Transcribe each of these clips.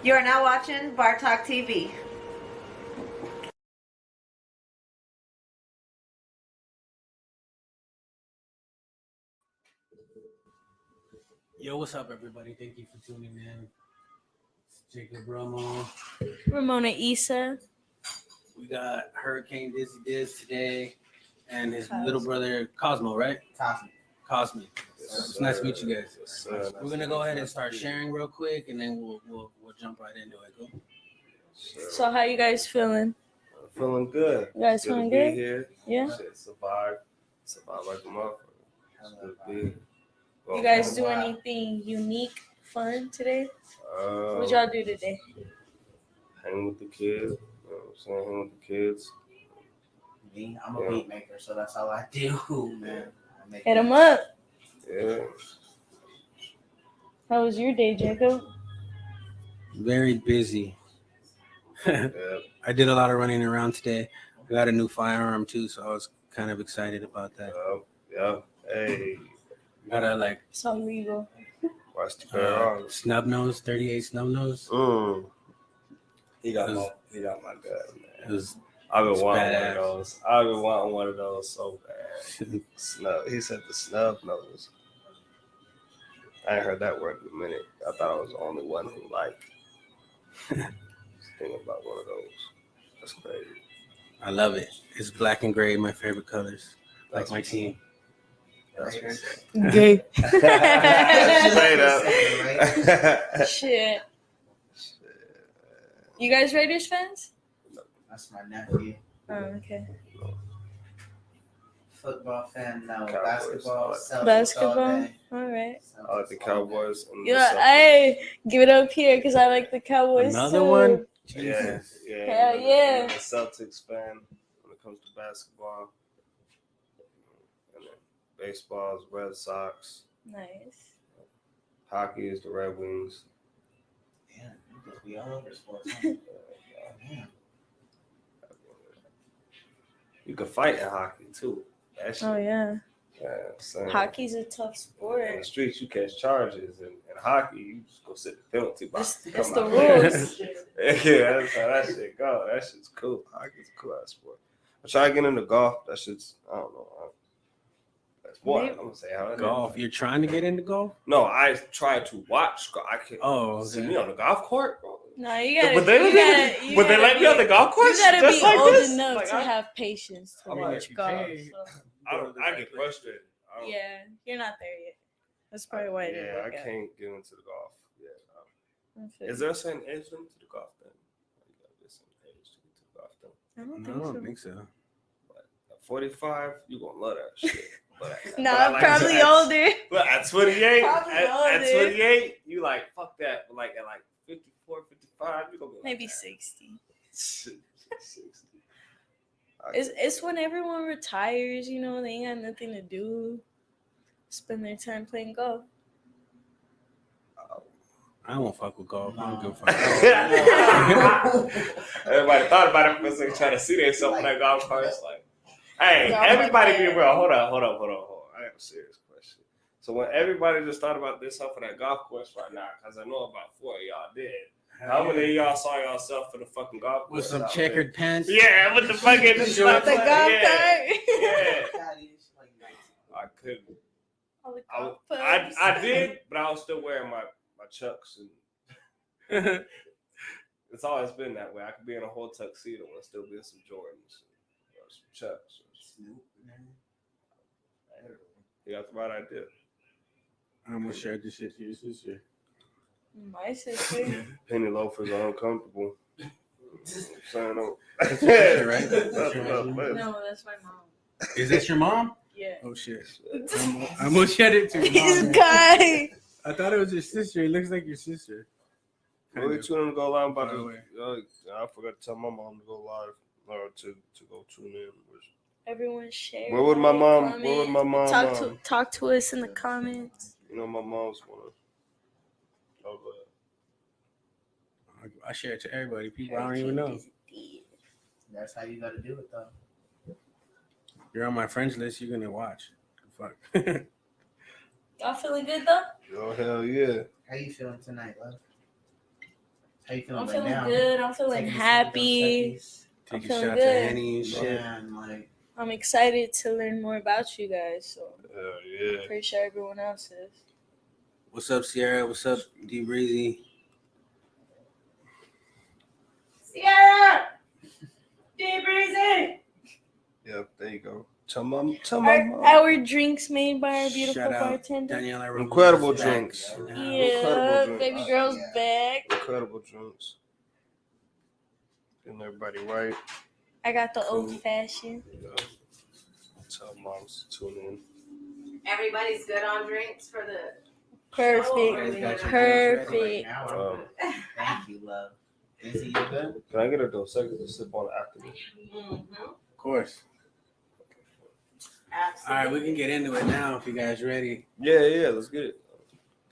You are now watching Bar Talk TV. Yo, what's up, everybody? Thank you for tuning in. It's Jacob Romo. Ramona Issa. We got Hurricane Dizzy Diz today and his little brother Cosmo, right? Cosmo. It's nice to meet you guys. We're gonna go ahead and start sharing real quick, and then we'll jump right into it. Go. So how you guys feeling? I'm feeling good. You guys feeling good? Here. Yeah. Shit, survive like a motherfucker. It's good to be. You guys do anything unique, fun today? What y'all do today? Hang with the kids. You know what I'm saying? Hang with the kids. Me, I'm a beat maker, so that's all I do, man. Hit them up. Yeah. How was your day, Jacob? Very busy. Yeah. I did a lot of running around today. I got a new firearm too, so I was kind of excited about that. Yeah. Hey. Got a It's all legal. Watch the car. snub nose, 38 snub nose. He got my gun, It was I've been It's wanting badass. one of those. I've been wanting one of those so bad. Snub. He said the snub nose. I ain't heard that word in a minute. I thought I was the only one who thinking about one of those. That's crazy. I love it. It's black and gray, my favorite colors. That's Like my team. That's Gay. Straight up. Shit. You guys Raiders fans? That's my nephew. Oh, okay. Football fan, no. Cowboys. Basketball, Celtics all Basketball? day. All right. I like the Cowboys. And Yeah, the Celtics. hey, give it up here because I like the Cowboys Another too. one? Yeah. Hell yeah. I'm a Celtics fan when it comes to basketball. And then baseball is Red Sox. Nice. Hockey is the Red Wings. Yeah, we all over sports. Huh? Yeah. You can fight in hockey too. That shit, Oh yeah. saying. Hockey's a tough In the sport. streets, you catch charges, and in hockey, you just go sit the penalty box. It's Come the out. rules. Yeah, that's how that shit go. That shit's cool. Hockey's a cool ass sport. I try to get into golf. That shit's, I don't know. That's one. I'm gonna say how it Golf. is. You're trying to get into golf? No, I try to watch. I can't see okay. me on the golf court. Bro. No, you gotta. Would they let me on the golf course? You gotta Just be like old this? enough Like, to I have patience to I'm watch like, golf. hey. So. I get frustrated. I don't- Yeah, you're not there yet. That's probably why it didn't Yeah, I work out. can't get into the golf. Yeah. I feel Is you. there a certain age limit to the golf then? You gotta be a certain age to get to the golf then. I don't No, think I so. don't think so. But at 45, you gonna love that shit. But No, but I I'm like probably at- older. But at 28, Probably at older. 28, you like fuck that. But like at 54, 55, you gonna be like Maybe that. 60. 60. It's when everyone retires, you know, they ain't got nothing to do. Spend their time playing golf. I won't fuck with golf. I don't give a fuck. Everybody thought about it for a second, trying to see themselves on that golf course. Like, hey, Golf everybody like be that. real. Hold on. I have a serious question. So when everybody just thought about this up for that golf course right now, because I know about 4 of y'all did. How many of y'all saw yourself for the fucking golf course? With some out checkered pants? there? Yeah, with the fucking The stuff. golf Yeah. cart. Yeah. I couldn't. All the golf clubs. I did, but I was still wearing my Chucks, and it's always been that way. I could be in a whole tuxedo and still be in some Jordans or some Chucks. You got the right idea. I'm gonna share this shit to your sister. My sister. Penny loafers are uncomfortable. Saying no. That's your sister, right? That's your sister. No, that's my mom. Is that your mom? Yeah. Oh shit. I'm gonna shed it to your This mom. guy. I thought it was your sister. It looks like your sister. Where we tuning to go live about By the this? way. I forgot to tell my mom to go live or to go tune in. Everyone share. Where would my mom? comment, Where would my mom? talk to us in the comments. You know, my mom's wanna. Oh, go ahead. I share it to everybody. People I don't even know. That's how you gotta do it, though. You're on my friends list. You're gonna watch. Fuck. Y'all feeling good though? Oh hell yeah! How you feeling tonight, love? How you feeling I'm right feeling now? good. I'm feeling Taking a sip of those happy. Seckies? Taking feeling shots good. of Henny and shit. Man, like, I'm excited to learn more about you guys. So Yeah. pretty sure everyone else is. What's up, Sierra? What's up, D Breezy? Sierra! D-Breezy! Yep, there you go. Tell my Our drinks made by our beautiful Shout out bartender. Daniela Ramon. Incredible Back. drinks. Yeah, Incredible baby drinks. girl's Yeah. back. Incredible drinks. Getting everybody right. I got the Cool. old fashioned. Tell moms to tune in. Everybody's good on drinks for the Perfect. guys got your drinks ready right Perfect. now? Um, Thank you, love. Busy, you good? Can I get a Dos Equis to sip on after this? Of course. Absolutely. All right, we can get into it now if you guys ready. Yeah, let's get it.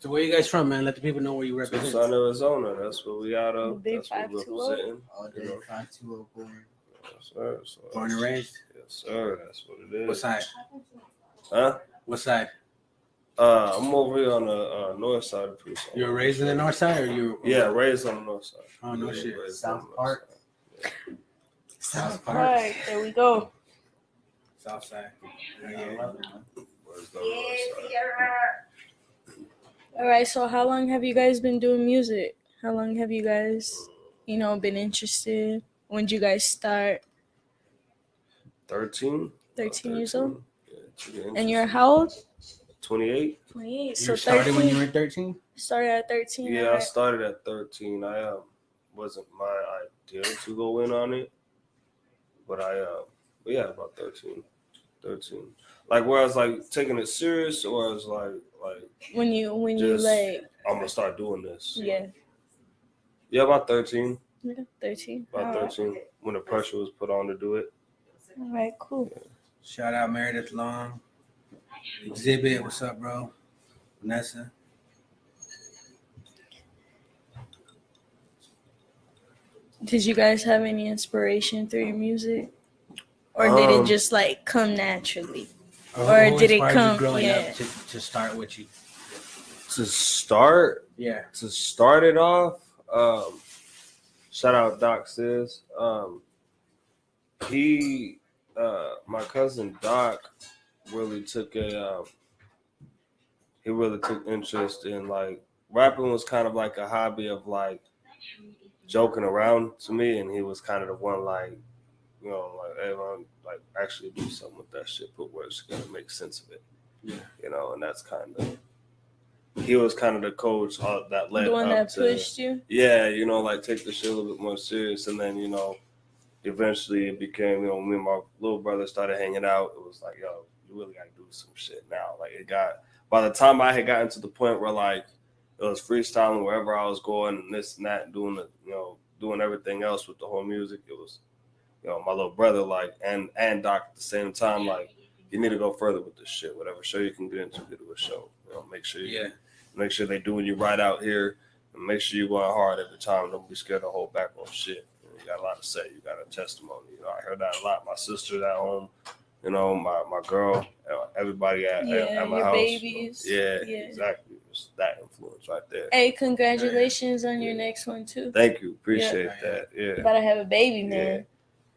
So where you guys from, man? Let the people know where you represent. Tucson, Arizona. That's where we out of. Big That's what we're 520. representing. All day, 520 born. Yes, sir. So Born and raised. Yes, sir. That's what it is. What side? Huh? What side? I'm over here on the north side of Tucson. You were raised in the north side, or you? Yeah, raised on the north side. Oh no shit. Raised on the South north Park. side. South All Park. right, there we go. South side. I Yeah. love it, man. Raised on the north side. Sierra! All right, so how long have you guys been doing music? How long have you guys, been interested? When did you guys start? 13. 13 years old? Yeah, And you're how old? 28. 28. You So started 13. when you were 13? Started at 13. Yeah, I alright. started at 13. I wasn't my idea to go in on it, but but yeah, about 13. Like where I was like taking it serious, or I was like When you just, like, I'm gonna start doing this. yeah, About 13. 13. About All right. 13 when the pressure was put on to do it. All right, cool. Shout out Meredith Long. Exhibit, what's up, bro? Vanessa. Did you guys have any inspiration through your music? Or did it just like come naturally? Or who did it inspired come- you growing yeah. up to start with you? To start it off, shout out Doc Sis. He my cousin Doc really took interest in like rapping. Was kind of like a hobby of like joking around to me, and he was kind of the one like everyone like actually do something with that shit, put words together, make sense of it. Yeah. And that's kind of, he was kind of the coach that led The one up that to, pushed you? yeah, like take the shit a little bit more serious. And then, eventually it became, me and my little brother started hanging out. It was like, yo, you really got to do some shit now. Like by the time I had gotten to the point where like it was freestyling wherever I was going and this and that, and doing everything else with the whole music, it was, my little brother, like, and Doc at the same time, like, you need to go further with this shit. Whatever show you can get into, get to a show. Make sure they doing you right out here, and make sure you're going hard every time. Don't be scared to hold back on shit. You got a lot to say. You got a testimony. I heard that a lot. My sister at home, my girl, everybody at my your house. babies. Yeah, exactly. It's that influence right there. Hey, congratulations on your next one too. Thank you. Appreciate that. You Yeah. about to have a baby, man.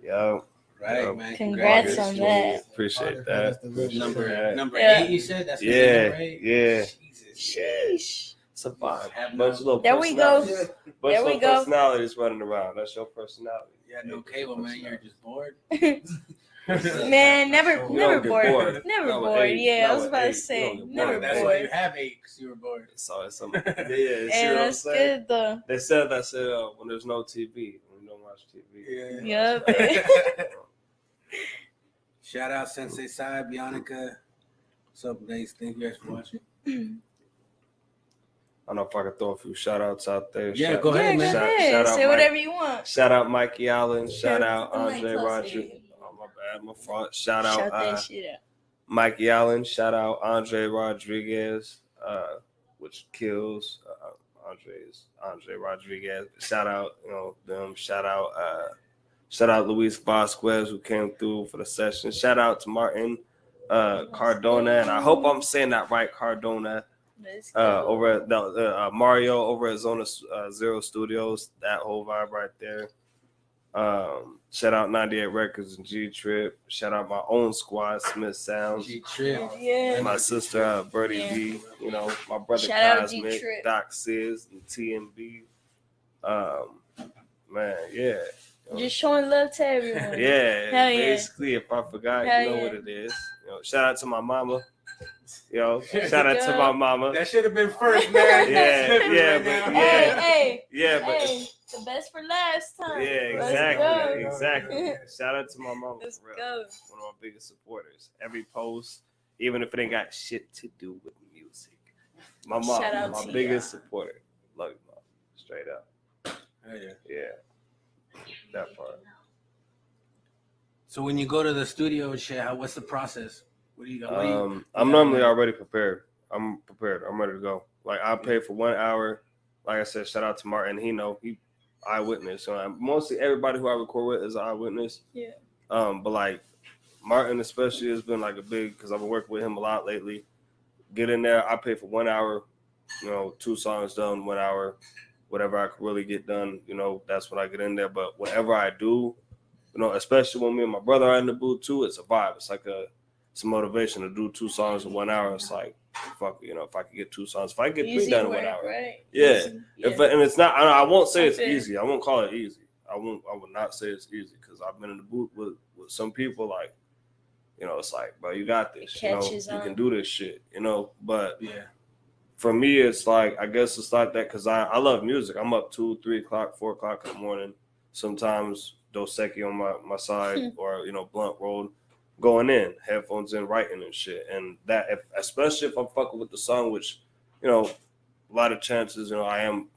Yeah. Right, man. Congrats on that. Appreciate that. Number Yeah. 8, you said? That's Yeah, number 8? yeah. Jesus. Sheesh. It's a vibe. Have Bunch of little There we go. personalities. Bunch There of we little go. personalities running around. That's your personality. Yeah, no cable, man. You're just bored. Man, never We don't get bored. bored. Never Not with bored. age. Yeah, Not I was with about to age. We say, don't get never bored. That's why you bored. have 8, because you were bored. So it's some. Hey, that's good though. They said when there's no TV, when you don't watch TV. Yep. Shout out Sensei Side, Bionica. What's up, guys? Thank you guys for watching. I don't know if I can throw a few shout outs out there. Yeah, go ahead, man. Go Shout ahead. out Say whatever you want. Shout out Mikey Allen. Shout out I'm like Andre close to Rodriguez. you. Oh, my bad. My fault. Shout Shout that out shit out. Mikey Allen. Shout out Andre Rodriguez, which kills. Andre Rodriguez. Shout out, them. Shout out Luis Vasquez, who came through for the session. Shout out to Martin Cardona, and I hope I'm saying that right, Cardona. Let's go. over at the Mario over at Zona Zero Studios. That whole vibe right there. Shout out 98 Records and G Trip. Shout out my own squad, Smith Sounds. G Trip. Yeah. My sister Birdie Yeah. B. You know, my brother Shout out Cosmic, G-Trip. Doc Sis, and TMB. Man, yeah. Just showing love to everyone. Yeah, Hell yeah. basically, if I forgot, Hell you know yeah. what it is. You know, shout out to my mama. Yo, Let's shout out to go. my mama. That should have been first, man. Yeah, Slipping yeah, right but now. yeah. Hey, Yeah, but hey, the best for last time. yeah, Let's exactly, go. exactly. Shout out to my mama. Let's for real. go. One of my biggest supporters. Every post, even if it ain't got shit to do with music. My mom, Shout out my to biggest supporter. Love you, mom. Straight up. Oh, yeah. Yeah. That part. So when you go to the studio and shit, what's the process? What do you got? I'm normally already prepared. I'm prepared. I'm ready to go. Like I pay for 1 hour. Like I said, shout out to Martin. He eyewitness. So mostly everybody who I record with is an eyewitness. Yeah. But like Martin especially has been like a big because I've been working with him a lot lately. Get in there. I pay for 1 hour. 2 songs done, 1 hour. Whatever I could really get done. That's when I get in there. But whatever I do, especially when me and my brother are in the booth too, it's a vibe. It's like it's a motivation to do 2 songs in 1 hour. It's like, fuck, if I could get 2 songs, if I get 3 Easy done in work, 1 hour. right? Yeah. Easy. And it's not, I won't say it's Okay. easy. I won't call it easy. I would not say it's easy because I've been in the booth with some people like, it's like, bro, you got this. It catches you on. can do this shit, But Yeah. for me, it's like, I guess it's like that because I love music. I'm up 2, 3 o'clock, 4 o'clock in the morning. Sometimes Dos Equis on my side or, blunt rolled, going in, headphones in, writing and shit. And that, especially if I'm fucking with the song, which, a lot of chances, I am,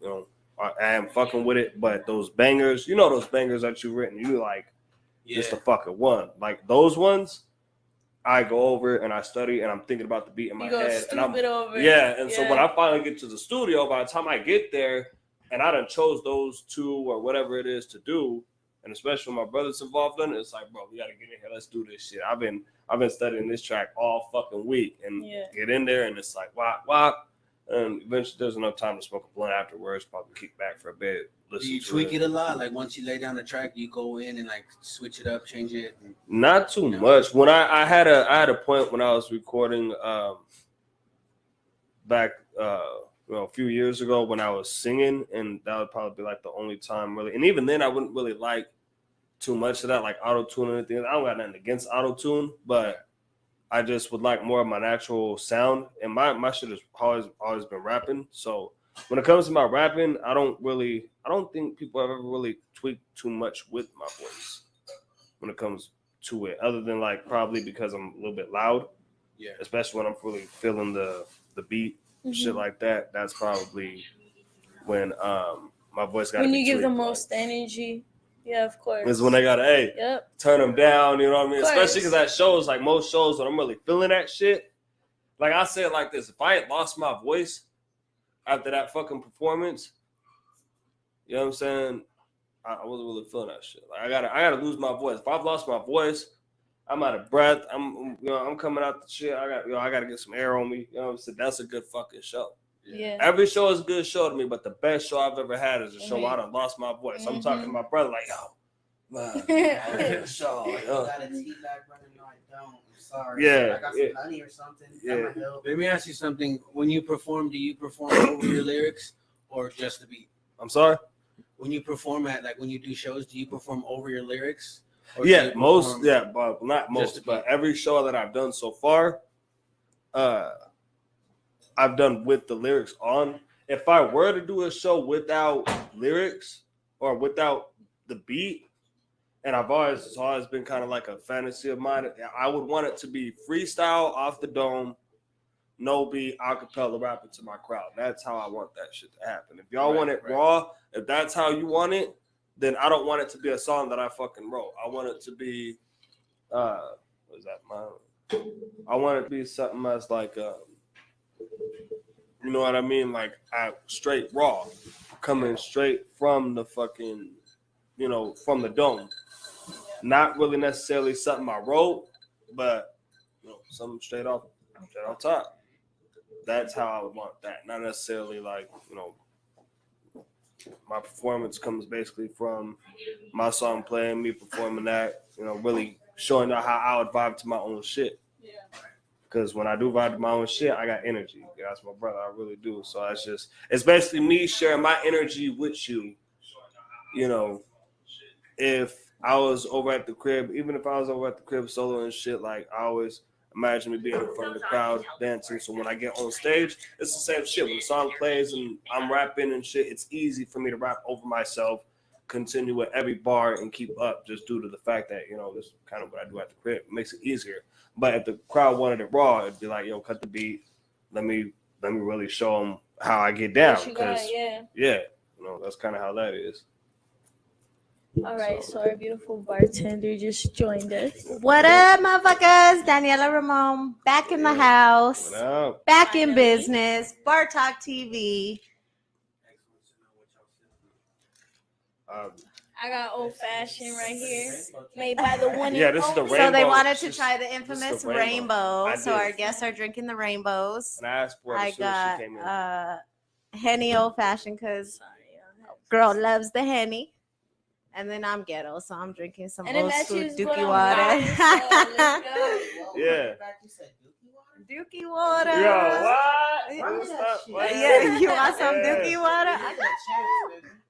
I am fucking with it. But those bangers, those bangers that you've written, you like just a fucking one. Like those ones, I go over and I study and I'm thinking about the beat in my You go head. And I'm stupid over. yeah, and so when I finally get to the studio, by the time I get there and I done chose those 2 or whatever it is to do, and especially when my brother's involved in it, it's like, bro, we gotta get in here, let's do this shit. I've been studying this track all fucking week and get in there and it's like wop. And eventually there's enough time to smoke a blunt afterwards, probably kick back for a bit. Do you tweak it a lot? Like once you lay down the track, you go in and like switch it up, change it? Not too much. When I had a point when I was recording back a few years ago when I was singing, and that would probably be like the only time really. And even then I wouldn't really like too much of that, like auto-tune or anything. I don't got nothing against auto-tune, but I just would like more of my natural sound. And my shit has always been rapping. So when it comes to my rapping, I don't think people have ever really tweaked too much with my voice when it comes to it, other than like probably because I'm a little bit loud. Yeah. Especially when I'm really feeling the beat, shit like that. That's probably when my voice got. When you give the most energy. Yeah, of course. Is when they gotta turn them down, you know what I mean? Especially because that shows, like most shows, when I'm really feeling that shit. Like I say it like this: if I ain't lost my voice after that fucking performance, you know what I'm saying? I wasn't really feeling that shit. Like I gotta lose my voice. If I've lost my voice, I'm out of breath. I'm coming out the shit. I gotta get some air on me. You know what I'm saying? That's a good fucking show. Yeah. Every show is a good show to me, but the best show I've ever had is a show I done lost my voice. I'm talking to my brother like, yo, man, I did a show. You got a tea bag running? No, I don't. I'm sorry. Yeah, I got some honey or something. Yeah. That might help. Let me ask you something. When you perform, do you perform over your lyrics or just the beat? I'm sorry? When you perform when you do shows, do you perform over your lyrics? Or Yeah, but not most. a But every show that I've done so far, I've done with the lyrics on. If I were to do a show without lyrics or without the beat, and it's always been kind of like a fantasy of mine, I would want it to be freestyle off the dome, no beat, acapella rapping to my crowd. That's how I want that shit to happen. If y'all want it raw, if that's how you want it, then I don't want it to be a song that I fucking wrote. I want it to be, what is that? I want it to be something that's like, you know what I mean? Like straight raw, coming straight from the fucking, from the dome. Not really necessarily something I wrote, but something straight off top. that's how I would want that. Not necessarily like, you know, my performance comes basically from my song playing, me performing that, you know, really showing out how I would vibe to my own shit. Yeah. Because when I do vibe to my own shit, I got energy. That's my brother. I really do. So it's basically me sharing my energy with you. You know, if I was over at the crib, even if I was over at the crib solo and shit, like I always imagine me being in front of the crowd dancing. So when I get on stage, it's the same shit. When the song plays and I'm rapping and shit, it's easy for me to rap over myself, continue with every bar and keep up just due to the fact that, you know, this is kind of what I do at the crib. It makes it easier. But if the crowd wanted it raw, it'd be like, yo, cut the beat. Let me really show them how I get down. Because, yeah, you know, that's kind of how that is. All right, so our beautiful bartender just joined us. What up, motherfuckers? Daniela Ramon, back in the house, What up? back in Finally. business. Bar Talk TV. I got old fashioned right here, made by the one. Yeah, this is the only. rainbow. So they wanted to This- try the this is infamous the rainbow. rainbow. I So did. our guests are drinking the rainbows. And I asked for it I as soon as she came in. got Henny old fashioned because Sorry, girl loves the Henny. And then I'm ghetto, so I'm drinking some And then old that school shit's what Dookie I'm water. buying, so let's go. Yeah. Dookie water. Yo, what? Yeah. What's up? What? Yeah, you want some Yeah. Dookie water?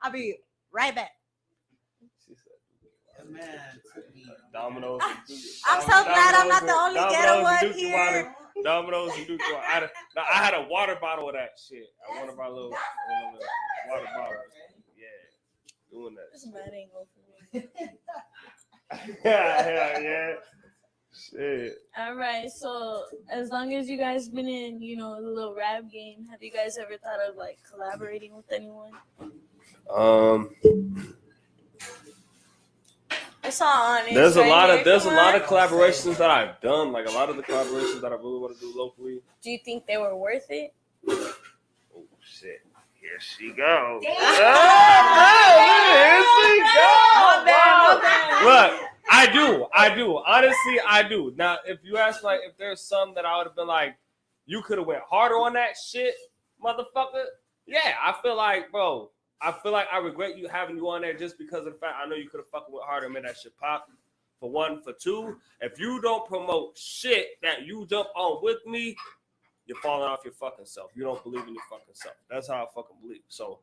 I'll be right back. She said, Man, Domino's. I'm so glad I'm not the only ghetto one Dookie here. Water. Domino's and Dookie water. I had a water bottle of that shit. I wanted my little water bottle. Yeah, doing that. This man ain't go for me. yeah. Shit. All right, so as long as you guys been in, you know, the little rap game, have you guys ever thought of like collaborating with anyone? I saw Honest. There's a right lot here. of Come on. collaborations that I've done. Like a lot of the collaborations that I really want to do locally. Do you think they were worth it? Oh shit! Here she goes. Damn. Here she My goes. bad, my bad. Look, I do. Honestly, I do. Now, if you ask, like, if there's some that I would have been like, you could have went harder on that shit, motherfucker. Yeah, I feel like, bro. I feel like I regret you having you on there just because of the fact I know you could have fucking went harder and made that shit pop. For one, for two, if you don't promote shit that you jump on with me, you're falling off your fucking self. You don't believe in your fucking self. That's how I fucking believe. So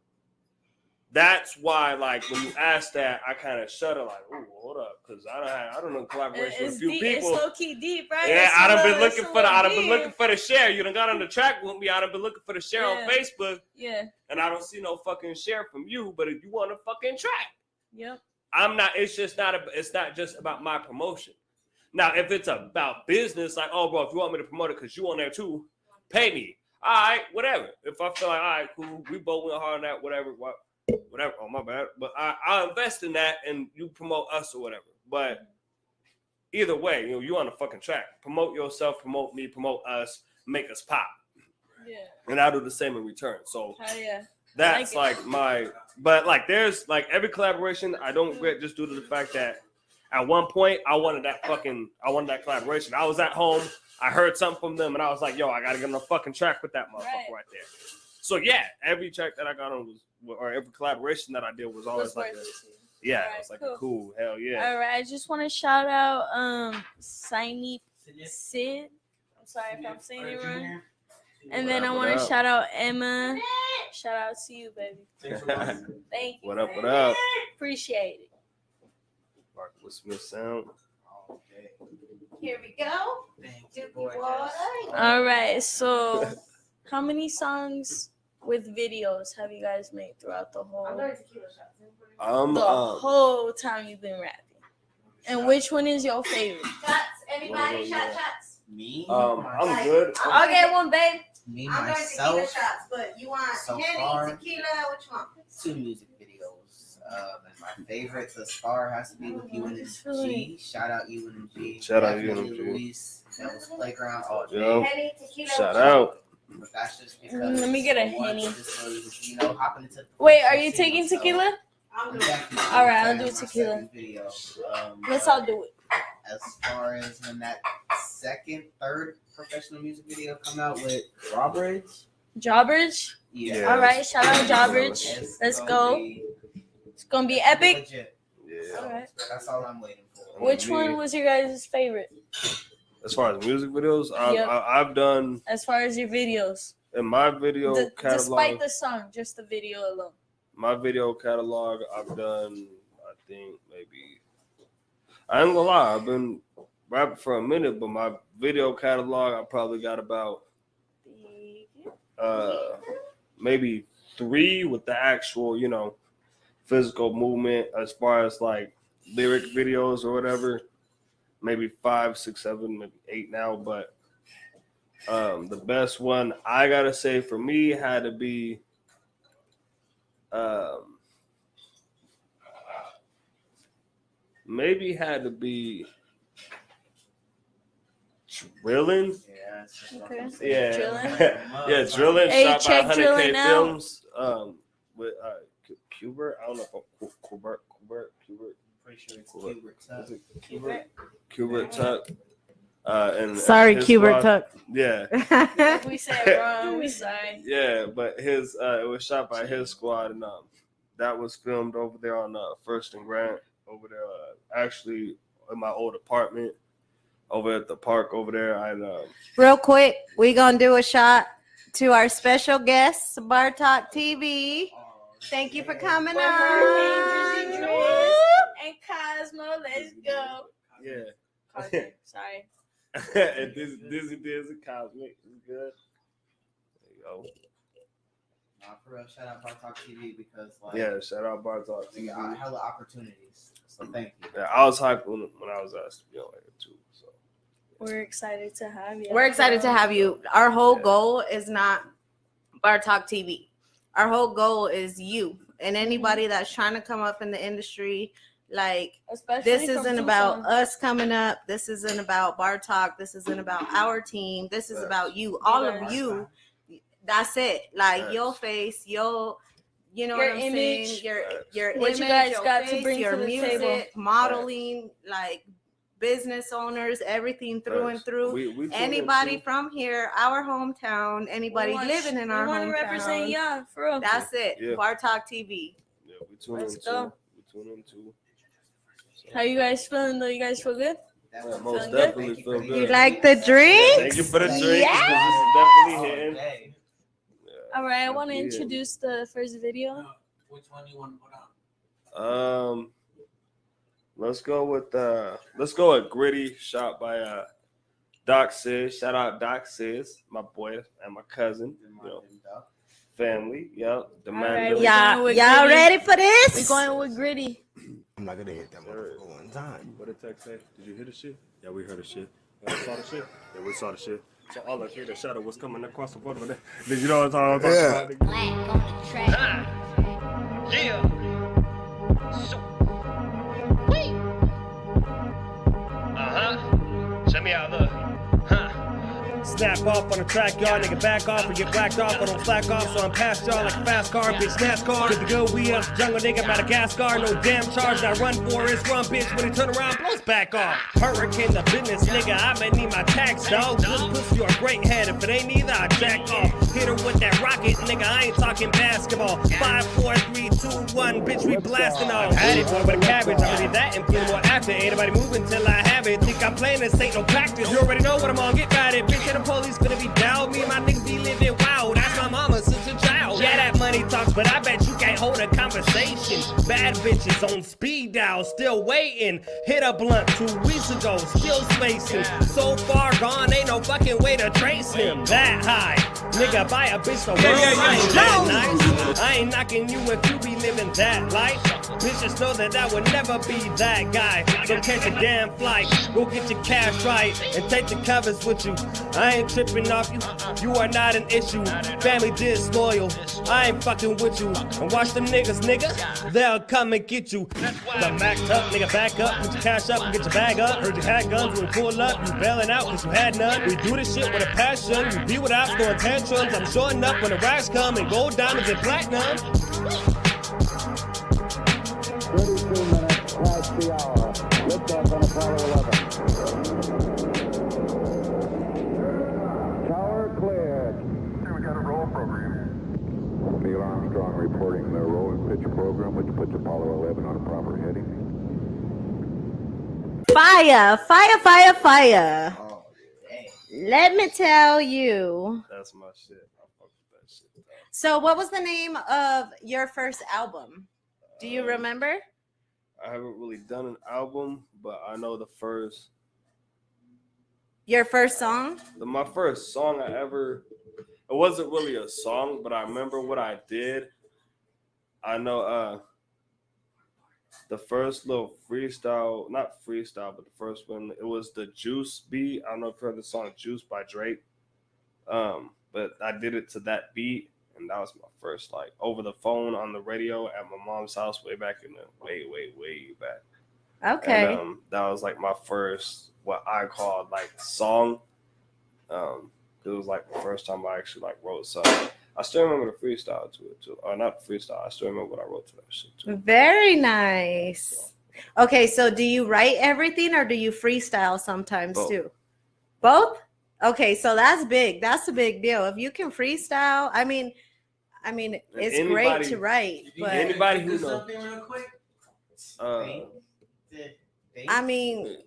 that's why, like, when you ask that, I kind of shudder, like, ooh, hold up, because I don't know collaboration with It's a few deep. people. It's low key deep, right? Yeah, It's I done a been little- looking it's a for the, I little done been deep. looking for the share. You done got on the track with me. I done been looking for the share on Yeah. Facebook, Yeah. and I don't see no fucking share from you. But if you want a fucking track, Yep. I'm not. It's just not. It's not just about my promotion. Now, if it's about business, like, oh, bro, if you want me to promote it because you on there too, pay me. All right, whatever. If I feel like, all right, cool, we both went hard on that, whatever. Oh, my bad. But I'll invest in that and you promote us or whatever. But either way, you on the fucking track. Promote yourself, promote me, promote us, make us pop. Yeah. And I'll do the same in return. So Hell yeah. that's like like my, but like there's like every collaboration I don't regret just due to the fact that at one point I wanted that collaboration. I was at home, I heard something from them and I was like, yo, I gotta get on the fucking track with that motherfucker right there. So yeah, every track that I got on was, or every collaboration that I did was always Was like, worth it to you. yeah, Alright, it's like cool. a cool, hell yeah. All right, I just want to shout out Saini Sid. I'm sorry if I'm saying it wrong. And then I What want to up? shout out Emma. Shout out to you, baby. Thank you. What up, what up? Appreciate it. Mark with Smith Sound. Okay. Here we go. Thank you, Dookie gorgeous. water. All right, so how many songs with videos have you guys made throughout the I'm whole doing tequila shots. whole time you've been rapping? And which one is your favorite? Shots. Anybody? Shots. Me? I'm good. Okay, one, babe. Me, I'm doing tequila myself, shots, but you want so Henny, far- tequila, which one? 2 music videos. And my favorite thus far has to be with you and G. Shout out you and G. Shout out Definitely UNG. Luis. That was Playground all day. Yep. Henny, tequila. Shout which out. But that's just because. Let me get a for one, Henny. just so you know, hopping into the Wait, are you see taking myself. tequila? I'm I'm doing definitely All right, I'll planning do my tequila. second video. Let's all do it. as far as when that third professional music video come out with Roberts. Jawbridge. Yeah. All right, shout out Jawbridge. It's Let's gonna go. be It's gonna be epic. legit. Yeah. All right. That's all I'm waiting for. Which one was your guys' favorite? As far as music videos, Yep. I've done As far as your videos, in my video catalog. despite the song, just the video alone. My video catalog, I've done, I think maybe. I ain't gonna lie, I've been rapping for a minute, but my video catalog, I probably got about maybe 3 with the actual, physical movement as far as like lyric videos or whatever. Maybe 5, 6, 7, maybe 8 now. But the best one I gotta say for me had to be Drillin'. Yeah. It's just Okay. Yeah. Drillin'? Yeah, Drillin'. Hey, shot by check 100K Drillin' out. Films. With Kubert. I don't know if Kubert. Pretty sure it's Kubert. Kubert. Is it Kubert Tuck. And Sorry, his Kubert squad- Tuck. Yeah. If we said it wrong, we sorry. Yeah, but his it was shot by his squad, and that was filmed over there on First and Grant over there. Actually, in my old apartment over at the park over there. Real quick, we gonna do a shot to our special guest, Bar Talk TV. Thank you for coming With on. Hurricane Drizzy Driz and Cosmo, let's go. Yeah. Cosmo, sorry. And Dizzy Cosmic is good. There you go. Nah, for real, shout out Bar Talk TV because like Yeah, shout out Bar Talk we TV. got hella opportunities. So thank you. Yeah, I was hyped when I was asked to be on it too. So We're excited to have you. We're excited to have you. Our whole Yeah. goal is not Bar Talk TV. Our whole goal is you and anybody that's trying to come up in the industry. Like, Especially this from isn't about Tucson. us coming up. This isn't about Bar Talk. This isn't about our team. This is about you. All of you. That's it. Like your face, you know Your what I'm image. saying? Your What image, you guys your got to face, bring your to the music, table. modeling, like business owners, everything through and through. We Anybody from here, our hometown, anybody living in our we want to represent hometown. y'all, for real. That's it. Yeah. Bar Talk TV. Yeah, we tune Let's in go. too. We tune in too. How you guys feeling though? You guys feel good? Yeah, most Feeling good? definitely feel You good. You like the drinks? Thank you for the drink. Yeah. This is definitely hitting. Okay. All right, I want to Yeah. introduce the first video. Which one you want to put on? Let's go with Gritty, shot by Doc Sis. Shout out Doc Sis, my boy and my cousin, family. Yep. The All man. right, Billy. yeah. Y'all ready for this? We're going with Gritty. I'm not gonna hit that motherfucker one time. What did Tech say? Did you hear the shit? Yeah, we heard the shit. We saw the shit? Yeah, we saw the shit. So all us hear the shadow was coming across the border. But did you know what I'm talking about? Yeah. Black on the track. Yeah. So. Wait. Send me out, look. Snap off on the track, y'all. Nigga, back off and get blacked off. I don't slack off, so I'm past y'all like a fast car. Bitch, NASCAR. Good to go, we up jungle, nigga, Madagascar. No damn charge, I run for it. Run, bitch, when he turn around, blows back off. Hurricane, the business, nigga, I may need my tax, dog. Good pussy or great head. If it ain't either, I jack off. Hit her with that rocket, nigga, I ain't talking basketball. 5, 4, 3, 2, 1, bitch, we blasting off. Had it, boy, with a cabbage. I really that and feel more after. Ain't nobody moving till I have it. Think I'm playing this, ain't no practice. You already know what I'm on, get got it. Bitch, the police gonna be down. Me and my niggas be living wild. That's my mama since a child. Yeah, that money talks, but I bet you can't hold a conversation. Bad bitches on speed dial, still waiting. Hit a blunt 2 weeks ago, still spacing. So far gone, ain't no fucking way to trace him. That high, nigga, buy a bitch for one night. That nice. I ain't knocking you if you be living that life. Bitches know that I would never be that guy. So catch a damn flight, go get your cash right, and take the covers with you. I ain't tripping off you, you are not an issue. Family disloyal, I ain't fucking with you. And watch them niggas, nigga, they'll come and get you. The Mac up, nigga, back up, put your cash up and get your bag up. Heard you had guns, when we pull up, you bailing out cause you had none. We do this shit with a passion, you be without throwing tantrums. I'm showing up when the racks come and gold, diamonds, and platinum. 32 minutes past the hour. Liftoff on Apollo 11. Tower cleared. We got a roll program. Neil Armstrong reporting the roll and pitch program, which puts Apollo 11 on a proper heading. Fire, fire, fire, fire. Oh, dang. Let me tell you. That's my shit. I fuck with that shit. So, what was the name of your first album? Do you remember? I haven't really done an album, but I know the first. Your first song? My first song I ever. It wasn't really a song, but I remember what I did. I know the first little freestyle, not freestyle, but the first one, it was the Juice beat. I don't know if you heard the song Juice by Drake. But I did it to that beat, and that was my first, like, over the phone on the radio at my mom's house way back in the way back. Okay. And, that was like my first, what I called like song. It was like the first time I actually like wrote something. I still remember the freestyle to it too, or not freestyle. I still remember what I wrote to that shit too. Very nice. Okay, so do you write everything or do you freestyle sometimes Both. too? Both? Okay, so that's big. That's a big deal. If you can freestyle, I mean, it's great to write, but Anybody who knows, something real quick? I mean,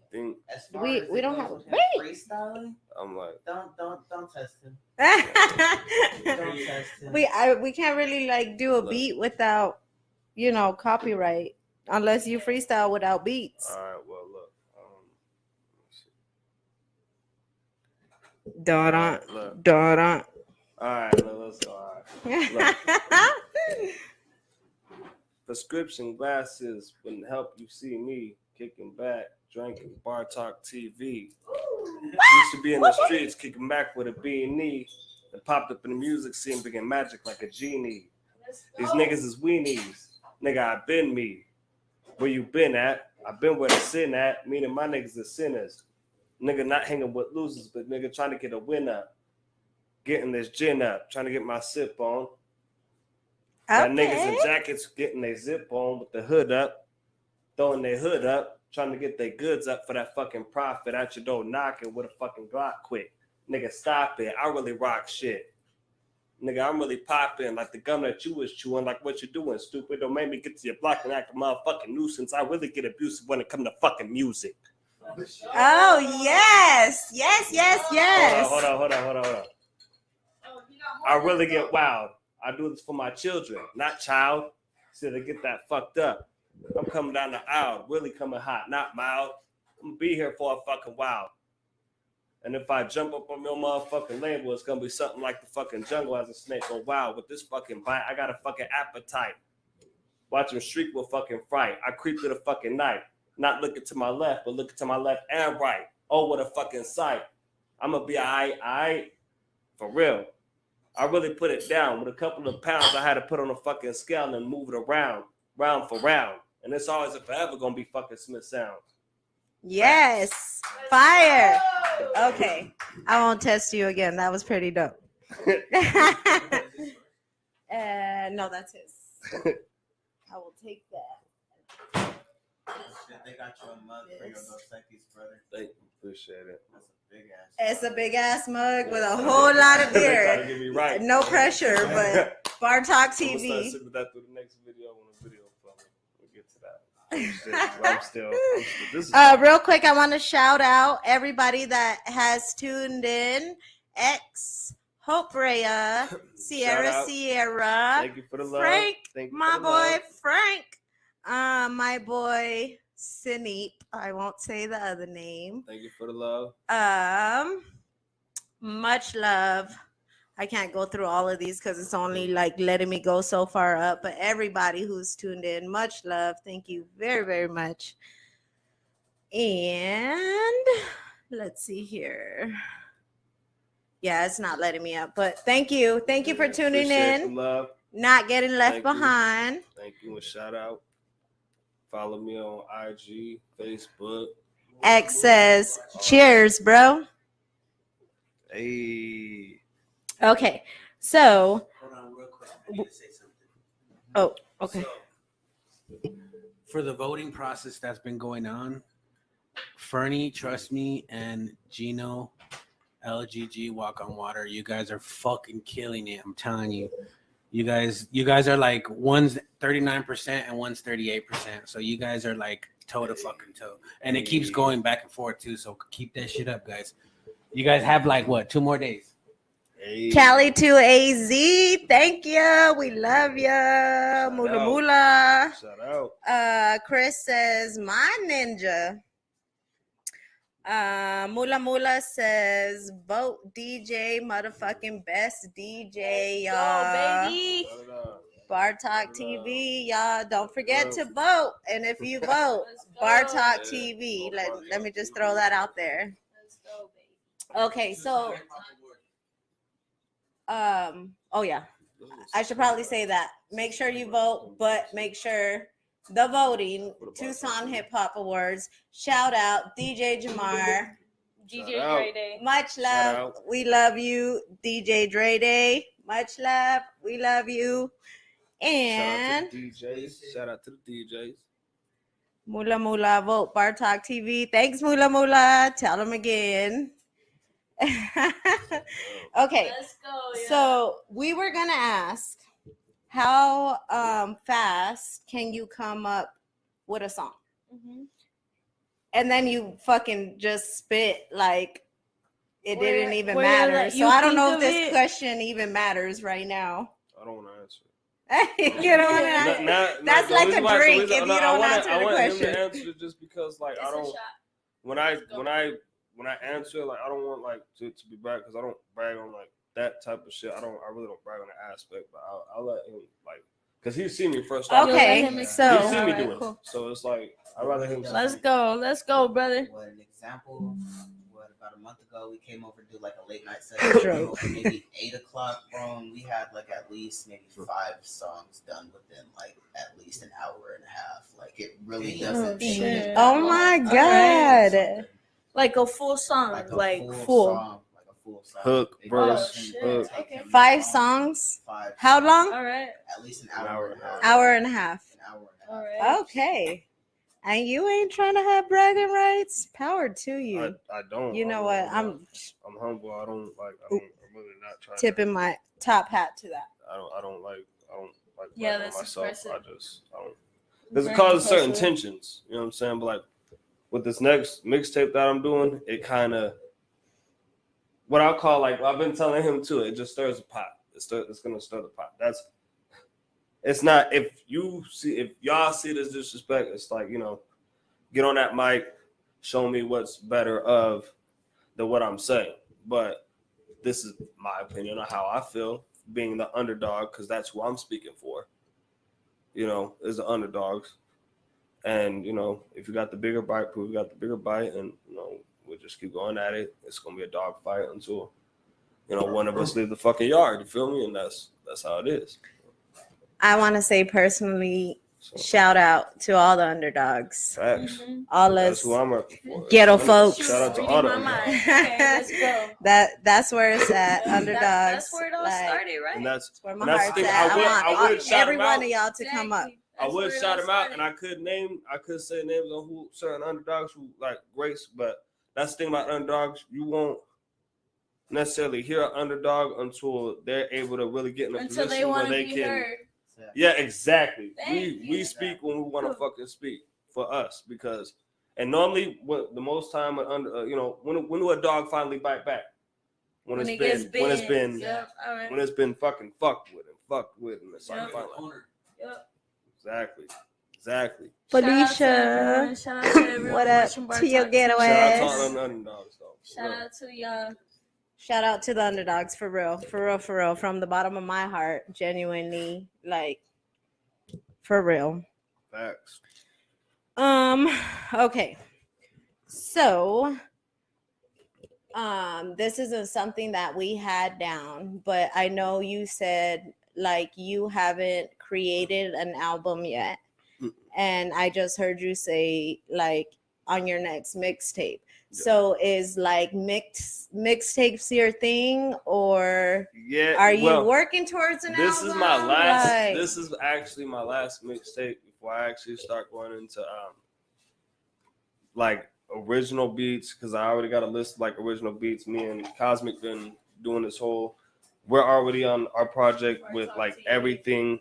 As far we as it don't goes have with a him wait. freestyling. I'm like, Don't test him. Don't test him. we can't really like do a beat without, copyright unless you freestyle without beats. all right, well look, look. Dun. All right, let's go. All right. Look. Prescription glasses wouldn't help you see me kicking back, drinking Bar Talk TV. Used to be in the streets kicking back with a B&E and popped up in the music scene bringing magic like a genie. These niggas is weenies. Nigga, I been me. Where you been at? I been where the sin at, meaning my niggas are sinners. Nigga not hanging with losers, but nigga trying to get a win up. Getting this gin up, trying to get my sip on. Got niggas in jackets getting their zip on with the hood up, throwing their hood up, trying to get their goods up for that fucking profit. Out your door knocking with a fucking Glock quick. Nigga, stop it. I really rock shit. Nigga, I'm really popping like the gum that you was chewing, like what you doing, stupid. Don't make me get to your block and act a motherfucking nuisance. I really get abusive when it come to fucking music. Oh, yes. Hold on. I really get wild. I do this for my children, not child. So they get that fucked up. I'm coming down the aisle, really coming hot, not mild. I'm gonna be here for a fucking while. And if I jump up on your motherfucking label, it's gonna be something like the fucking jungle as a snake go wild. With this fucking bite, I got a fucking appetite. Watch him shriek with fucking fright. I creep to the fucking night. Not looking to my left, but looking to my left and right. Oh, what a fucking sight. I'm gonna be alright, for real. I really put it down. With a couple of pounds, I had to put on a fucking scale and move it around, round for round. And it's always and forever gonna be fucking Smith Sound. Yes. Fire. Okay. I won't test you again. That was pretty dope. No, that's his. I will take that. They got you a mug for your Dos Equis, brother. Thank you. Appreciate it. That's a big ass. It's a big ass mug with a whole lot of They try beer. to get me right. No pressure, but Bar Talk I'm gonna start TV. sipping that through the next video when the video comes. We'll get to that. I'm still this is Real quick, I want to shout out everybody that has tuned in. Hope Rhea, Shout out. Sierra, Thank you for the love. Frank, Thank you my for the boy love. Frank, my boy Sineep. I won't say the other name. Thank you for the love. Much love. I can't go through all of these because it's only like letting me go so far up. But everybody who's tuned in, much love. Thank you very, very much. And let's see here. Yeah, it's not letting me up, but thank you. Thank you for tuning Appreciate the in. love. Not getting left Thank you. behind. Thank you and shout out. Follow me on IG, Facebook. X says, cheers, bro. Hey. Okay, so. Hold on real quick. I need to say something. Oh, okay. So, for the voting process that's been going on Fernie, Trust Me, and Gino LGG Walk on Water. You guys are fucking killing it. I'm telling you. You guys are like one's 39% and one's 38%. So you guys are like toe to fucking toe. And it keeps going back and forth too. So keep that shit up, guys. You guys have like what, 2 more days? Hey. Cali to AZ, thank you. We love you. Mula out. Mula. Shout out. Chris says, my ninja. Mula Mula says, vote DJ, motherfucking best DJ, y'all. baby. Bar Talk TV, y'all. Don't forget to vote. And if you vote, Bar Talk TV. Let me just throw that out there. Let's go, baby. Okay, so oh yeah, I should probably say that. Make sure you vote, but make sure the voting, Tucson Hip Hop Awards, shout out DJ Jamar, DJ Dre Day. much love, we love you. DJ Dre Day, much love, we love you. And Shout out to the DJs. Mula Mula, vote Bar Talk TV. Thanks, Mula Mula. Tell them again. Okay, Let's go. Yeah. so we were gonna ask, how fast can you come up with a song? Mhm. And then you fucking just spit like it Where- didn't even where matter. like So you I don't think know if of this it- question even matters right now. I don't want to answer. You know what I mean? That's like a drink if you don't answer the I want question. him to answer just because, like, I don't. When I answer, like, I don't want like to be brag because I don't brag on like that type of shit. I really don't brag on that aspect, but I'll let him like because he's seen me first. Okay, so he's seen me Alright, do it, cool. so it's like I'd rather him. Let's go, brother. What an example. What about a month ago we came over to do like a late night set. We came over maybe 8 o'clock, bro, and we had like at least maybe 5 songs done within like at least an hour and a half. Like it really doesn't take shit. oh my god. Like a full song, like full song, like a full song. Hook, It verse, doesn't shit. take Okay. him 5 long. songs? 5 How long? All right. At least an hour and a half. Hour and a half. An hour and a All half. right. Okay. And you ain't trying to have bragging rights? Power to you. I don't. You know what? I'm humble. I don't like. I'm really not trying. tipping my top hat to that. I don't like. Yeah, bragging on that's myself. impressive. I don't. Because it causes certain tensions. You know what I'm saying? But like with this next mixtape that I'm doing, it kind of what I call like I've been telling him too. It just stirs the pot. It's gonna stir the pot. It's not if y'all see this disrespect. It's like get on that mic, show me what's better than what I'm saying. But this is my opinion on how I feel being the underdog because that's who I'm speaking for. Is the underdogs. And, if you got the bigger bite, prove you got the bigger bite. And, we'll just keep going at it. It's going to be a dog fight until, one of us leave the fucking yard. You feel me? And that's how it is. I want to say personally, shout out to all the underdogs. Facts. All That's us who I'm repping for. ghetto Shout folks. out to all the Reading my mind. underdogs. Okay, let's go. That's where it's at. Underdogs. That's where it all like, started, right? And that's where my and that's heart's the thing. at. I would shout every him one out. of y'all to come up. I That's would where it shout all him out, started. and I could say names on who certain underdogs who like Grace, but that's the thing about underdogs. You won't necessarily hear an underdog until they're able to really get in a Until they position where want to they be can. heard. Yeah, exactly. Thank We you. speak when we want to fucking speak for us because, and normally the most time when when do a dog finally bite back? When it's been Yep. All right. when it's been fucking fucked with and it's like Yep. finally. Yep. Exactly. Felicia, Shout out to everyone what up watching Bar to your Talk. getaway? Shout out to all the underdogs though. Shout out to y'all. Shout out to the underdogs for real, from the bottom of my heart, genuinely, like for real. Facts. Okay. So, this isn't something that we had down, but I know you said like you haven't created an album yet. And I just heard you say like on your next mixtape. So is like mixtapes your thing, or are you working towards an This album? is my last. Like, This is actually my last mixtape before I actually start going into like original beats, because I already got a list of like original beats. Me and Cosmic been doing this whole. We're already on our project with like everything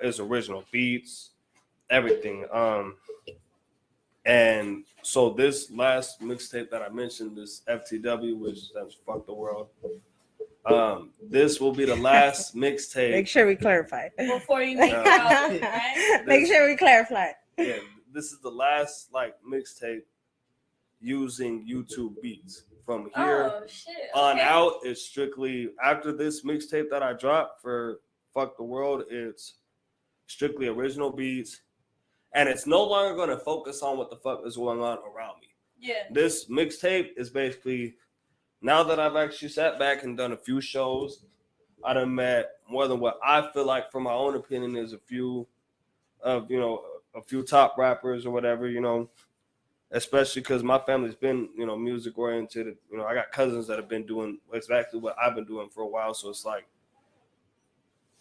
is original beats, everything. And so this last mixtape that I mentioned, this FTW, which stands for Fuck the World. This will be the last mixtape. Make sure we clarify. Before you make it out, right? Make sure we clarify. Yeah, this is the last like mixtape using YouTube beats. From here on out, it's strictly after this mixtape that I dropped for Fuck the World, it's strictly original beats. And it's no longer going to focus on what the fuck is going on around me. Yeah. This mixtape is basically, now that I've actually sat back and done a few shows, I done met more than what I feel like, from my own opinion, is a few top rappers or whatever, especially because my family's been, music oriented. I got cousins that have been doing exactly what I've been doing for a while. So it's like,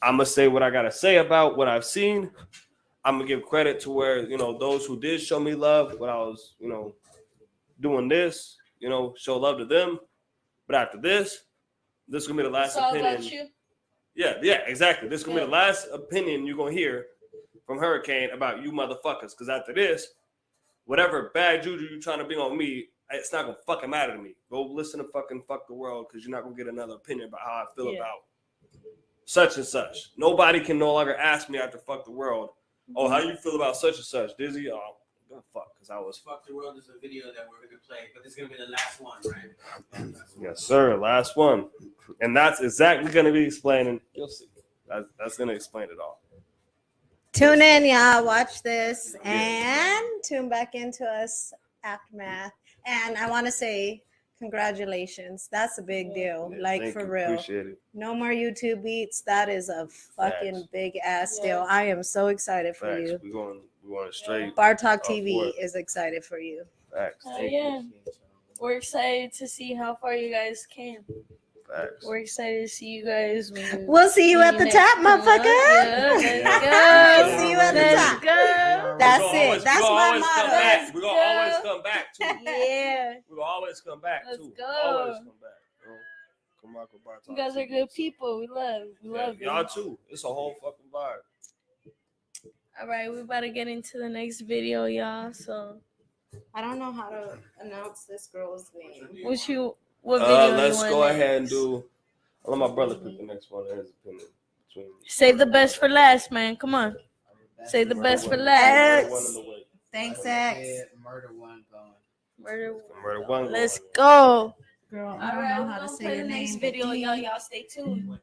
I'm going to say what I got to say about what I've seen. I'm going to give credit to where, those who did show me love when I was, doing this, show love to them. But after this is going to be the last opinion. About you? Yeah, exactly. This is going to be the last opinion you're going to hear from Hurricane about you motherfuckers. Because after this, whatever bad juju you're trying to bring on me, it's not going to fucking matter to me. Go listen to fucking Fuck the World, because you're not going to get another opinion about how I feel about such and such. Nobody can no longer ask me after Fuck the World, oh, how you feel about such and such? Dizzy? Oh, go fuck, because I was. Fuck the World is a video that we're going to play, but it's going to be the last one, right? Yes, sir. Last one. And that's exactly going to be explaining. You'll see. That's going to explain it all. Tune in, y'all. Watch this and tune back into us Aftermath. And I want to say congratulations. That's a big deal. Thank for you. real. Appreciate it. No more YouTube beats. That is a fucking big ass deal. I am so excited for you. We're going straight. Bar Talk TV is excited for you. Facts. Yeah. We're excited to see how far you guys came. Facts. We're excited to see you guys. We'll see you at the top, motherfucker. Yeah, see you at the top. Go. That's it. That's my motto. We're going to always come back, too. Yeah. We're going to always come back, too. Let's go. Always come back. You guys are good people. We love you. Y'all, too. It's a whole fucking vibe. All right, we're about to get into the next video, y'all. So I don't know how to announce this girl's name. What video let's you go want ahead and do. I'll let my brother pick the next one. His opinion. Save the best for last, man. Come on. Save the best for last. Thanks, X. Murder one going. Murder one. Let's go. Girl, I don't know how to say your name. Next video, y'all stay tuned.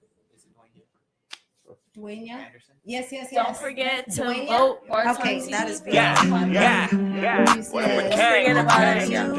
Dueña? Yes. Don't forget to vote. Okay, that is beautiful. Yeah. You said- Forget about it, y'all.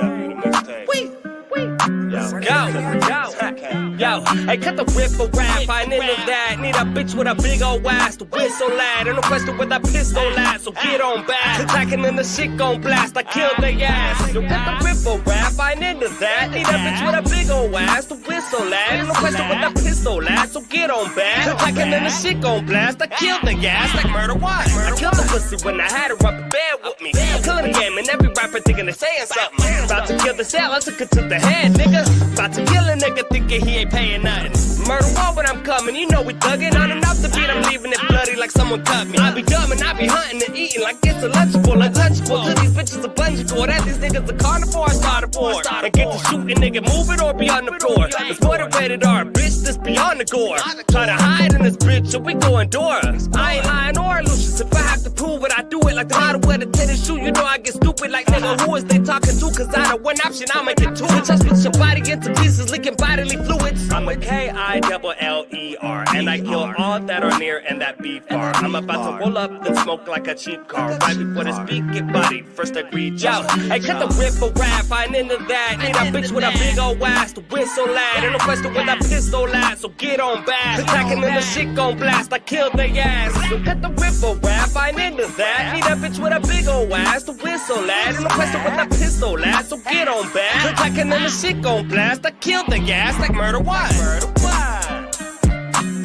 Yo, hey, cut the whip for rap, I ain't into that. Need a bitch with a big old ass to whistle lad. And no question with a pistol lad, so get on back. Attacking and the shit gon' blast, I killed their ass. Yo, cut the whip for rap, I ain't into that. Need a bitch with a big old ass to whistle lad. And no question with a pistol lad, so get on back. Attacking and the shit gon' blast, I killed their ass like murder one. I killed the pussy when I had her up in bed with me. Killing the game and every rapper thinking they're saying something. About to kill the cell, I took it to the head, nigga. About to kill a nigga thinking he ain't paying nothing. Murder one when I'm coming, you know we thuggin'. On and off the beat, I'm leaving it bloody like someone cut me. I be dumb and I be hunting and eating like it's a lunchable, untouchable. To these bitches a bungicle, that these niggas a carnivore, starter board. And get to shooting, nigga, move it or be on the floor. It's more than rated R, bitch, this beyond the gore. Try to hide in this bitch, so we go Dora. I ain't lying or illusions, if I have to prove it, I do it like the model with a tennis shoe. You know I get stupid like nigga, who is they talking to? Cause I know one option, I'll make it two. Just put your body into pieces, licking bodily fluids. I'm a K-I-double-L-E-R, and I kill all that are near and that beef bar. I'm about to roll up and smoke like a cheap car. Right before this beat get bodied, first degree joust. Hey, cut the whip for rap, I ain't into that. Need a bitch with a big old ass to whistle lad. And no question with a pistol lad, so get on back. Attacking and the shit gon' blast, I killed their ass. So cut the whip for rap, I ain't into that. Need a bitch with a big old ass to whistle lad. And no question with a pistol lad, so get on back. Attacking and the shit gon' blast, I killed their ass like murder one.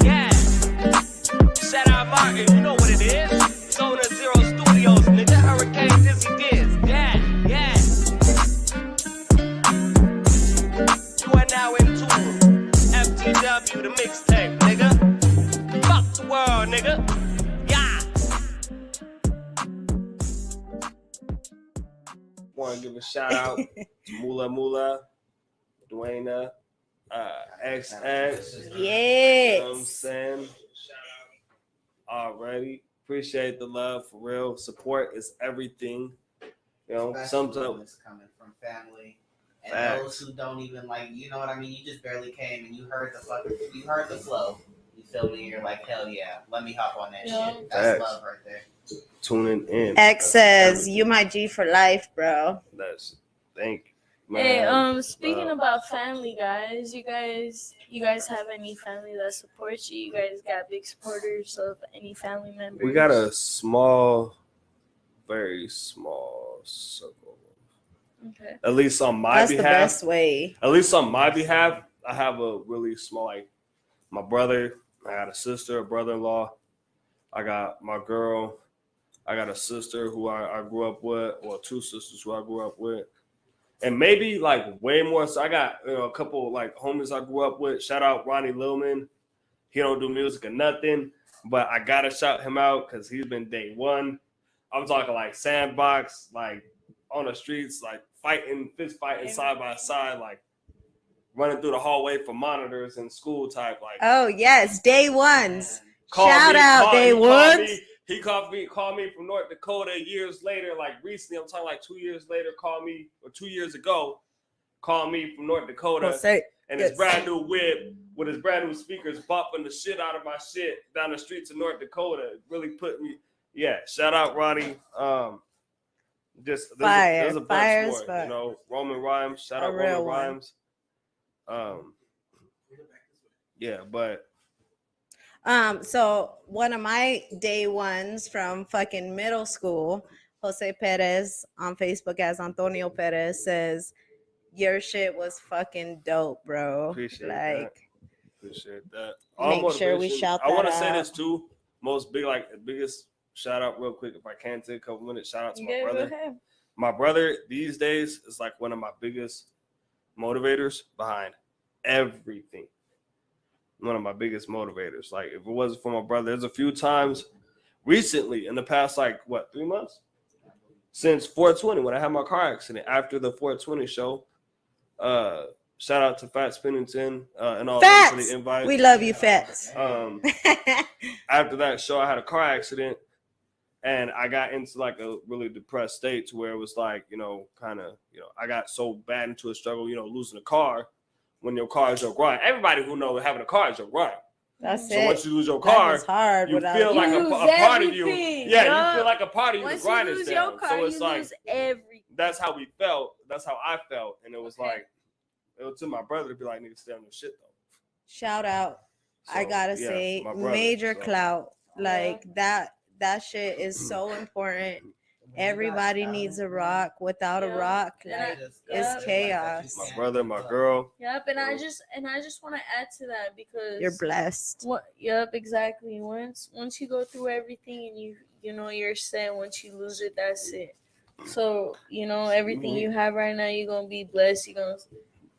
Yeah. Shout out Martin, you know what it is. Zona Zero Studios, nigga. Hurricane Dizzy Diz. Yeah. want to give a shout out to Mula, Dwayna, XX. Yes. You know what I'm saying? Already. Appreciate the love for real. Support is everything. You know, Especially when sometimes it's coming from family and Facts. those who don't even like, you know what I mean? You just barely came and you heard the flow. You feel me? You're like, hell yeah, let me hop on that shit. That's Facts. love right there. tuning in. X says, "You my G for life, bro." That's thank you. Hey, Man, speaking about family, guys, you guys have any family that supports you? You guys got big supporters of any family members? we got a small, very small circle. Okay. At least on my That's behalf. the best way. At least on my behalf, I have a really small, like my brother. I got a sister, a brother-in-law. I got my girl. I got a sister who I grew up with, or two sisters who I grew up with. And maybe like way more. So I got a couple like homies I grew up with. Shout out Ronnie Lillman. He don't do music or nothing, but I gotta shout him out because he's been day one. I'm talking like sandbox, like on the streets, like fist fighting side by side, like running through the hallway for monitors in school type. Like, Oh yes, day ones. called Shout me- out called- day he called ones. me- He called me from North Dakota years later, like recently. I'm talking like 2 years later. Called me, or 2 years ago, called me from North Dakota, and his brand new whip with his brand new speakers bumping the shit out of my shit down the streets of North Dakota. It really put me. Yeah, shout out Ronnie. Just there's a Fire bunch as more. fuck. You know, Roman Rhymes. Shout A out real Roman one. Rhymes. Yeah, but So one of my day ones from fucking middle school, Jose Perez on Facebook as Antonio Perez says, "Your shit was fucking dope, bro." Appreciate like, appreciate that. Make sure we motivation. shout I want to that say out. this too. Biggest shout out real quick if I can take a couple minutes. Shout out to my Yeah, go brother. ahead. My brother these days is like one of my biggest motivators behind everything. One of my biggest motivators. Like if it wasn't for my brother, there's a few times recently in the past, like 3 months since 420 when I had my car accident after the 420 show. Shout out to Fats Pennington and all those for Fats, the invite. we love you, Fats. After that show, I had a car accident, and I got into like a really depressed state to where it was like, I got so bad into a struggle, losing a car. When your car is your grind, everybody who knows having a car is your grind. That's So it. once you lose your That car, is hard you without feel like You a lose part of you. everything, Yeah, yup. you feel like a part of you. Once The grind you is lose down. your car, So it's you like lose everything. that's how we felt. That's how I felt, and it was Okay. like it was to my brother to be like, "Nigga, stay on your shit though." Shout out. I So, gotta yeah, say, my brother, major so. clout. Like that shit is so important. Everybody needs a rock. Without a Yeah. rock, Yeah. like Yeah. it's chaos. My brother, my girl. Yep, and I just want to add to that because You're blessed. What? Yep, exactly. Once you go through everything and you know you're set. Once you lose it, that's it. So everything you have right now, you're gonna be blessed. You're gonna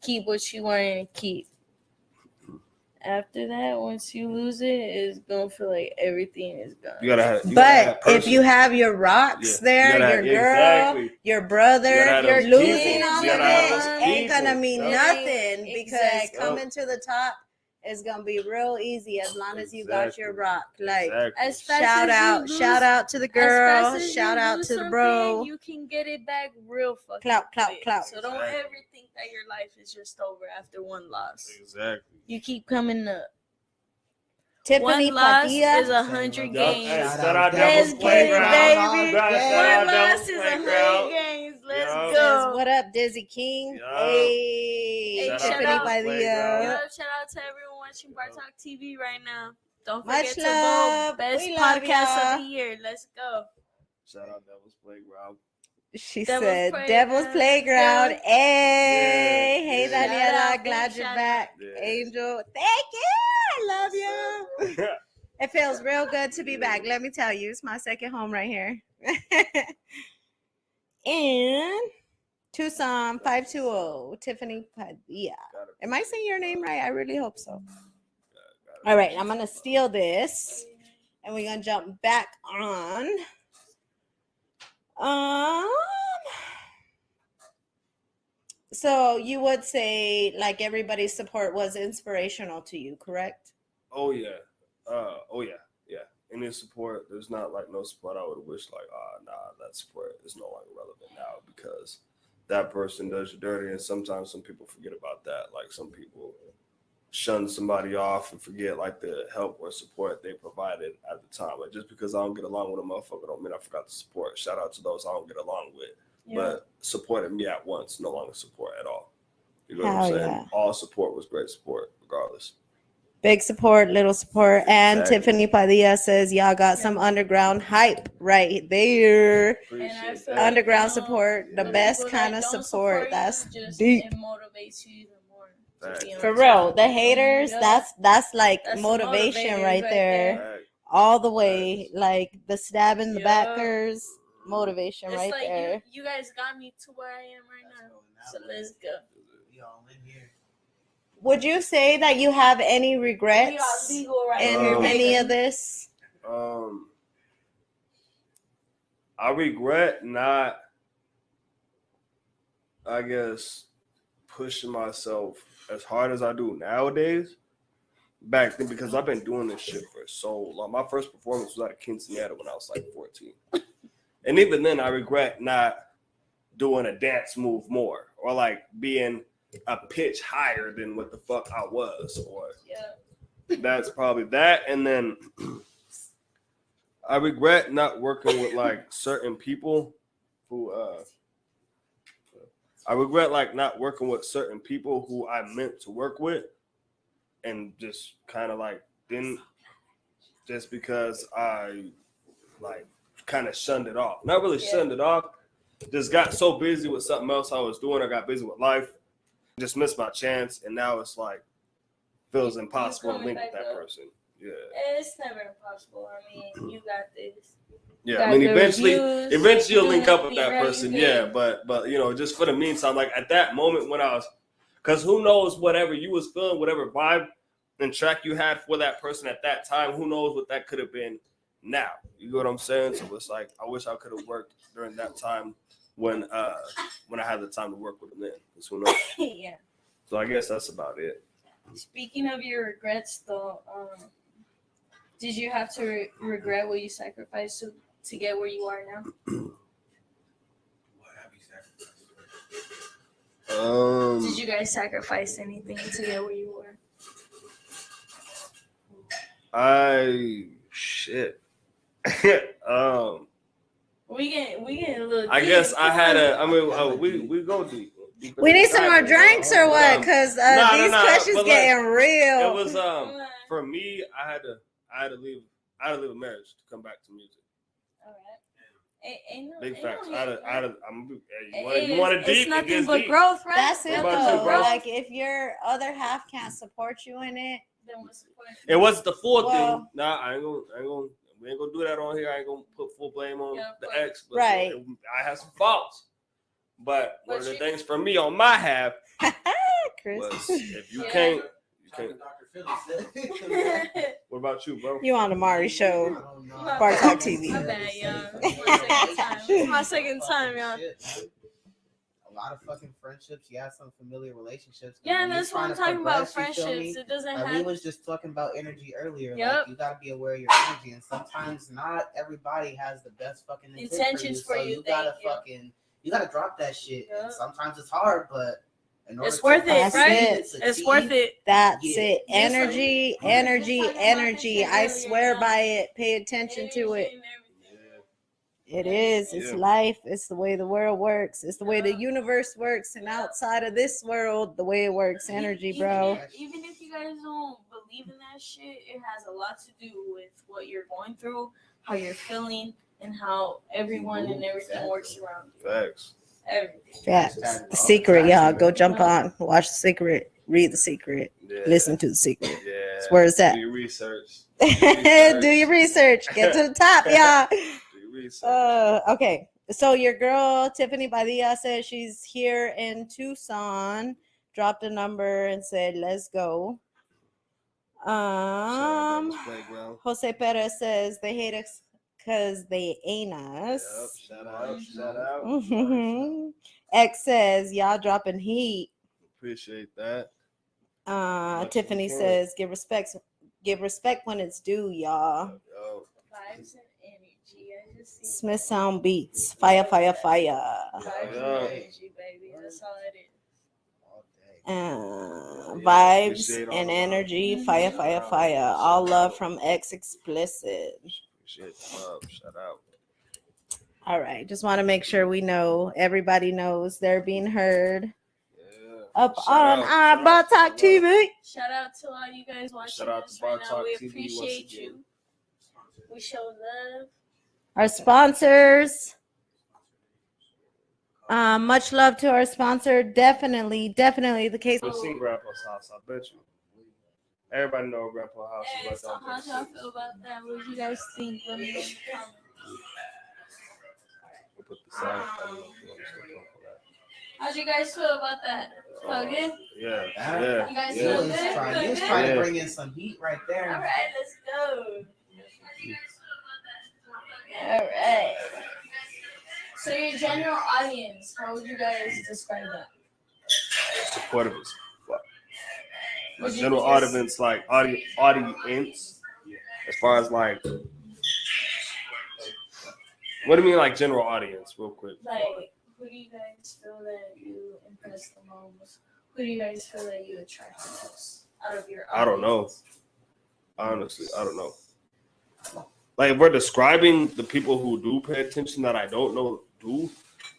keep what you want to keep. After that, once you lose it, it's gonna feel like everything is gone. You gotta have. But if you have your rocks Yeah. there, You gotta your girl, exactly. your brother, You gotta have you're those losing people. all You of gotta have it those ain't gonna people. mean Yep. nothing because Exactly. coming to the top is gonna be real easy as long as you got your rock. Like Exactly. As fast shout as you out, lose- shout out to the as girl, fast as shout you out lose to the something, bro. You can get it back real fucking Clout, clout, quick. clout. So don't Exactly. ever think that your life is just over after one loss. Exactly. You keep coming up. Tiffany One loss Padilla. is 100 games. Shout out Let's Devil's get it, Playground. baby. Shout One out loss Devil's is Playground. 100 games. Let's Yeah. Says, go. what up, Dizzy King? Yeah. Hey, Hey, Shout Tiffany out Padilla. Playground. Yup, shout out to everyone watching Bar Talk TV right now. Don't Much forget to love. vote best We love podcast y'all. of the year. Let's go. Shout out Devil's Playground. She Devil's said, Playground. Devil's Playground. Devil- Hey, Yeah, hey, yeah. Shout Daniela, out, glad big you're shout back. Yeah. Angel, thank you. I love you. It feels real good to be back. Let me tell you, it's my second home right here. And Tucson 520, Tiffany Padilla. Am I saying your name right? I really hope so. All right, I'm going to steal this and we're going to jump back on. So you would say like everybody's support was inspirational to you, correct? Oh yeah, yeah. Any support, there's not like no support. I would wish like, that support is no longer relevant now because that person does you dirty, and sometimes some people forget about that. Like some people shun somebody off and forget like the help or support they provided at the time. Like just because I don't get along with a motherfucker don't mean I forgot the support. Shout out to those I don't get along with, but supported me at once, no longer support at all. You know what I'm saying? Yeah. All support was great support, regardless. Big support, little support. And Exactly. Tiffany Padilla says, y'all got some underground hype right there. Appreciate feel that. Underground support, the best people kind that of don't support. you, That's just deep. It motivates you even more. To be For honest. real, the haters, Yeah. that's like That's the motivation motivators right there. Fact. All the way. Like the stab in the Yeah. backers, motivation It's right like there. you guys got me to where I am right now. So let's go. We all in here. Would you say that you have any We are regrets legal right in now. any of this? I regret not, I guess, pushing myself as hard as I do nowadays. Back then, because I've been doing this shit for so long. My first performance was at a quinceañera when I was like 14. And even then, I regret not doing a dance move more or like being a pitch higher than what the fuck I was. Or that's probably that. And then I regret not working with like certain people who I regret like not working with certain people who I meant to work with and just kind of like didn't, just because I like kind of shunned it off. Not really shunned it off, just got so busy with something else I was doing. I got busy with life, just missed my chance, and now it's like feels impossible to link with that person. Yeah, It's never impossible. I mean, you got this. yeah. I mean, eventually you'll link up with that Right, person. yeah. Yeah, but you know, just for the meantime, like at that moment when I was, because who knows, whatever you was feeling, whatever vibe and track you had for that person at that time, who knows what that could have been now. You know what I'm saying? So it's like I wish I could have worked during that time when I had the time to work with them then. Because who knows? Yeah. So I guess that's about it. Speaking of your regrets, though, did you have to regret what you sacrificed to get where you are now? What have you sacrificed? Did you guys sacrifice anything to get where you were? Shit. We get a little. I deep. guess I had a. I mean, we go deep. We need some more drinks or what? Because these questions but getting real. It was for me. I had to leave a marriage to come back to music. All right. Big facts. You It want to is- deep? It's It nothing gets but deep. growth, right? That's it What about you, though. bro? Like if your other half can't support you in it, Then what's the point? It wasn't the full Well- thing. Nah, I ain't gonna. We ain't gonna do that on here. I ain't gonna put full blame on Yeah, the but- ex. But Right. I had some faults. But one But of the you- things for me on my half Chris. was if you Yeah. can't, you Shout out can't. to Dr. Philly. What about you, bro? You on the Mari I show. don't know. Bar Talk TV. My bad, y'all. It's my second time, y'all. A lot of fucking friendships. You have some familiar relationships. Yeah, When you're that's what I'm trying talking to about. progress, you feel me? Friendships. It doesn't Like we have. was just talking about energy earlier. Yep. Like you gotta be aware of your energy, and sometimes not everybody has the best fucking Intentions for so you, you gotta thank you. fucking you gotta drop that shit. Yep. And sometimes it's hard, but in order It's to worth it, That's right? it. It's worth it. That's Yeah. it. Just like- Energy, just energy, talking about energy. this shit I earlier, swear y'all. by it. Pay attention to it. Energy and everything. It is. It's Yeah. life. It's the way the world works. It's the way the universe works. And outside of this world, the way it works. Energy, bro. Even if you guys don't believe in that shit, it has a lot to do with what you're going through, how you're feeling, and how everyone and everything works around you. Facts. Everything. Yeah. The Secret, y'all. Go jump on. Watch The Secret. Read The Secret. Yeah. Listen to The Secret. Yeah. It's where it's at. Do your research. Do your research. Get to the top, y'all. Do your research. Okay. So your girl Tiffany Badilla said she's here in Tucson. Dropped a number and said, "Let's go." Playground. Jose Perez says they hate us because they ain't Yep. us. Shout out. Shout out. Mhm. X says, y'all dropping heat. Appreciate that. Tiffany says, give respect when it's due, y'all. Yo. Vibes and energy. I just see Smith Sound Beats. Fire, fire, fire. vibes Yeah. and energy, baby. That's all it is. Vibes appreciate all and the love. energy. Fire, fire, fire. All love from X Explicit. Appreciate the love. Shout out. All right. Just want to make sure we know, everybody knows they're being heard Yeah. up Shout on out, our shout Bar out, Talk shout out. TV. Shout out to all you guys watching Shout out us to Bar right now. Talk We TV once appreciate again. you. We show love. Our sponsors. Much love to our sponsor. Definitely the case. We've seen Grandpa's house, I bet you. Everybody know Grandpa's house Hey, is so right how down y'all feel about that? What do you guys think? Let me know in the comments. We'll put the sound. I don't know if you want to start talking about How'd you guys feel about that? Feel good? that. Yeah, You guys You feel was good? trying Yeah. to bring in some heat right there. All right, let's go. All right. So your general audience, how would you guys describe that? Supportive as fuck. My Would you general just- audience, like audience, as far as like, what do you mean like general audience, real quick? Like, who do you guys feel that you impress the most? Who do you guys feel that you attract the most out of your audience? I don't know. Honestly, I don't know. Like, if we're describing the people who do pay attention that I don't know do,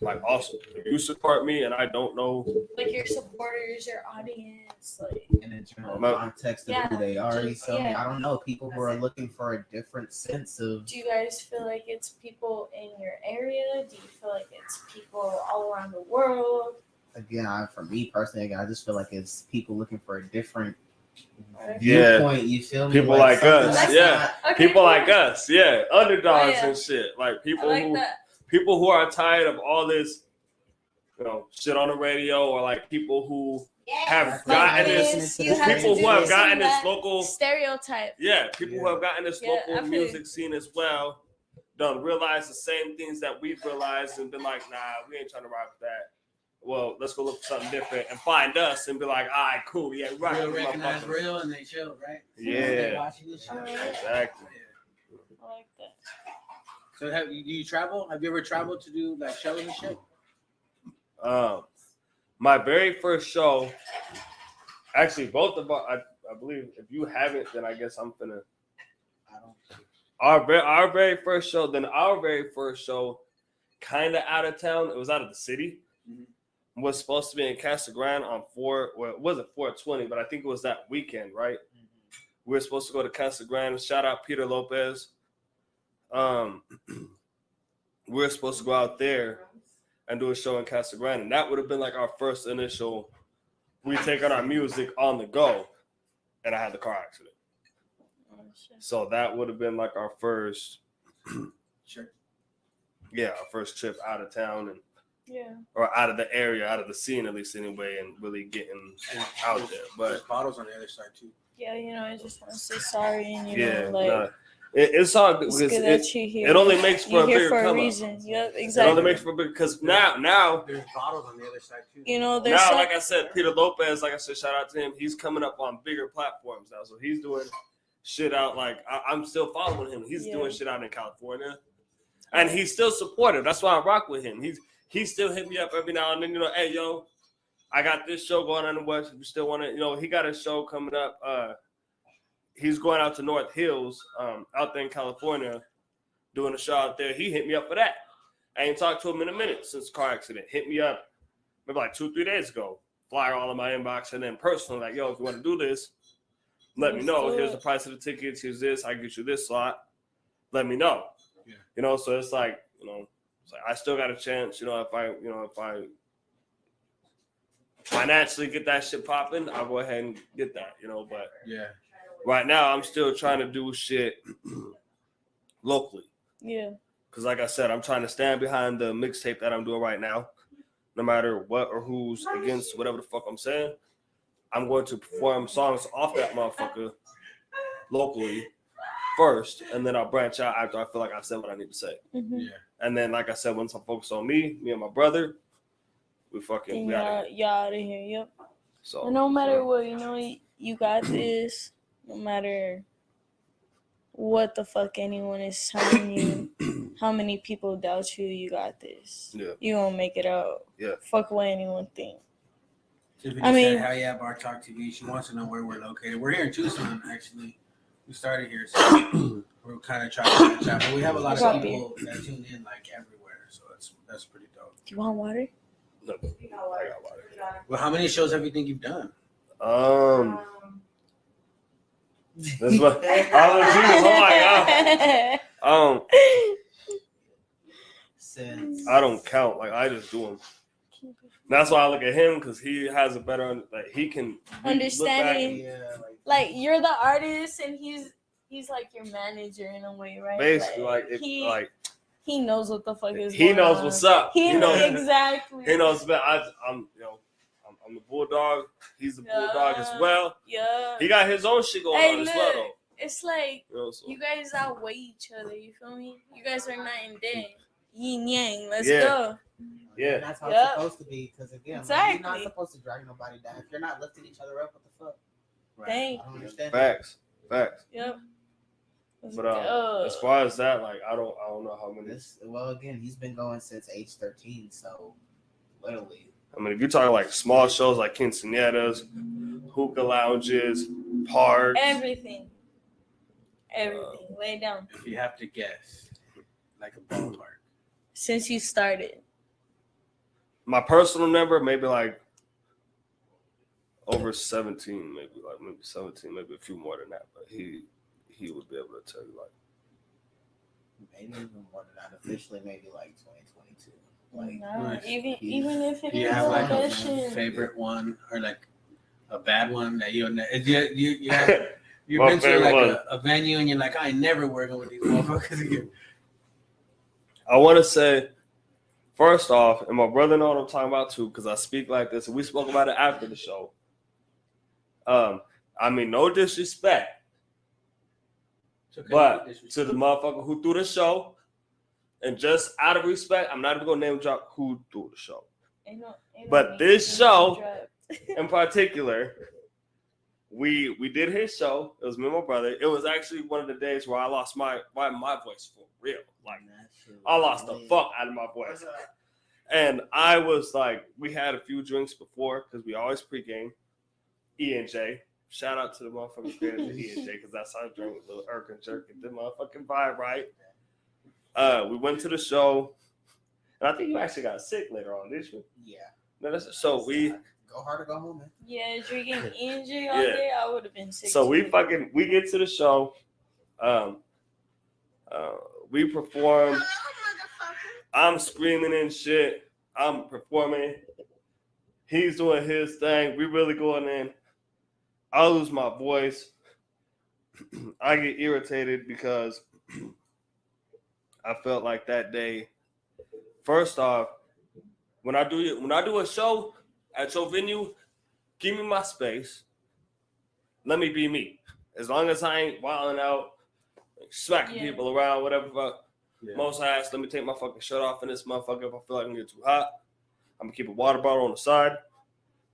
like, also, if you support me and I don't know, Like your supporters, your audience, like. In the general My- context of Yeah, who they are, you just- feel me? yeah. I don't know. People who are looking for a different sense of. Do you guys feel like it's people in your area? Do you feel like it's people all around the world? Again, for me personally, again, I just feel like it's people looking for a different Yeah. viewpoint. You feel me? People like something us, that's yeah. not- Okay, people like us, yeah, underdogs yeah. and shit, like I people like who that. people who are tired of all this, shit on the radio, or like people who have Like gotten this, this, you have people to who have do gotten this that local, stereotype. yeah, people who have gotten this Yeah, I local feel music scene as well, done realize the same things that we've realized and been like, nah, we ain't trying to rock with that. Well, let's go look for something different and find us and be like, all right, cool, yeah, right. Real recognize real and they chill, right? Yeah. They watching this shit. Exactly. I like that. So do you travel? Have you ever traveled to do like shows and shit? My very first show, actually, both of us, I believe, if you haven't, then I guess I'm finna. I don't. Our very first show, kind of out of town. It was out of the city. Mm-hmm. Was supposed to be in Casa Grande on it wasn't 420, but I think it was that weekend, right? Mm-hmm. We were supposed to go to Casa Grande. Shout out Peter Lopez. We were supposed to go out there and do a show in Casa Grande, and that would have been like our first initial. We take on our music on the go, and I had the car accident. Oh, shit. So that would have been like our first, Sure. our first trip out of town and Yeah. or out of the area, out of the scene at least anyway, and really getting out there. There's But bottles on the other side too. Yeah, I just want to say sorry and yeah, know, like it's all good it's because good that you're here. it only makes for You're a here bigger for a come up. reason. Yep, It exactly. only makes for a big because now There's bottles on the other side too. There's now, some, like I said, Peter Lopez, like I said, shout out to him. He's coming up on bigger platforms now, so he's doing shit out. Like I'm still following him. He's doing shit out in California, and he's still supportive. That's why I rock with him. He still hit me up every now and then. Hey yo, I got this show going on in the West. If you still want to, he got a show coming up. He's going out to North Hills, out there in California, doing a show out there. He hit me up for that. I ain't talked to him in a minute since the car accident. Hit me up maybe like 2-3 days ago. Flyer all in my inbox, and then personally, like, yo, if you want to do this, let me know. Here's the price of the tickets. Here's this. I get you this slot. Let me know. Yeah. So it's like, it's like I still got a chance. If I financially get that shit popping, I'll go ahead and get that. But Yeah. right now, I'm still trying to do shit locally. yeah. Because like I said, I'm trying to stand behind the mixtape that I'm doing right now. No matter what or who's against whatever the fuck I'm saying, I'm going to perform songs off that motherfucker locally first, and then I'll branch out after I feel like I said what I need to say. Mhm. Yeah. And then, like I said, once I'm focused on me and my brother, we fucking And we out of here. y'all out of here. Yep. So And no matter so, what, you know, you got this. No matter what the fuck anyone is telling you, how many people doubt you, you got this. Yeah. You gonna make it out. Yeah. Fuck what anyone think. Tiffany I mean- said, "Hell yeah, Bar Talk TV." She wants to know where we're located. We're here in Tucson, actually. We started here, so we're kind of trying to catch up. But we have a lot Copy. of people that tune in like everywhere, so that's pretty dope. Do you want water? no, I got water. Well, how many shows have you think you've done? That's what Since I don't count. Like I just do them. That's why I look at him because he has a better like he can Understanding. yeah, Like you're the artist and he's like your manager in a way, right? basically like if, he like he knows what the fuck is he going knows on. what's up. He knows exactly. He knows that I'm I'm the bulldog. He's the bulldog as well. Yeah. He got his own shit going on as well though. It's like You know, so. you guys outweigh each other. You feel me? You guys are night and day. Yin yang. Let's Yeah. go. Yeah. And that's how Yep. it's supposed to be. Because again, like, you're Exactly. not supposed to drag nobody down. If you're not lifting each other up, what the fuck? Thank I don't understand. Facts. Yep. Let's But go. as far as that, like I don't know how many. Well, again, he's been going since age 13, so literally. I mean, if you're talking like small shows like quinceañeras, hookah lounges, parks, Everything. Lay down. If you have to guess, like a ballpark. Since you started. my personal number maybe like over 17, maybe 17, maybe a few more than that. But he would be able to tell you like Maybe even more than that. Officially, maybe like 2022. Like, Nah, Nice. even if it Do you is have a like a question. favorite one or like a bad one that you have? You've My been to favorite like one. a venue and you're like, I ain't never working with these motherfuckers again. I want to say, first off, and my brother know what I'm talking about too, because I speak like this, and we spoke about it after the show. I mean, no disrespect, It's okay, but disrespect. to the motherfucker who threw the show, and just out of respect, I'm not even gonna name drop who threw the show. Ain't no But need this to show- dropped. In particular, we did his show. It was me and my brother. It was actually one of the days where I lost my voice for real. Like I lost the fuck out of my voice. And I was like, we had a few drinks before because we always pregame. E&J. Shout out to the motherfucking creators of E&J because that's how I drink a little irk and jerk and the motherfucking vibe, right? We went to the show. And I think you actually got sick later on, didn't you? yeah. No, so we Go hard or go home, man. Yeah, drinking ENJ all Yeah. day, I would have been sick. So we too. we get to the show. We perform. I'm screaming and shit. I'm performing. He's doing his thing. We really going in. I lose my voice. I get irritated because I felt like that day. First off, when I do a show at your venue, give me my space. Let me be me. As long as I ain't wilding out, smacking Yeah. people around, whatever. Fuck. Yeah. Most ass, let me take my fucking shirt off in this motherfucker if I feel like I'm getting too hot. I'm gonna keep a water bottle on the side.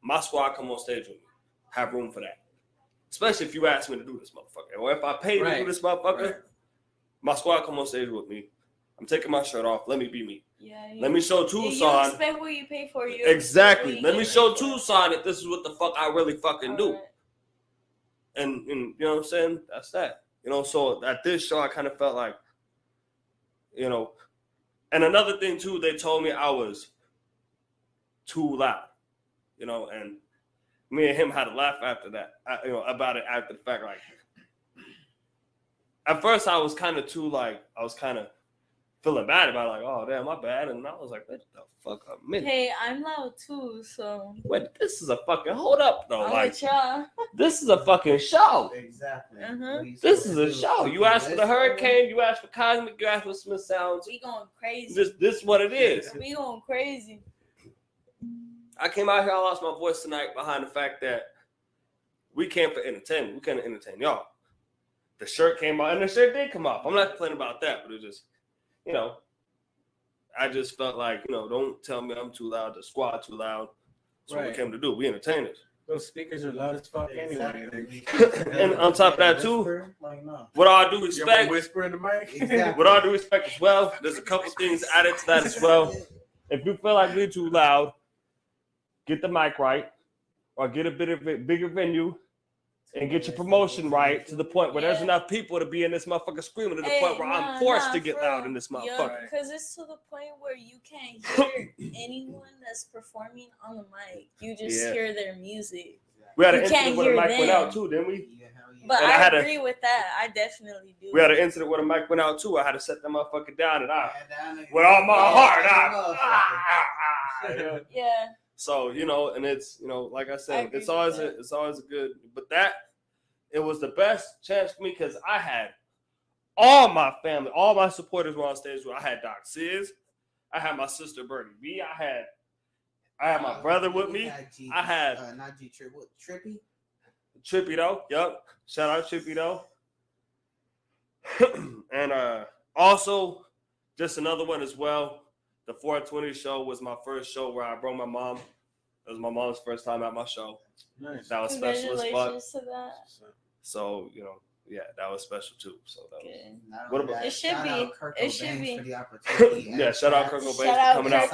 My squad come on stage with me. Have room for that. Especially if you ask me to do this motherfucker. Or if I pay to do this motherfucker, Right. my squad come on stage with me. I'm taking my shirt off. Let me be me. Yeah, Let me show You Tucson. expect what you pay for. You Exactly. expect Let what me you show get for. Tucson that this is what the fuck I really fucking do. Alright. And you know what I'm saying? That's that. You know, so at this show, I kind of felt like, you know, and another thing too, they told me I was too loud, you know, and me and him had a laugh after that, about it after the fact. Like, at first I was kind of feeling bad about it, like, oh damn, my bad, and I was like, what the fuck a minute. Hey, I'm loud too, so Wait, this is a fucking hold up though, I'm like with y'all. this is a fucking show. Exactly. Uh-huh. This is a show. You asked for the Hurricane, you asked for Cosmic, you asked for Smith Sounds. We going crazy. This is what it is. We going crazy. I came out here, I lost my voice tonight behind the fact that we came for entertainment. We couldn't entertain y'all. The shirt came out, and the shirt did come off. I'm not complaining about that, but it just, you know, I just felt like, don't tell me I'm too loud, the squad too loud. That's what we Right. came to do. We entertainers. Those speakers are loud as fuck anyway. And on top of that too, with all due respect, Whisper in the mic. with all due respect as well, there's a couple things added to that as well. If you feel like we're too loud, get the mic right, or get a bit of a bigger venue, and get your promotion right to the point where there's enough people to be in this motherfucker screaming to the point where I'm forced to get loud in this motherfucker. Because it's to the point where you can't hear anyone that's performing on the mic. You just hear their music. We had an You incident can't where the hear mic went them. out too, didn't we? But And I agree with that. I definitely do. We had an incident where the mic went out too. I had to set that motherfucker down, and with all my heart, Yeah. So and it's like I said, it's always a good. But it was the best chance for me because I had all my family, all my supporters were on stage. I had Doc Sis, I had my sister Birdie B, I had my brother with me. I had not G Trip, what Trippy? Trippy though. Yup. Shout out Trippy though. And also just another one as well. The 420 show was my first show where I brought my mom. It was my mom's first time at my show. Nice. That was special as fuck. Congratulations to that. So, that was special too. So that Good. What about It should be. It should be. For the opportunity. yeah, shout out Kurt Cobain Shout out for coming out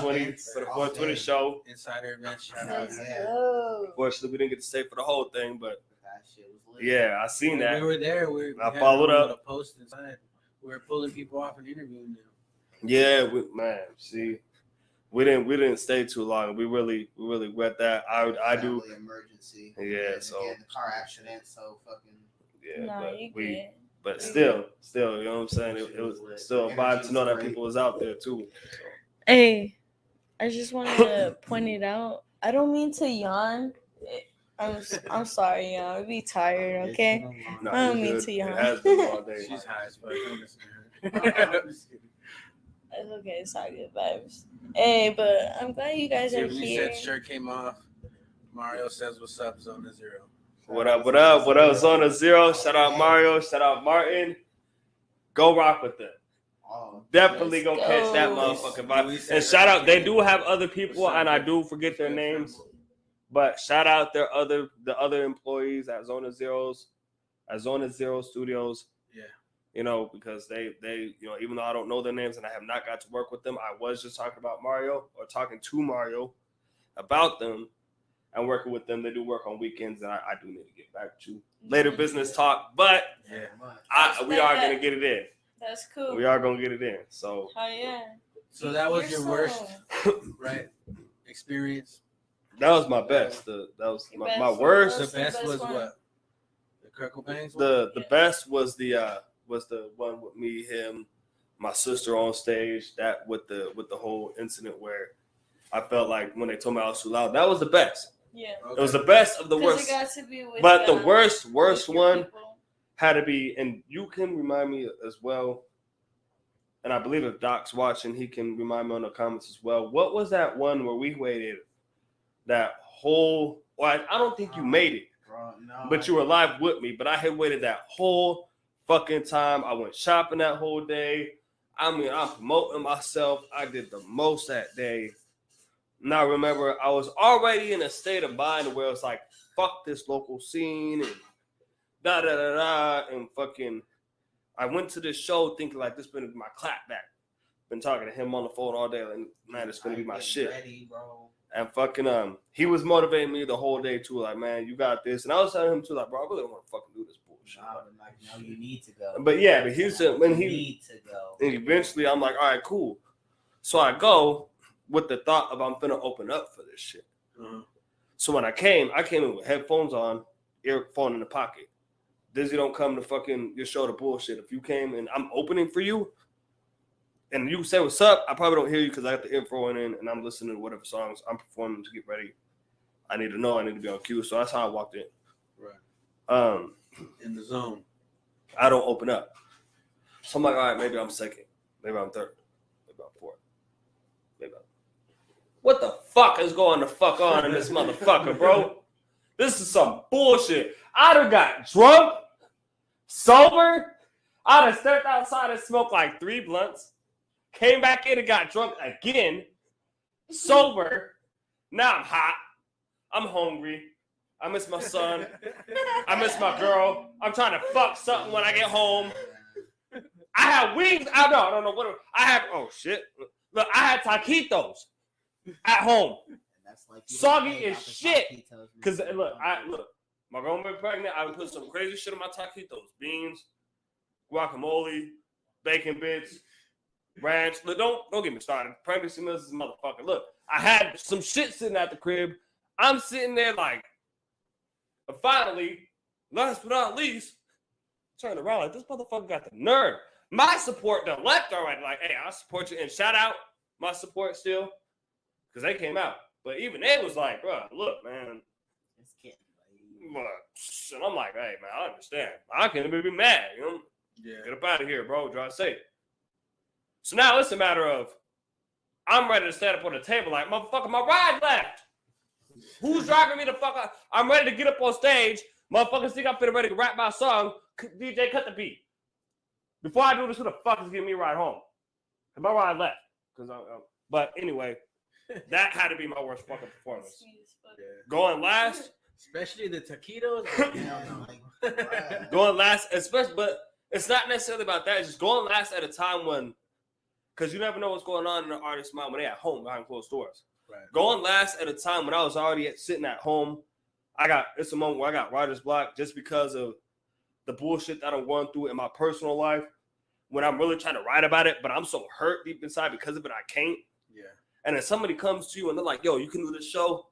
for the Kirk. 420 show. Insider event. Shout Let's out. go. Unfortunately, we didn't get to stay for the whole thing, but That shit was lit. yeah, I seen that. We were there. I followed up. A post inside. We were pulling people off and interviewing them. Yeah, see, we didn't stay too long. We really wet that. I do. Family emergency. Yeah, And so again, the car accident. So fucking. yeah, No, but you good. but still, you know what I'm saying? It was still a vibe to know that people was out there too. So. Hey, I just wanted to point it out. I don't mean to yawn. I'm sorry, y'all. I be tired, okay? No, I don't you're mean good. to yawn. It has been all day. She's high as fuck. Don't listen to her. It's okay. It's all good vibes. Hey, but I'm glad you guys are Tiffany here. said shirt came off. Mario says what's up, Zona Zero. What up, Zona Zero? Shout out Mario. Shout out Martin. Go rock with them. Definitely go catch that motherfucking vibe. And shout out, they do have other people, and I do forget their names. But shout out the other employees at Zona Zero Studios. Yeah. Because they even though I don't know their names and I have not got to work with them, I was just talking to Mario about them and working with them. They do work on weekends, and I do need to get back to later business talk. But we are gonna get it in. That's cool. We are gonna get it in. So. Oh yeah. So that was your worst, right? Experience. That was my best. That was my worst. The best was what? The Kurt Cobain's one? The best was the one with me, him, my sister on stage. That with the whole incident where I felt like when they told me I was too loud. That was the best. Yeah. It was the best of the worst. It got to be with But the worst one people. had to be, and you can remind me as well. And I believe if Doc's watching, he can remind me on the comments as well. What was that one where we waited that whole? Well, I don't think you made it, but you were live with me. But I had waited that whole fucking time. I went shopping that whole day. I mean, I'm promoting myself. I did the most that day. Now remember, I was already in a state of mind where it's like, fuck this local scene and da da da da and fucking. I went to this show thinking like this gonna be my clapback. Been talking to him on the phone all day, like man, it's gonna be my shit. Ready, bro. And fucking he was motivating me the whole day too, like man, you got this. And I was telling him too, like bro, I really don't want to fucking do this bullshit. No, you need to go. But yeah, but he said when he need to go. and eventually I'm like, all right, cool. So I go with the thought of I'm finna open up for this shit. Uh-huh. So when I came in with headphones on, earphone in the pocket. Dizzy don't come to fucking your show to bullshit. If you came and I'm opening for you and you say what's up, I probably don't hear you because I got the earphone in and I'm listening to whatever songs I'm performing to get ready. I need to know. I need to be on cue. So that's how I walked in. Right. In the zone. I don't open up. So I'm like, all right, maybe I'm second. Maybe I'm third. Maybe I'm fourth. What the fuck is going the fuck on in this motherfucker, bro? This is some bullshit. I done got drunk, sober. I done stepped outside and smoked like 3 blunts. Came back in and got drunk again. Sober. Now I'm hot. I'm hungry. I miss my son. I miss my girl. I'm trying to fuck something when I get home. I had wings. I don't know what. I had. Oh shit! Look, I had taquitos at home. That's like Soggy as shit. Cause look, my girlfriend been pregnant. I would put some crazy shit in my taquitos: beans, guacamole, bacon bits, ranch. Look, don't get me started. Pregnancy meals is a motherfucker. Look, I had some shit sitting at the crib. I'm sitting there like, finally, last but not least, turn around like this motherfucker got the nerve. My support done left already. Like, hey, I support you. And shout out my support still. Because they came out. But even they was like, bro, look, man. It's getting And I'm like, hey, man, I understand. I can't even be mad. You know? Yeah. Get up out of here, bro. Drive safe. So now it's a matter of, I'm ready to stand up on the table like, motherfucker, my ride left. Who's driving me the fuck out? I'm ready to get up on stage. Motherfuckers think I'm ready to rap my song. DJ, cut the beat. Before I do this, who the fuck is giving me a ride home? And my ride left. But anyway, that had to be my worst fucking performance. Yeah. Going last. Especially the taquitos. Going last, especially, but it's not necessarily about that. It's just going last at a time when, because you never know what's going on in the artist's mind when they're at home behind closed doors. Right. Going last at a time when I was already sitting at home, it's a moment where I got writer's block just because of the bullshit that I'm going through in my personal life. When I'm really trying to write about it, but I'm so hurt deep inside because of it, I can't. Yeah. And then somebody comes to you and they're like, yo, you can do this show,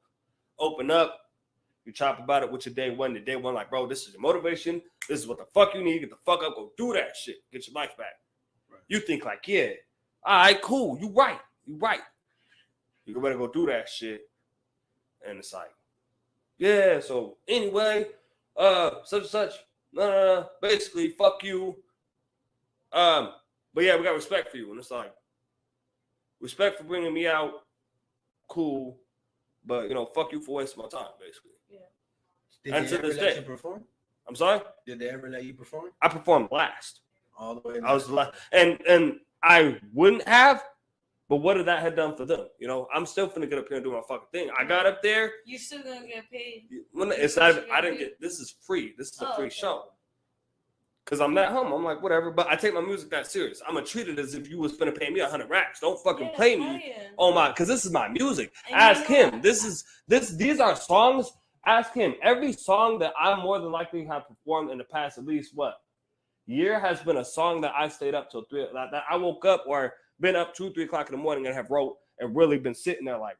open up, you chop about it with your day one. The day one, like, bro, this is your motivation. This is what the fuck you need. Get the fuck up, go do that shit. Get your life back. Right. You think like, yeah, all right, cool. You right. You better go do that shit. And it's like, yeah, so anyway, such and such. No. Basically, fuck you. But yeah, we got respect for you. And it's like, respect for bringing me out. Cool. But, fuck you for wasting my time, basically. Yeah. And Did to they this ever let day. you perform? I'm sorry? Did they ever let you perform? I performed last. All the way. I was the last. And I wouldn't have, but what did that have done for them? I'm still finna get up here and do my fucking thing. I got up there. You're still gonna get paid. It's not. I didn't get. This is free. This is a free show. Cause I'm at home. I'm like, whatever. But I take my music that serious. I'm gonna treat it as if you was finna pay me 100 racks. Don't fucking play me. Oh my, cause this is my music. Ask him. These are songs. Ask him. Every song that I more than likely have performed in the past, at least year, has been a song that I stayed up till 3. That I woke up or been up 2, 3 o'clock in the morning and have wrote and really been sitting there like,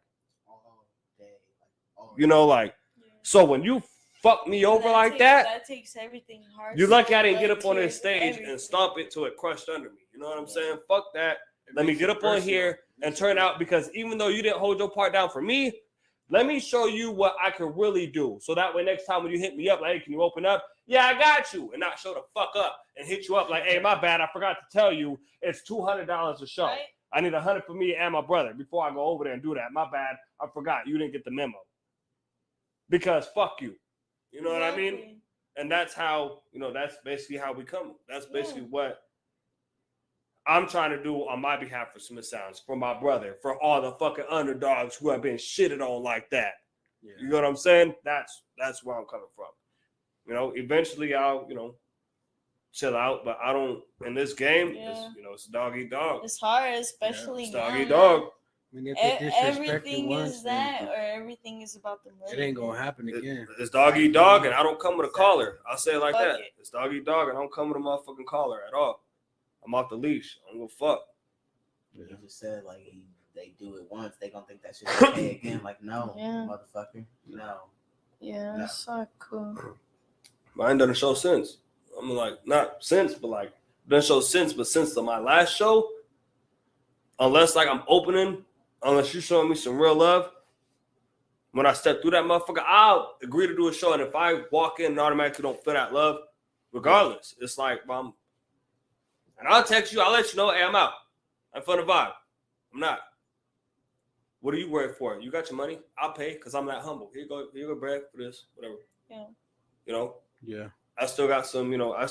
So when you fuck me over like that. That takes everything hard. You're lucky I didn't get up on this stage and stomp it till it crushed under me. You know what I'm saying? Fuck that. Let me get up on here and turn out, because even though you didn't hold your part down for me, let me show you what I can really do. So that way next time when you hit me up, like, hey, can you open up? Yeah, I got you. And not show the fuck up and hit you up like, hey, my bad. I forgot to tell you it's $200 a show. Right? I need $100 for me and my brother before I go over there and do that. My bad. I forgot. You didn't get the memo. Because fuck you. You know what I mean? And that's how, that's basically how we come. That's basically what I'm trying to do on my behalf for Smith Sounds, for my brother, for all the fucking underdogs who have been shitted on like that. Yeah. You know what I'm saying? That's where I'm coming from. Eventually I'll, chill out, but I don't, in this game, it's dog eat dog. It's hard, especially it's dog eat dog. I mean, if everything is that, or everything is about the money. It ain't gonna happen again. It's dog eat dog, and I don't come with a collar. I'll say it like that. It's dog eat dog, and I don't come with a motherfucking collar at all. I'm off the leash. I don't give a fuck. You just said like they do it once, they gonna think that shit's okay again. Like, no, motherfucker, no. Yeah, that's not cool. I ain't done a show since. I'm like, not since, but like done a show since. But since my last show, unless like I'm opening. Unless you're showing me some real love, when I step through that motherfucker, I'll agree to do a show. And if I walk in and automatically don't feel that love, regardless, it's like, and I'll text you, I'll let you know, hey, I'm out. I'm for the vibe. I'm not. What are you worried for? You got your money? I'll pay because I'm that humble. Here you go, Brad, for this, whatever. Yeah. Yeah. I still got some, got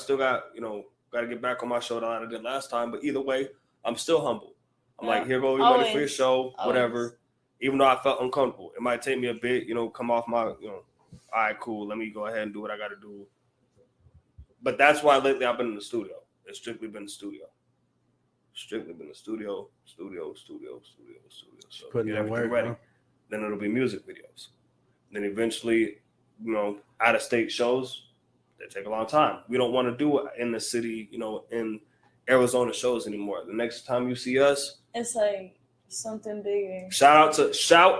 to get back on my show that I did last time. But either way, I'm still humble. I'm like, here go your money for your show, whatever. Even though I felt uncomfortable, it might take me a bit, come off my, all right, cool. Let me go ahead and do what I got to do. But that's why lately I've been in the studio. It's strictly been the studio. Strictly been the studio. So Putting get in everything work, ready. huh? Then it'll be music videos. Then eventually, out of state shows, they take a long time. We don't want to do it in the city, in Arizona shows anymore. The next time you see us, it's like something bigger. Shout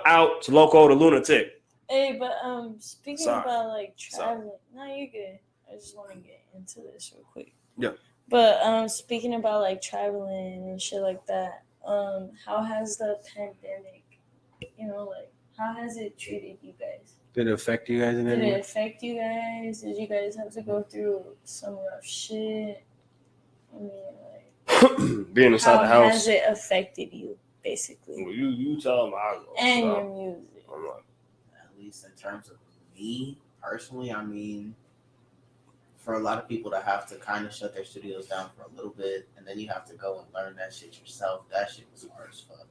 out to Loco the Lunatic. Hey, but speaking about like traveling, no, you're good. I just want to get into this real quick. Yeah. But speaking about like traveling and shit like that, how has the pandemic, how has it treated you guys? Did it affect you guys in any Did it way? affect you guys? Did you guys have to go through some rough shit? I mean, like, being inside the house. How has it affected you, basically? Well, you tell them how. And your music. At least in terms of me personally, I mean, for a lot of people to have to kind of shut their studios down for a little bit, and then you have to go and learn that shit yourself. That shit was hard as fuck.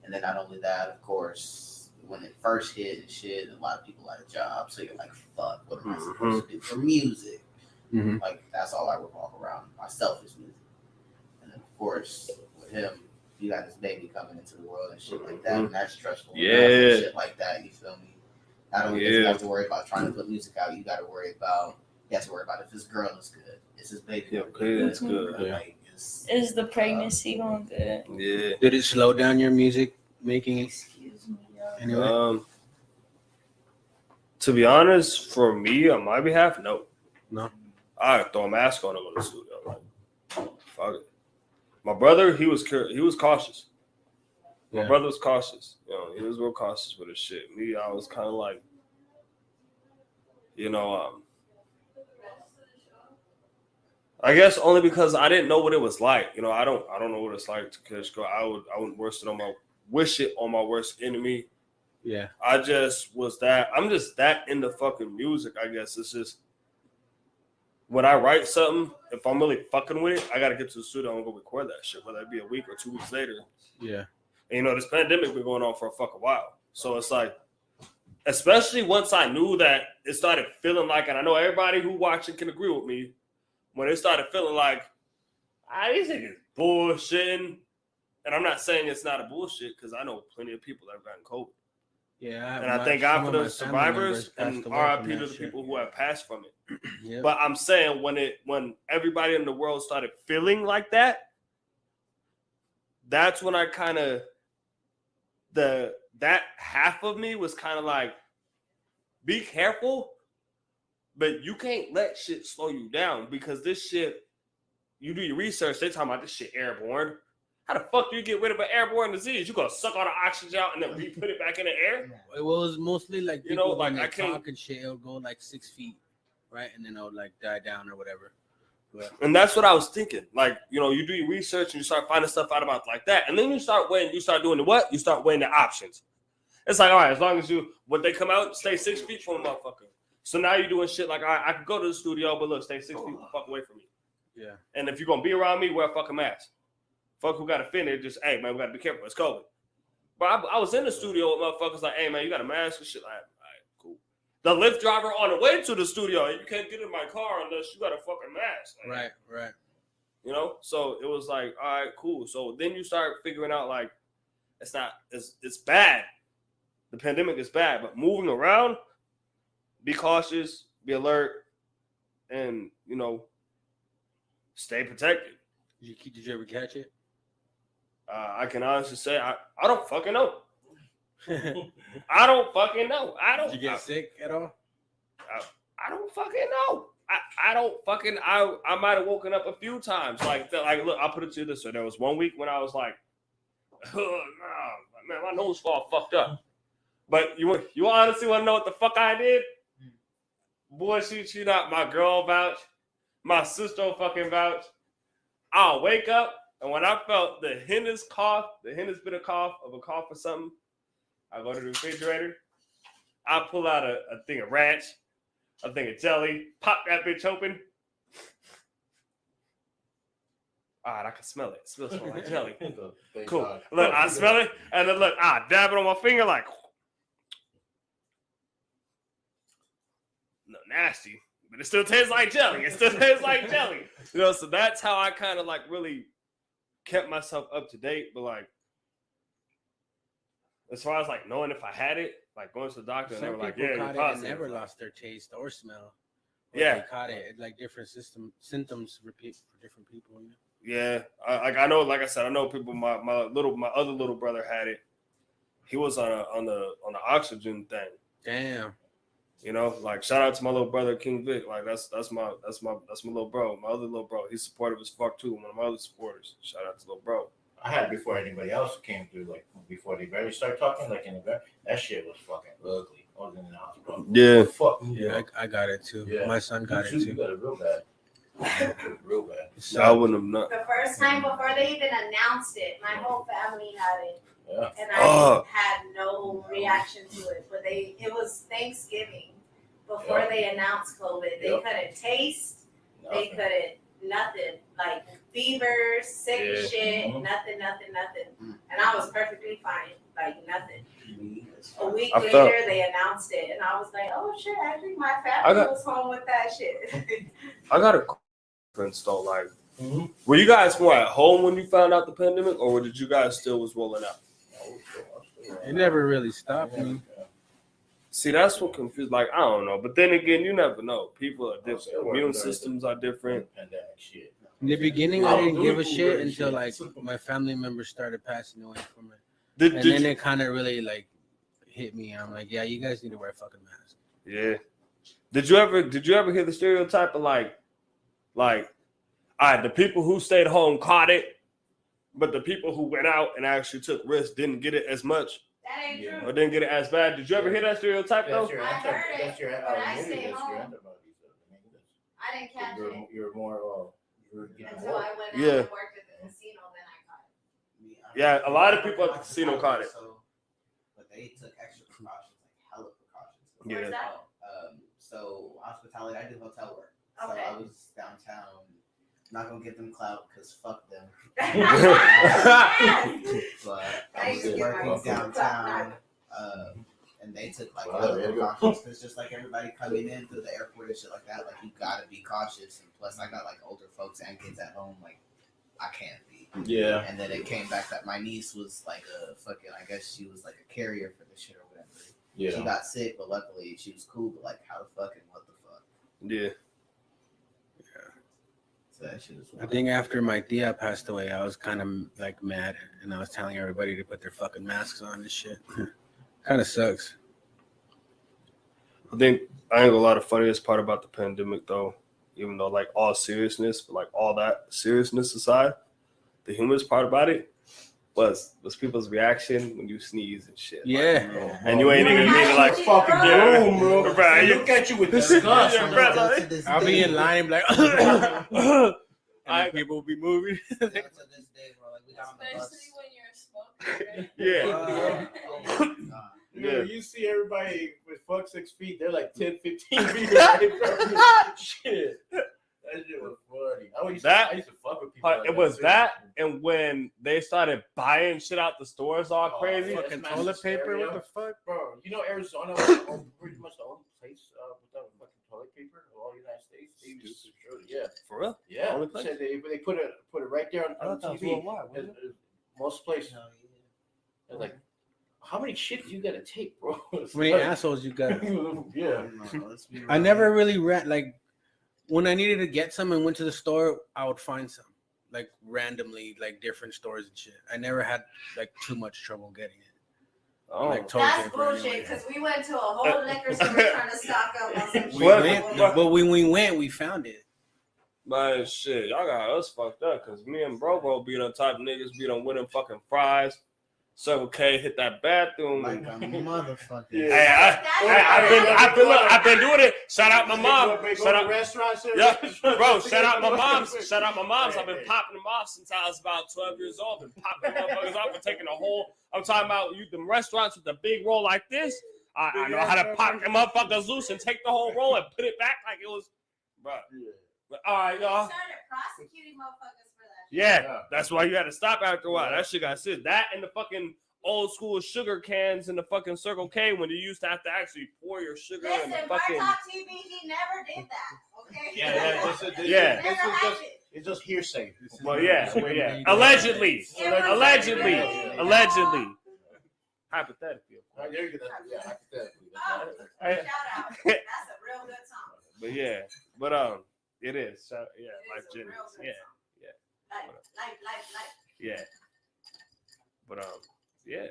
And then not only that, of course, when it first hit and shit, a lot of people had a job, so you're like, fuck, what am I supposed to do for music? Mm-hmm. Like, that's all I revolve around. Myself is music. And then, of course, with him, you got this baby coming into the world and shit like that, and that's stressful. Yeah. And shit like that, you feel me? Not only do you have to worry about trying to put music out, you got to worry about if his girl is good. Is his baby good? It's good. Yeah. Like, is the pregnancy going good? Yeah. Did it slow down your music making? Excuse me. Anyway? To be honest, for me, on my behalf, no. I throw a mask on and go to the studio. Like, fuck it. My brother, he was cautious. My brother was cautious. He was real cautious with his shit. Me, I was kind of like, I guess only because I didn't know what it was like. I don't know what it's like to catch girl. I wouldn't wish it on my worst enemy. Yeah. I'm just that into fucking music, I guess. It's just when I write something, if I'm really fucking with it, I gotta get to the studio and go record that shit, whether it be a week or 2 weeks later. Yeah. And, this pandemic been going on for a fucking while. So it's like, especially once I knew that it started feeling like, and I know everybody who watching can agree with me, when it started feeling like, these niggas bullshitting. And I'm not saying it's not a bullshit, because I know plenty of people that have gotten COVID. Yeah. And I thank God for the survivors and RIP to the people who have passed from it. Yep. But I'm saying when everybody in the world started feeling like that, that's when I kind of, that half of me was kind of like, be careful, but you can't let shit slow you down, because this shit, you do your research, they talking about this shit airborne. How the fuck do you get rid of an airborne disease? You gonna suck all the oxygen out and then re-put it back in the air? It was mostly like, people, like, when I they can't. talk and shit, it'll go like 6 feet, right? And then it'll like die down or whatever. But, and that's what I was thinking. Like, you do your research and you start finding stuff out about like that. And then you start doing the what? You start weighing the options. It's like, all right, as long as when they come out, stay 6 feet from the motherfucker. So now you're doing shit like, all right, I can go to the studio, but look, stay 6 feet the fuck away from me. Yeah. And if you're going to be around me, wear a fucking mask. Fuck who got offended, just, hey, man, we got to be careful. It's COVID. But I was in the studio with motherfuckers like, hey, man, you got a mask and shit. Like, all right, cool. The Lyft driver on the way to the studio, you can't get in my car unless you got a fucking mask. Like, right. So it was like, all right, cool. So then you start figuring out, like, it's bad. The pandemic is bad, but moving around, be cautious, be alert, and, stay protected. Did you ever catch it? I can honestly say I don't fucking know. I don't fucking know. Did you get sick at all? I don't fucking know. I don't fucking. I might have woken up a few times. Like look, I'll put it to you this way. There was one week when I was like, oh, nah, man, my nose all fucked up. But you honestly want to know what the fuck I did? Boy, she not my girl vouch. My sister fucking vouch. I'll wake up, and when I felt the hindest bit of cough or something, I go to the refrigerator. I pull out a thing of ranch, a thing of jelly, pop that bitch open. All right, I can smell it. It smells like jelly. Thank Cool. God. Look, I smell it, and then look, I dab it on my finger like, no, nasty, but it still tastes like jelly. It still tastes like jelly. You know, so that's how I kind of like really kept myself up to date. But like, as far as like knowing if I had it, like going to the doctor, and they were like, yeah, you're caught it and positive. never lost their taste or smell. Yeah. They caught it like different symptoms repeat for different people. You know? Yeah, I know. Like I said, I know people. My other little brother had it. He was on the oxygen thing. Damn. You know, like shout out to my little brother King Vic. Like that's my little bro. My other little bro. He's supportive as fuck too. One of my other supporters. Shout out to little bro. I had it before anybody else came through, like before they barely started talking, like in the back. That shit was fucking ugly. I was in the hospital. Yeah. Fuck. Yeah, I got it too. Yeah. My son got it You too. got it real bad. Real bad. So, I wouldn't have not. The first time before they even announced it, my whole family had it. Yeah. And I had no reaction to it. But it was Thanksgiving before they announced COVID. They couldn't taste. They couldn't nothing. Like fevers, sick as shit, nothing. And I was perfectly fine. Like nothing. A week later, they announced it, and I was like, "Oh shit! I think my family was home with that shit." I got a difference though. Like, were you guys more at home when you found out the pandemic, or did you guys still was rolling out? it never really stopped me. See, that's what confused. Like, I don't know, but then again, you never know. People are different. Immune systems are different. Shit. In the beginning, I didn't give a shit until like my family members started passing away from it, and then it kind of really like hit me. I'm like, yeah, you guys need to wear a fucking mask. Yeah. Did you ever hear the stereotype of like, all right, the people who stayed home caught it, but the people who went out and actually took risks didn't get it as much? That ain't true. Or didn't get it as bad. Did you ever hear that stereotype though? I heard it, but I stayed home. I didn't catch it. You're more. Until I went out and worked at the casino, then I caught it. Yeah, a lot of people at the casino caught it. But they took extra precautions, like hella precautions. Where's that? So hospitality, I do hotel work. So Okay. I was downtown. Not gonna get them clout because fuck them. But I was working downtown, and they took like other precautions because just like everybody coming in through the airport and shit like that, like you gotta be cautious. And plus, I got like older folks and kids at home, like I can't be. Yeah. And then it came back that my niece was like a fucking, I guess she was like a carrier for the shit or whatever. Yeah. She got sick, but luckily she was cool. But like, how the fucking what the fuck? Yeah. So that shit is. I think after my tia passed away, I was kind of like mad, and I was telling everybody to put their fucking masks on and shit. Kind of sucks. I think a lot of funniest part about the pandemic though, even though like all seriousness, but like all that seriousness aside, the humorous part about it was people's reaction when you sneeze and shit. Yeah. Like, and you ain't even need to like fucking room, bro. They look at you with disgust. I'll be in line like, and then people will be moving. To this day, bro, like we got on the bus. Especially when you're smoking, right? Yeah. Yeah, you see everybody with fuck 6 feet, they're like 10, 15 feet away from you. Shit. That shit was funny. I used to fuck with people. It was that, and when they started buying shit out the stores all crazy. Fucking toilet paper, what the fuck? Bro, you know Arizona was pretty much the only place without fucking toilet paper in all the United States. They used to show it. Yeah. For real? Yeah. Only place? Said they put it right there on TV. Most places. They're like, how many shits you gotta take, bro? How many assholes you got? Yeah. I never really ran like when I needed to get some and went to the store, I would find some like randomly, like different stores and shit. I never had like too much trouble getting it. Oh, like toilet That's paper bullshit. anyway. Because we went to a whole liquor store trying to stock up on some shit. But when we went, we found it. Man, shit, y'all got us fucked up because me and Bro be the type of niggas be done winning fucking fries. Circle K hit that bathroom. Like a motherfucker. Yeah. I've been doing it. Shout out my mom. Shout out restaurants. Yeah, bro. Shout out my moms. Shout out my moms. I've been popping them off since I was about 12 years old. Been popping motherfuckers off and taking a whole. I'm talking about them restaurants with the big roll like this. I know how to pop them motherfuckers loose and take the whole roll and put it back like it was, bro. But all right, y'all. Started prosecuting motherfuckers for that Yeah, that's why you had to stop after a while. That shit got sick. That and the fucking old school sugar cans in the fucking Circle K when you used to have to actually pour your sugar in the fucking. Top TV, he never did that. Okay. It's just hearsay. Well, yeah. Allegedly. Hypothetically. Hypothetically. Shout out. That's a real good song. But yeah, it is. So, yeah, Life Jennings. Yeah. Like. Yeah. But yeah.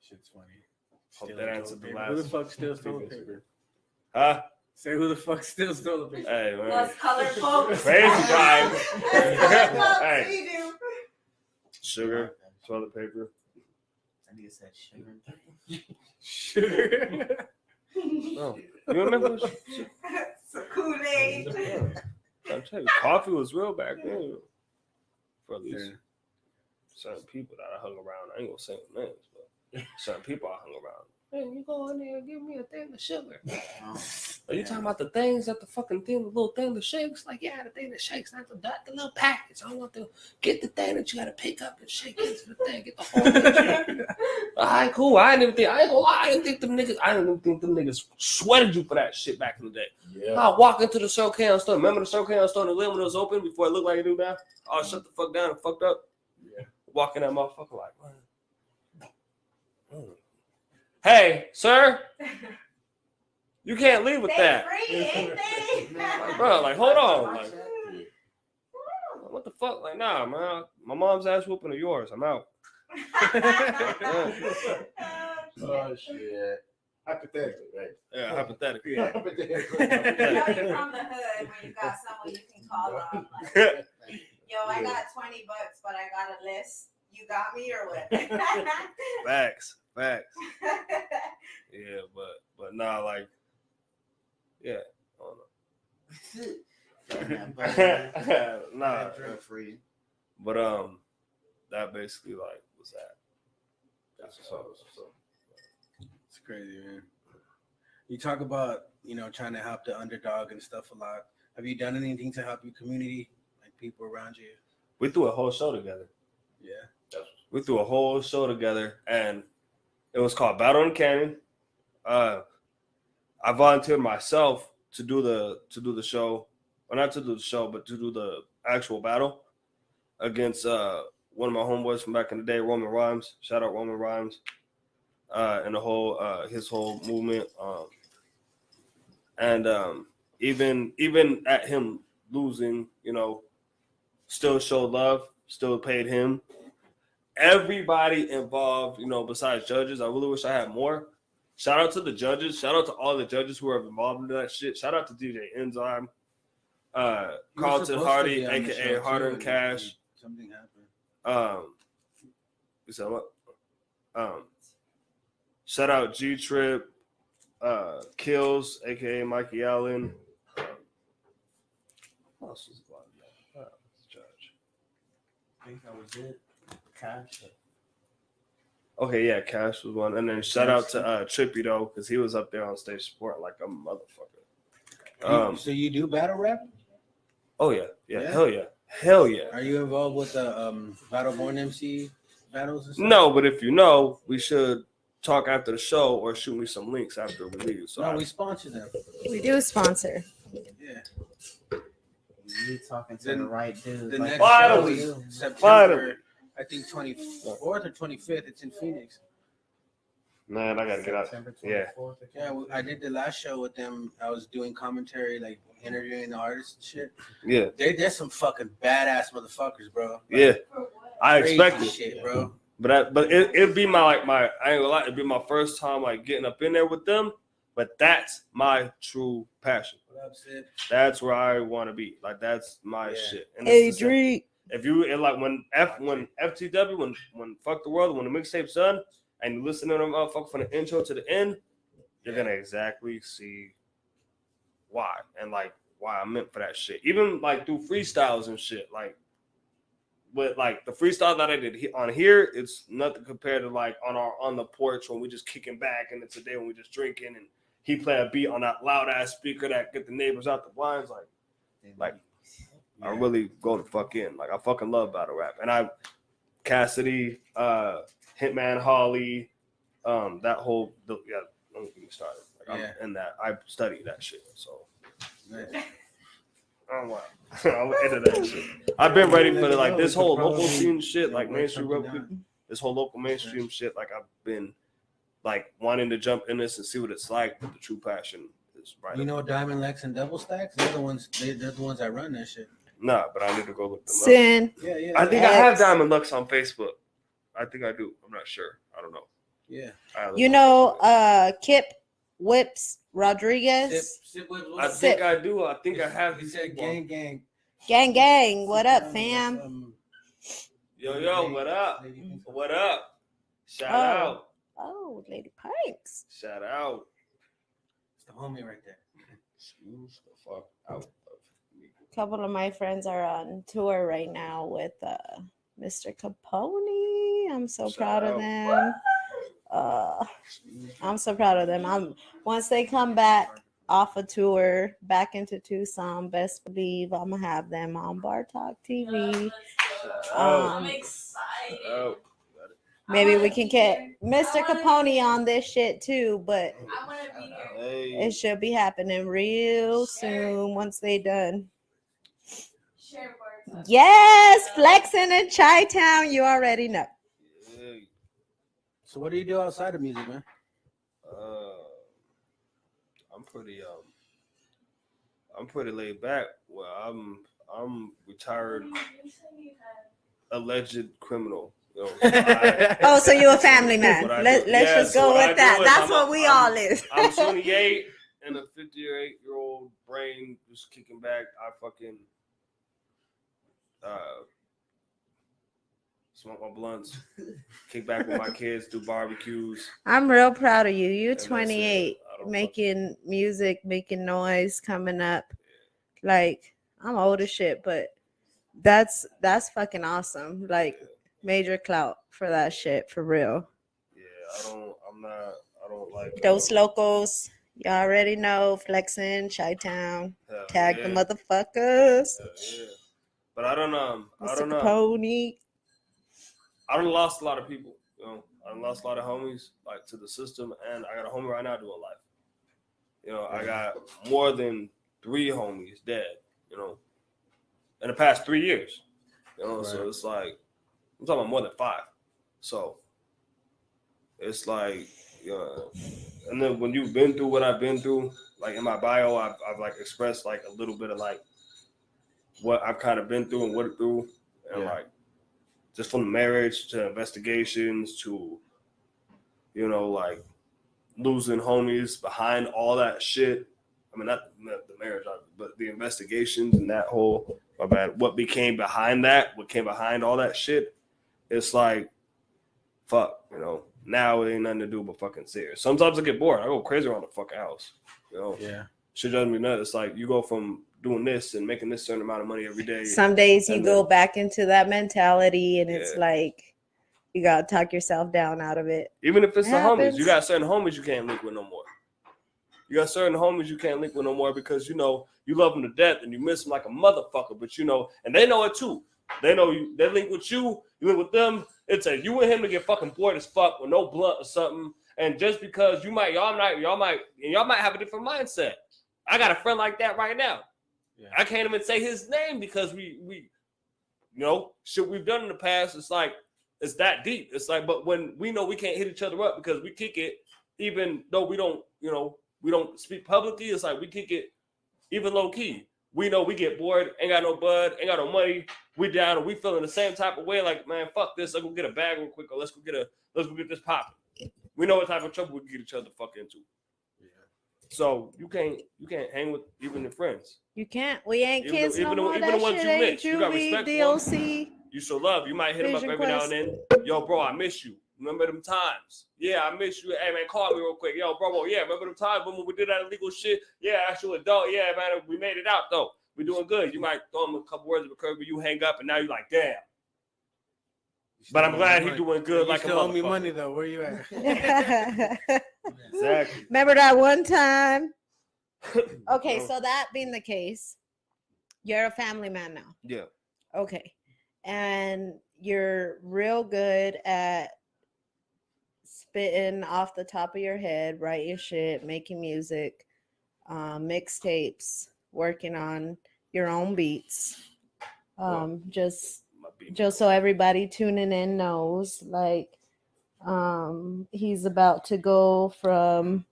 Shit's funny. Hope that answered the last. Who the fuck still stole the paper? Huh? Say who the fuck still stole the paper? Hey, man. Us colored folks. Crazy time. Hey. Hey. Sugar, toilet paper. I need to say Sugar. Oh, you remember? Some Kool-Aid. I'm telling you, coffee was real back then. For at least certain people that I hung around. I ain't gonna say their names, but certain people I hung around. Man, you go in there and give me a thing of sugar. Are you talking about the things that the fucking thing, the little thing that shakes? Like, yeah, the thing that shakes, not the little package. I want to get the thing that you gotta pick up and shake into the thing. Get the whole thing. All right, cool. I ain't gonna lie. I didn't think them niggas sweated you for that shit back in the day. Yeah. I walk into the Circle K store. Remember the Circle K store in the when it was open before it looked like it do now? Oh, shut the fuck down and fucked up. Yeah. Walking that motherfucker like, man. Hey, sir, you can't leave with that. Like, bro, like, hold on. Like, what the fuck? Like, nah, man. My mom's ass whooping or yours. I'm out. Oh, shit. Hypothetically, right? Yeah, hypothetically. You know you're from the hood when you got someone you can call on. Like, yo, I got $20, but I got a list. You got me or what? Facts. Yeah, but nah, like, yeah, I don't know. Nah, free. But that basically like was that. That's what's up. It's crazy, man. You talk about trying to help the underdog and stuff a lot. Have you done anything to help your community, like people around you? We threw a whole show together. Yeah. We threw a whole show together, and it was called Battle in the Canyon. I volunteered myself to do the show, or not to do the show, but to do the actual battle against one of my homeboys from back in the day, Roman Rhymes. Shout out Roman Rhymes, and the whole his whole movement. And even at him losing, still showed love, still paid him. Everybody involved, besides judges. I really wish I had more. Shout out to the judges. Shout out to all the judges who are involved in that shit. Shout out to DJ Enzyme, Carlton Hardy, aka Harder and Cash. Something happened. You said what? Shout out G Trip, Kills, aka Mikey Allen. What else was involved? Judge. I think that was it. Cash. Okay, yeah, Cash was one. And then shout out to Trippy, though, because he was up there on stage support like a motherfucker. So you do battle rap? Oh, yeah. Hell yeah. Are you involved with the Battleborn MC battles and stuff? No, but if you know, we should talk after the show or shoot me some links after we leave. So we sponsor them. We do sponsor. Yeah. You talking to the right dude. The next finally, show is September, I think 24th or 25th. It's in Phoenix. Man, I gotta get out. Yeah. Yeah, I did the last show with them. I was doing commentary, like interviewing the artists and shit. Yeah. They're some fucking badass motherfuckers, bro. Like, Yeah. I expect it. Shit, bro. But it'd be my I ain't gonna lie, it'd be my first time like getting up in there with them. But that's my true passion. What up, Sid? That's where I want to be. Like that's my shit. And Adri. if you like when FTW when Fuck the World, when the mixtape's done and you listen to them motherfucker from the intro to the end, you're gonna exactly see why and like why I'm meant for that shit. Even like through freestyles and shit, like with like the freestyle that I did on here, it's nothing compared to like on the porch when we just kicking back and it's a day when we just drinking and he play a beat on that loud ass speaker that get the neighbors out the blinds like I really go the fuck in. Like I fucking love battle rap, and Cassidy, Hitman Holly, that whole don't get me started. Like I'm in that. I study that shit. So. Oh wow. I'm into that shit. I've been ready for this whole local scene shit, like mainstream real quick. This whole local mainstream shit, like I've been like wanting to jump in this and see what it's like, but the true passion is right. You know Diamond Lex and Double Stacks? They're the ones that run that shit. Nah, but I need to go look them Sin. up. Yeah. I think I have Diamond Lux on Facebook. I think I do. I'm not sure. I don't know. Yeah. You know, Kip Whips Rodriguez. I think I do. I think I have. He said gang. Gang, gang. What up, fam? Yo, what up? What up? Shout out. Oh, Lady Pikes. Shout out. It's the homie right there. Excuse the fuck out of me. A couple of my friends are on tour right now with Mr. Capone. I'm so proud of them. I'm so proud of them. Once they come back off a tour back into Tucson, best believe I'm gonna have them on Bar Talk TV. I'm excited. Maybe we can get Mr. Capone on this shit too, but I want to be here. it should be happening real soon once they done. Yes, flexing in Chi-Town, you already know. So what do you do outside of music, man? I'm pretty laid back. Well, I'm retired alleged criminal. You know, so you a family man. Let's just go with that. That's what we all is. I'm 28 and a 58-year-old brain just kicking back. I fucking smoke my blunts, kick back with my kids, do barbecues. I'm real proud of you. You're 28, making music, making noise, coming up. Like, I'm old as shit, but that's fucking awesome. Like, major clout for that shit, for real. Yeah, I don't like Those locals, you already know, flexing, Chi-Town, tag the motherfuckers. Yeah. But I don't know. Capone. I done lost a lot of people. You know, I done lost a lot of homies like to the system, and I got a homie right now doing life. You know, I got more than 3 homies dead. You know, in the past 3 years. You know, so it's like I'm talking about more than 5. So it's like, and then when you've been through what I've been through, like in my bio, I've like expressed like a little bit of like what I've kind of been through and went through, and like just from the marriage to investigations to, you know, like losing homies behind all that shit. I mean, not the marriage, but the investigations and that whole, what came behind all that shit. It's like, fuck, you know, now it ain't nothing to do but fucking serious. Sometimes I get bored. I go crazy around the fucking house, you know? Yeah. Shit doesn't mean nothing. It's like you go from doing this and making this certain amount of money every day. Some days you go back into that mentality and it's like you gotta talk yourself down out of it. Even if it's the homies, you got certain homies you can't link with no more. You got certain homies you can't link with no more because, you know, you love them to death and you miss them like a motherfucker. But, you know, and they know it too. They know you. They link with you. You link with them. It's a you and him to get fucking bored as fuck with no blunt or something. And just because y'all might have a different mindset. I got a friend like that right now. Yeah. I can't even say his name because we you know, shit we've done in the past. It's like it's that deep. It's like, but when we know we can't hit each other up because we kick it, even though we don't, you know, we don't speak publicly. It's like we kick it even low key. We know we get bored, ain't got no bud, ain't got no money. We down and we feeling the same type of way. Like, man, fuck this. Let's go get a bag real quick, or let's go get this popping. We know what type of trouble we can get each other fuck into. Yeah. So you can't hang with even your friends. You can't. We ain't kids no more. Even the ones you miss, you got respect for them. You show love. You might hit them up every now and then. Yo, bro, I miss you. Remember them times? Yeah, I miss you. Hey, man, call me real quick. Yo, bro, yeah, remember them times when we did that illegal shit? Yeah, actual adult. Yeah, man, we made it out, though. We doing good. You might throw him a couple words of a curve, but you hang up, and now you're like, damn. But I'm glad he's doing good like a motherfucker. You still owe me money, though. Where you at? Exactly. Remember that one time? Okay, so that being the case, You're a family man now. Yeah. Okay. And you're real good at spitting off the top of your head, writing shit, making music, mixtapes, working on your own beats. Just so everybody tuning in knows, like, he's about to go from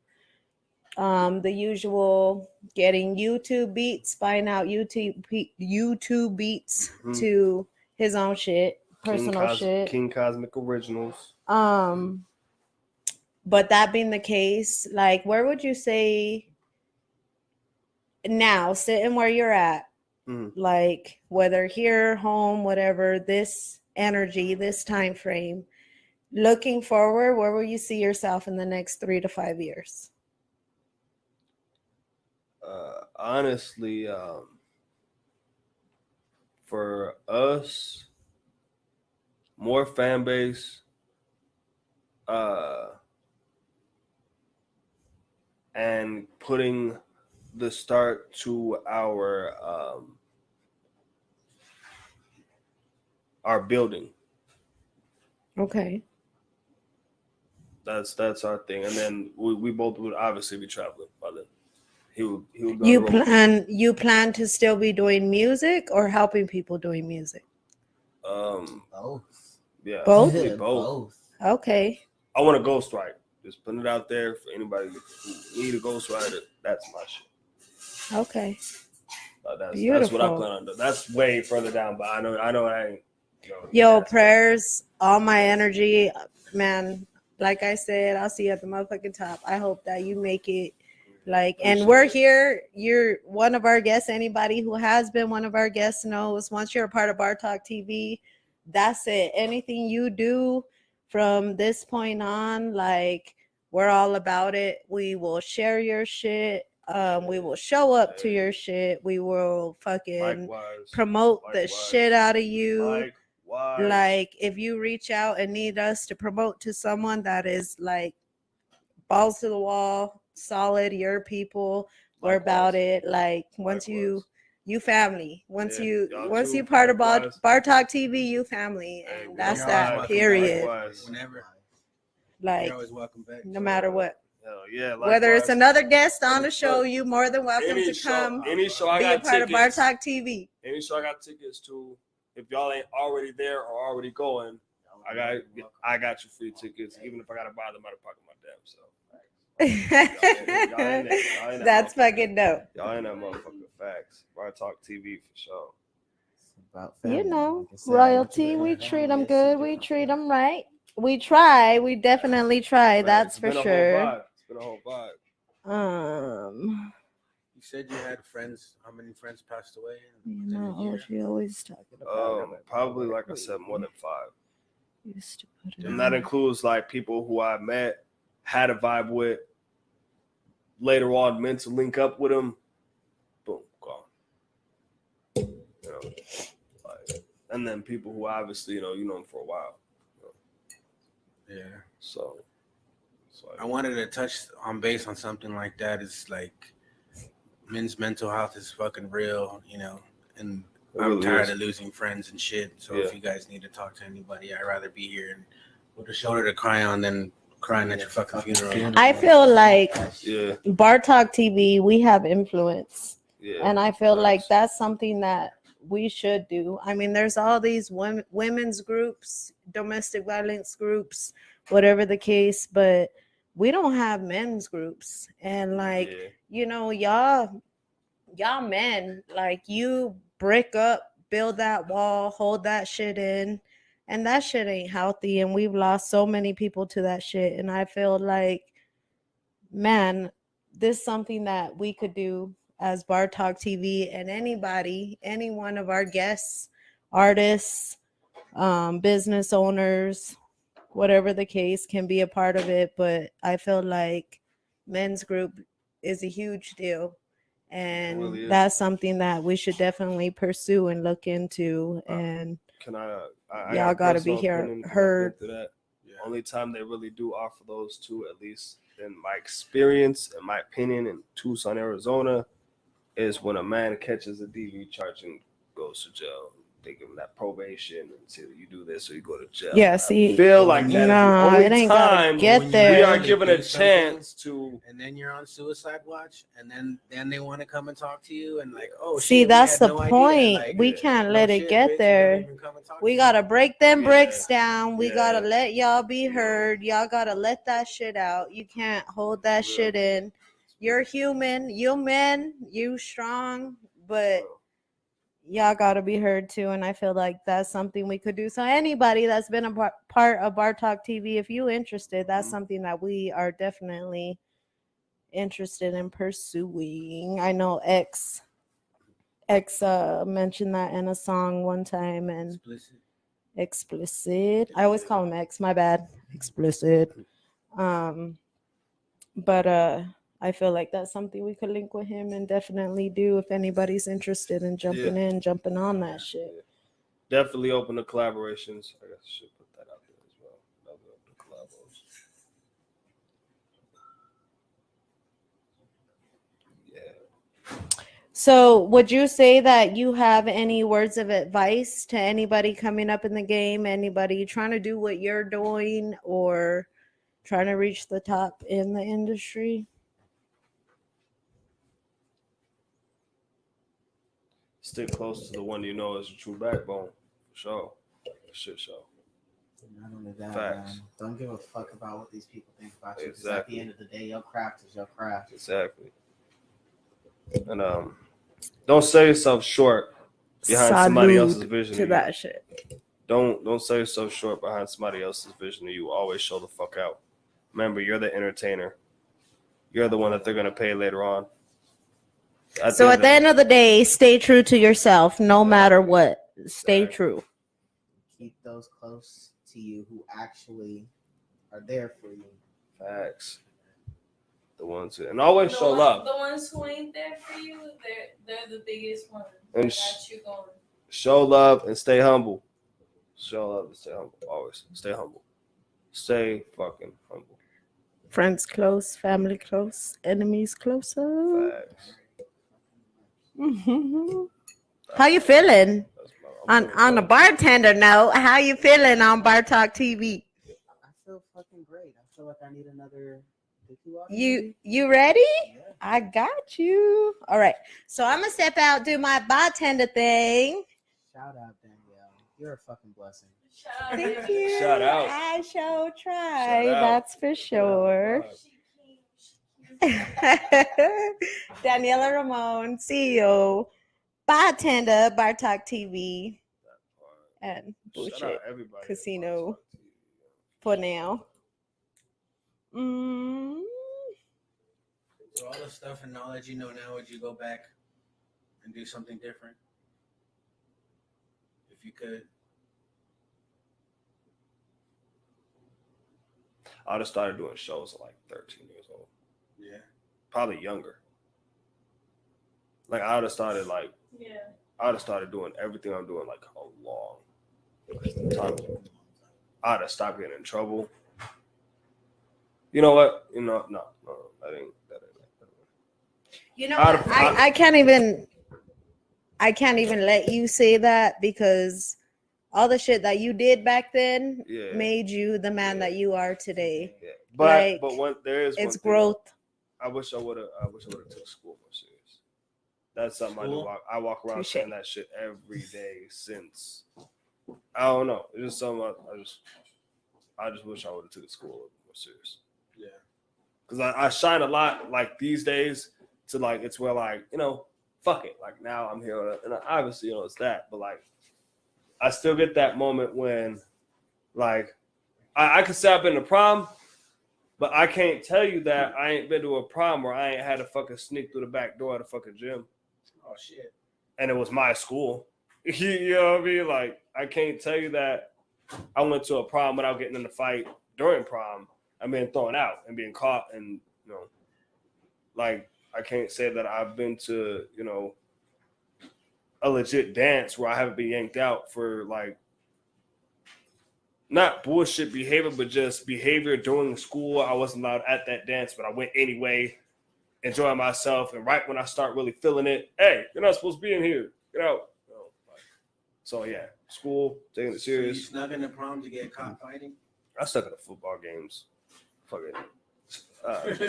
the usual getting YouTube beats, buying out YouTube beats to his own shit, personal shit. King Cosmic Originals. But that being the case, like, where would you say now, sitting where you're at, like, whether here, home, whatever, this energy, this time frame, looking forward, where will you see yourself in the next 3 to 5 years? Honestly, for us, more fan base, and putting the start to our building. Okay. That's our thing, and then we both would obviously be traveling by then. He would You plan to still be doing music or helping people doing music? Both. Yeah. Both? Both. Okay. I want to ghostwrite. Just putting it out there for anybody who need a ghostwriter. That's my shit. Okay. That's what I plan on doing. That's way further down, but I know I ain't. Yo, prayers, all my energy, man. Like I said, I'll see you at the motherfucking top. I hope that you make it. Like, and we're here. You're one of our guests. Anybody who has been one of our guests knows once you're a part of Bar Talk TV, that's it. Anything you do from this point on, like, we're all about it. We will share your shit. We will show up to your shit. We will fucking promote the shit out of you. Like, if you reach out and need us to promote to someone that is like balls to the wall, solid, your people, we're about it. Like, once you family. Once you part of Bar Talk TV, you family, and that's that. Period. Whenever. Like, you're always welcome back. No matter what. Hell yeah. Whether it's another guest on the show, you more than welcome to come. Any show I be got a part tickets, of Bar Talk TV. Any show I got tickets to. If y'all ain't already there or already going, I got you free tickets, even if I gotta buy them out of pocket my damn self. Y'all ain't That's fucking dope. Y'all ain't that motherfucking facts. Bar Talk TV for sure. You know, royalty. We treat them good. We treat them right. We try. We definitely try. That's for sure. It's been a whole vibe. You said you had friends. How many friends passed away? She always talking about probably, like I said, more than 5. And that includes like people who I met, had a vibe with, later on meant to link up with them. Boom, gone. You know, like, and then people who obviously you know them for a while. Yeah. So I wanted to touch on base on something like that. Is like men's mental health is fucking real, you know, and I'm tired of losing friends and shit. So if you guys need to talk to anybody, I'd rather be here and with a shoulder to cry on than crying at your fucking funeral. I feel like Bar Talk TV, we have influence. And I feel like that's something that we should do. I mean, there's all these women's groups, domestic violence groups, whatever the case, but we don't have men's groups. And like, you know, y'all men, like, you brick up, build that wall, hold that shit in, and that shit ain't healthy. And we've lost so many people to that shit. And I feel like, man, this is something that we could do as Bar Talk TV, and anybody, any one of our guests, artists, business owners, whatever the case, can be a part of it. But I feel like men's group is a huge deal, and really that's something that we should definitely pursue and look into. And y'all gotta be heard. Only time they really do offer those two, at least in my experience, in my opinion, in Tucson, Arizona, is when a man catches a DV charge and goes to jail. They give him that probation until you do this or you go to jail. Yeah, see, I feel like that nah, is it the ain't only gotta time get we there. are given a chance to. And then you're on suicide watch, and then they want to come and talk to you, and like, oh, See, shit, that's the we had no idea. point. Like, We can't no let it shit, get bitch, there. don't even come and talk We to gotta me. break them Yeah. bricks down. We Yeah. gotta let y'all be heard. Y'all gotta let that shit out. You can't hold that shit in. You're human. You men. You strong. But y'all gotta be heard too. And I feel like that's something we could do. So anybody that's been a part of Bar Talk TV, if you interested, that's something that we are definitely interested in pursuing. I know X mentioned that in a song one time, and explicit. I always call him X, my bad. Explicit. But I feel like that's something we could link with him and definitely do if anybody's interested in jumping on that shit. Definitely open to collaborations. I guess I should put that out there as well. Definitely open to collabos. So, would you say that you have any words of advice to anybody coming up in the game, anybody trying to do what you're doing or trying to reach the top in the industry? Stick close to the one you know is a true backbone. For sure. Shit show. Not only that, Facts. don't give a fuck about what these people think about you. 'Cause Exactly. at the end of the day, your craft is your craft. Exactly. And don't sell yourself short behind somebody else's vision. To that shit. Don't sell yourself short behind somebody else's vision. You always show the fuck out. Remember, you're the entertainer. You're the one that they're gonna pay later on. So at the end of the day, stay true to yourself, no matter what. Stay true. Keep those close to you who actually are there for you. Facts. The ones who, and always show love. The ones who ain't there for you, they're the biggest ones. And Got you going. show love and stay humble. Show love and stay humble. Always stay humble. Stay fucking humble. Friends close, family close, enemies closer. Facts. How you feeling? On a bartender note, how you feeling on Bar Talk TV? I feel fucking great. I feel like I need another. You ready? Yeah. I got you. All right. So I'm gonna step out, do my bartender thing. Shout out, Danielle. You're a fucking blessing. Thank you. Shout out. I shall try. Shout out. That's for sure. Daniela Ramon, CEO, bartender, Bar Talk TV, and Shout Bullshit out everybody. Casino for now. So all the stuff and knowledge you know now, would you go back and do something different? If you could. I just started doing shows at like 13 years old. Yeah. Probably younger. Like I would have started doing everything I'm doing like a long time ago. I'd have stopped getting in trouble. You know what? No, that ain't. You know what? I can't even let you say that because all the shit that you did back then made you the man that you are today. Yeah. Like, but when there is it's one thing, growth. I wish I would have took school more serious. That's something I walk around Touché. saying that shit every day since. I don't know. It's just something I just wish I would have took school a little more serious. Yeah. Because I shine a lot like these days to like it's where like, fuck it. Like now I'm here and obviously it's that, but like I still get that moment when like I could say I've been to prom, but I can't tell you that I ain't been to a prom where I ain't had to fucking sneak through the back door of the fucking gym. Oh shit. And it was my school. You know what I mean? Like I can't tell you that I went to a prom without getting in a fight during prom and being thrown out and being caught and like I can't say that I've been to, a legit dance where I haven't been yanked out for like not bullshit behavior, but just behavior during school. I wasn't allowed at that dance, but I went anyway. enjoying myself. And right when I start really feeling it, hey, you're not supposed to be in here. Get out. So yeah, school, taking it serious. So you snuck in the prom to get caught fighting? I stuck in the football games. Fucking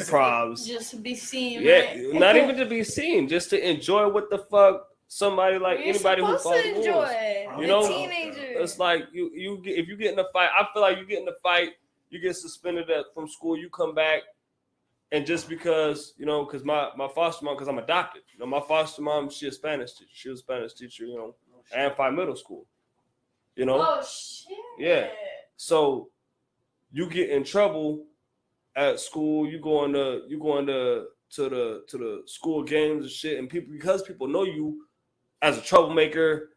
proms. Just to be seen. Yeah, Right? not even to be seen, just to enjoy what the fuck somebody like You're anybody who supposed follows to rules. enjoy. You know, Teenager. it's like you get, if you get in a fight, I feel like you get in a fight, you get suspended from school, you come back, and just because because my foster mom, because I'm adopted, my foster mom, she a Spanish teacher, and 5 middle school, Oh shit. yeah, so you get in trouble at school, you going to the school games and shit, and because people know you as a troublemaker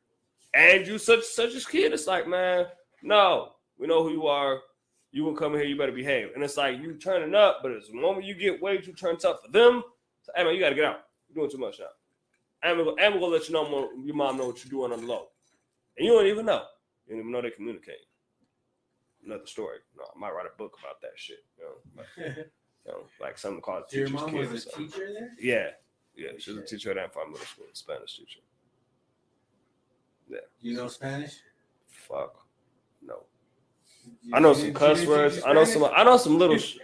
and you such a kid, it's like, man, no, we know who you are. You gonna come in here, you better behave. And it's like you turning up, but it's the moment you get way too turned up for them, so, hey man, you gotta get out. You're doing too much now. And we're gonna let you know your mom know what you're doing on the low. And you don't even know. You don't even know they communicate. Another story. No, I might write a book about that shit. Like something called Your Teacher's mom Kid. was a teacher there? Yeah. She was a teacher at E4 middle school, a Spanish teacher. Yeah. You know Spanish? Fuck. No. I know some cuss words. I know some little shit.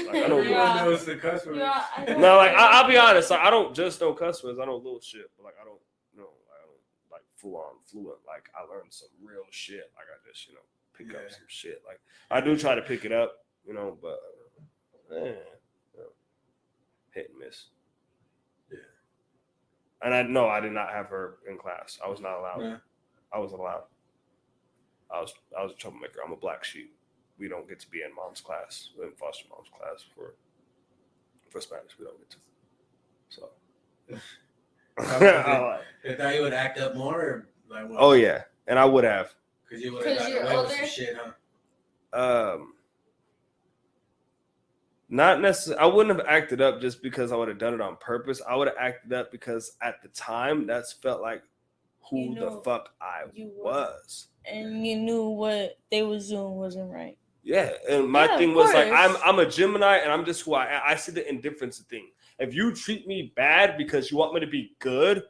Like I know. knows the cuss words. No, like I'll be honest. Like, I don't just know cuss words. I know little shit, but like I don't like full on fluent. Like I learned some real shit. Like I just pick up some shit. Like I do try to pick it up, but hit and miss. Yeah. And I did not have her in class. I was not allowed. Yeah. I wasn't allowed. I was a troublemaker. I'm a black sheep. We don't get to be in mom's class, in foster mom's class for Spanish. We don't get to. So. I thought you would act up more. Or like what? Oh yeah, and I would have. Because you would have got away with some shit, huh? Not necessarily. I wouldn't have acted up just because I would have done it on purpose. I would have acted up because at the time that's felt like who the fuck I was. And you knew what they was doing wasn't right. Yeah, and my thing was like I'm a Gemini and I'm just who I see the indifference thing. If you treat me bad because you want me to be good,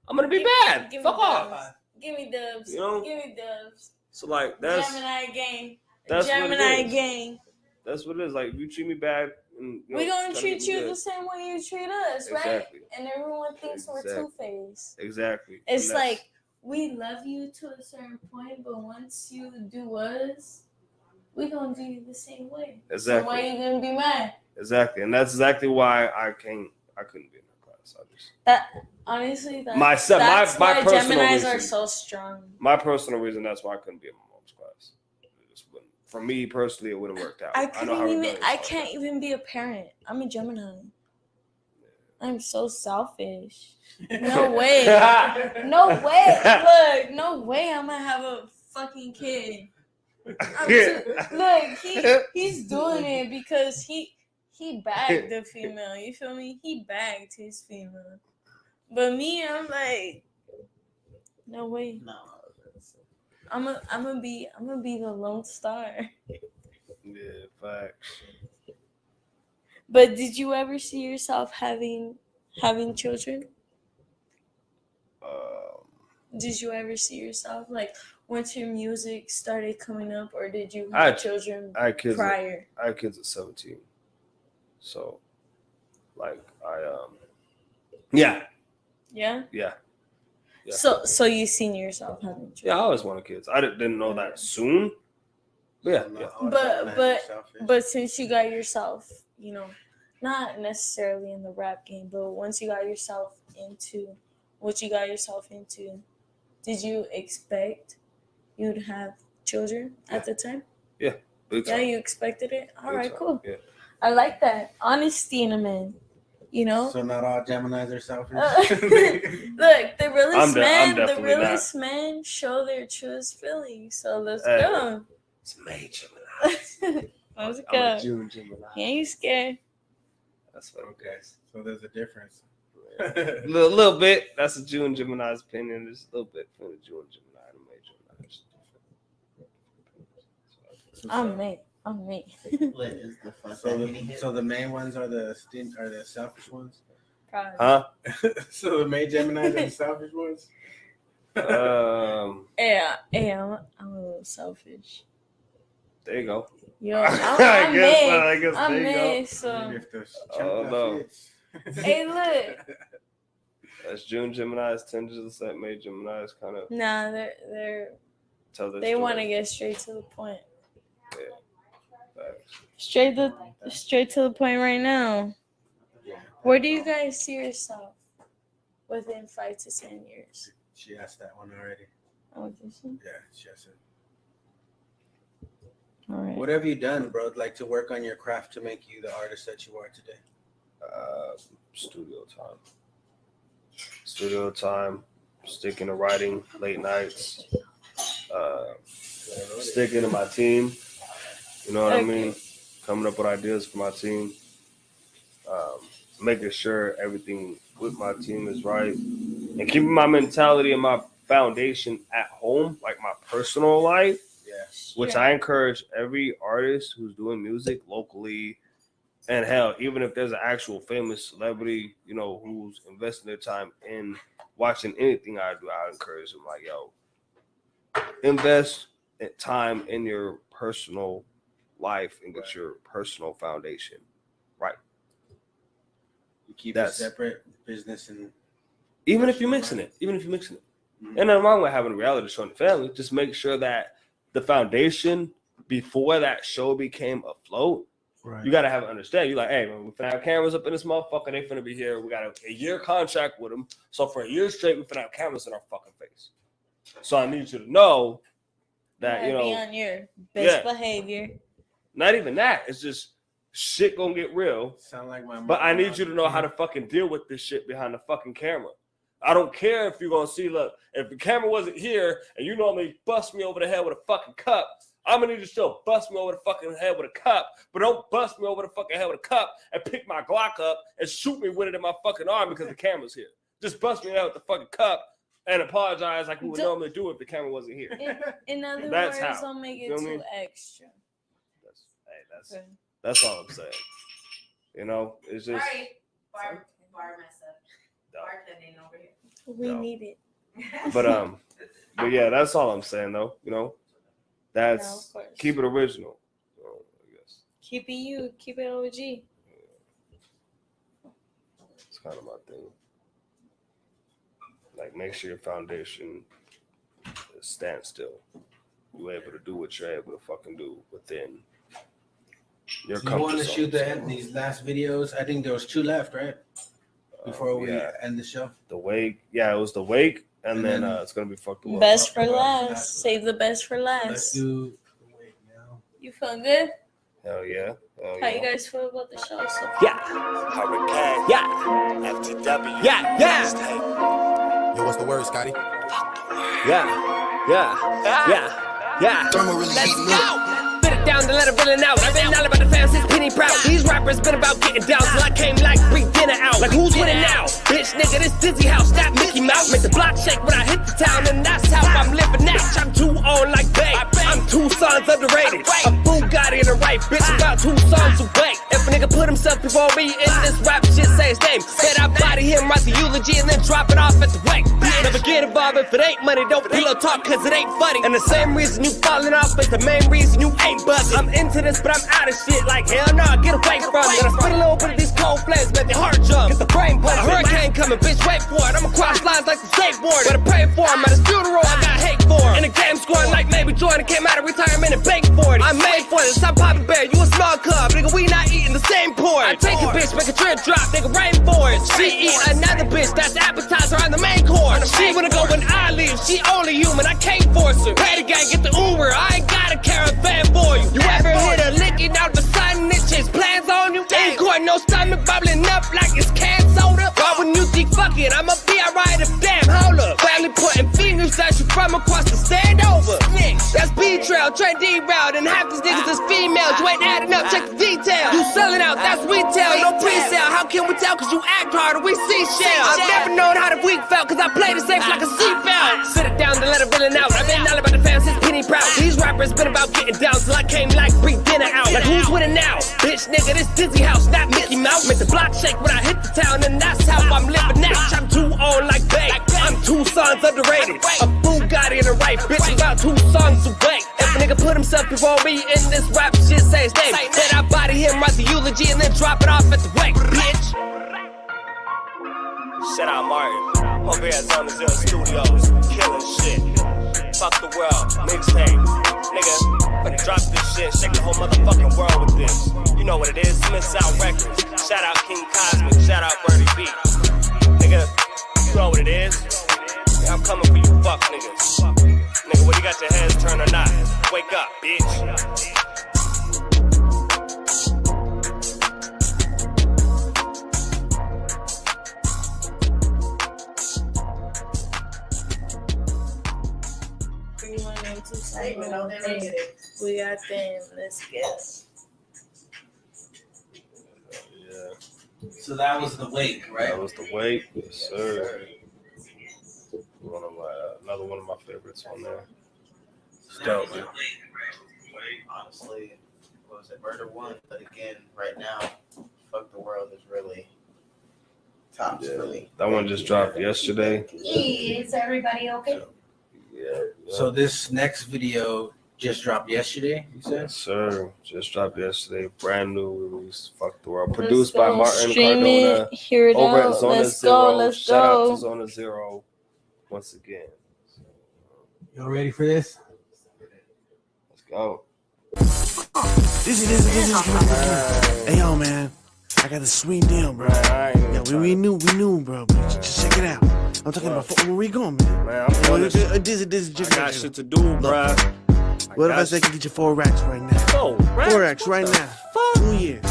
I'm gonna be bad. Fuck off. Give me dubs. Give me dubs. So like that's Gemini gang. That's Gemini gang. That's what it is. Like you treat me bad, and we're gonna treat you the same way you treat us, right? Exactly. And everyone thinks we're two-faced. Exactly. It's like we love you to a certain point, but once you do us, we're gonna do you the same way. Exactly. So why are you gonna be mad? Exactly, and that's exactly why I couldn't be in her class. My personal Geminis reason, are so strong. My personal reason, that's why I couldn't be in my mom's class. For me personally, it wouldn't worked out. I can't even be a parent. I'm a Gemini. I'm so selfish. No way. No way. Look, no way I'm gonna have a fucking kid. He's doing it because he bagged the female. You feel me? He bagged his female. But me, I'm like, no way. No. I'm gonna be the lone star. Yeah, facts. But did you ever see yourself having children? Did you ever see yourself like once your music started coming up, or did you have children prior? I had kids at 17. So, like yeah. So you seen yourself having children? Yeah, I always wanted kids. I didn't know that soon. But yeah. But since you got yourself, not necessarily in the rap game, but once you got yourself into what you got yourself into, did you expect you'd have children at the time? Yeah. Yeah, you expected it? All right, cool. Yeah. I like that. Honesty in a man. So not all Geminis are selfish. Look, the realest men show their truest feelings. So let's go. It's May Gemini. Let's go. I'm a June Gemini. You ain't scared. That's what okay. So there's a difference. A little bit. That's a June Gemini's opinion. There's a little bit from the June Gemini and the May Gemini. I'm May. On me. Split is the fuck So that the, many hit. so the main ones are the selfish ones. Probably. Huh? So the main Geminis are the selfish ones. Yeah, I'm a little selfish. There you go. Yo, I I'm guess I'm there you go. made, so. If the Oh, no. Hey, look. That's June Gemini's, Tinges of Set, May Gemini's kind of Nah, they're tell their they story. want to get straight to the point. Facts. Straight to the point right now. Where do you guys see yourself within 5 to 10 years? She asked that one already. Oh, did she? Yeah, she asked it. All right. What have you done, bro? Like to work on your craft to make you the artist that you are today? Studio time, sticking to writing late nights, sticking to my team. You know what I mean? Coming up with ideas for my team, making sure everything with my team is right, and keeping my mentality and my foundation at home, like my personal life. Which I encourage every artist who's doing music locally, and hell, even if there's an actual famous celebrity, you know, who's investing their time in watching anything I do, I encourage them like, yo, invest time in your personal life and get your personal foundation right. You keep it separate, business and even if you're mixing it, and nothing wrong with having a reality show in the family. Just make sure that the foundation before that show became afloat, you gotta have it understand. You're like, hey, man, we finna have cameras up in this motherfucker. They finna be here. We got a year contract with them. So for a year straight, we finna have cameras in our fucking face. So I need you to know that, you know, be on your best behavior. Not even that. It's just shit gonna get real. Sound like my mom. But I need you to know how to fucking deal with this shit behind the fucking camera. I don't care if you're gonna see, look, if the camera wasn't here and you normally bust me over the head with a fucking cup, I'm gonna need you to still bust me over the fucking head with a cup, but don't bust me over the fucking head with a cup and pick my Glock up and shoot me with it in my fucking arm because the camera's here. Just bust me out with the fucking cup and apologize like we would normally do if the camera wasn't here. In other That's words, how. don't make You it feel too me? extra. That's all I'm saying. You know, it's just Bar mess up. Bartending over here. We need it. but yeah, that's all I'm saying though. You know, that's No, of course. keep it original. I guess Keep it you. Keep it OG. it's kind of my thing. Like, make sure your foundation stands still. You're able to do what you're able to fucking do within your You want to zone. shoot these last videos? I think there was 2 left, right? Before we end the show. The wake, it was the wake, and then it's gonna be fucked up. Best for last. Save the best for last. Let's do the wake now. You feel good? Hell yeah. How you guys feel about the show so far? Yeah. Hurricane. Yeah. FTW. Yeah. Yo, what's the word, Scotty? Yeah. Let's go. Spit it down to let it really out. I've been all about the fans since Penny Proud. These rappers been about getting down till I came like bring dinner out. Like who's winning now? Bitch nigga, this Dizzy House, that Mickey Mouse. Make the block shake when I hit the town, and that's how I'm living now. I'm too on like Bay. I'm 2 sons underrated. A Bugatti in the right, bitch about 2 sons away. If a nigga put himself before me in this rap shit, say his name. Said I body him, write the eulogy, and then drop it off at the wake. Never get involved if it ain't money. Don't pillow talk cause it ain't funny. And the same reason you falling off is the main reason you ain't buzzing. I'm into this, but I'm out of shit. Like hell no, get away from me. Gotta spit a little bit of these cold flames, make your heart jump. Get the brain pumping. A hurricane coming, bitch, wait for it. I'ma cross lines like the skateboard. Better pray for him. At his funeral, I got hate for him. In the game scoring like maybe Jordan came out of retirement and baked for it. I'm made for this. I'm Papa Bear, you a small cub. Nigga, we not eating the same pork. I take a bitch, make a drip drop, nigga, rainforest. She eat another bitch, that's appetizer on the main course. She wanna go when I leave, she only human, I can't force her. Pay the gang, get the Uber, I ain't got a caravan for you. You ever hit a licking out the sun, it just plans on you? Ain't got no stomach bubbling up like it's canned soda. Why wouldn't you think, fuck it, I'ma be alright if damn, hold up. Family pointing fingers at you from across the stand over. That's B-Trail, Trent D-Route, and half these niggas is females. You ain't adding up, check the detail. You selling out, that's retail, no pre-sale. How can we tell? Cause you act harder, we see shell. I've never known how the week felt, cause I played it safe like a seatbelt. Sit it down to let it really out. I've been all about the fans since Penny Proud. These rappers been about getting down till I came like bring dinner out. Like who's winning now? Bitch nigga, this Dizzy house, not Mickey Mouse. Make the block shake when I hit the town, and that's how I'm living now. I'm too on like Bay. I'm 2 sons underrated. A Bugatti in the right, bitch, about 2 songs away. If a nigga put himself before me in this rap shit, say his name. Then I body him, write the eulogy, and then drop it off at the wake, bitch. Shout out Martin, over here at Zone Zero Studios, killing shit. Fuck the world, mixtape. Nigga, better drop this shit, shake the whole motherfucking world with this. You know what it is, Smith's Out Records. Shout out King Cosmic, shout out Birdie B. Nigga, you know what it is. Yeah, I'm coming for you fuck niggas. Nigga, whether you got your heads turned or not, wake up, bitch. We got them. Let's get. Yeah. So that was the wake, right? That was the wake, yes, sir. Another one of my favorites on there. Dope. Honestly, what was it? Murder One, but again, right now, Fuck the World is really tops for me. That one just dropped yesterday. Is everybody okay? Yeah. So this next video just dropped yesterday, you said? Yes, sir. Just dropped yesterday. Brand new release. Fuck the World. Let's Produced by go. Martin Stream Cardona. it, hear it over out. at Zona Let's Zero. go. Let's Shout out go. to Zona Zero once again. Y'all ready for this? Let's go. This is. Hey, yo, man. I got a sweet deal, bro. Yeah, we knew, bro. Just check it out. I'm talking about where we going, man. Man, I'm doing this. I got shit to do, bruh. What if I say I can get you 4 racks right now? 4 racks right now. 2 years.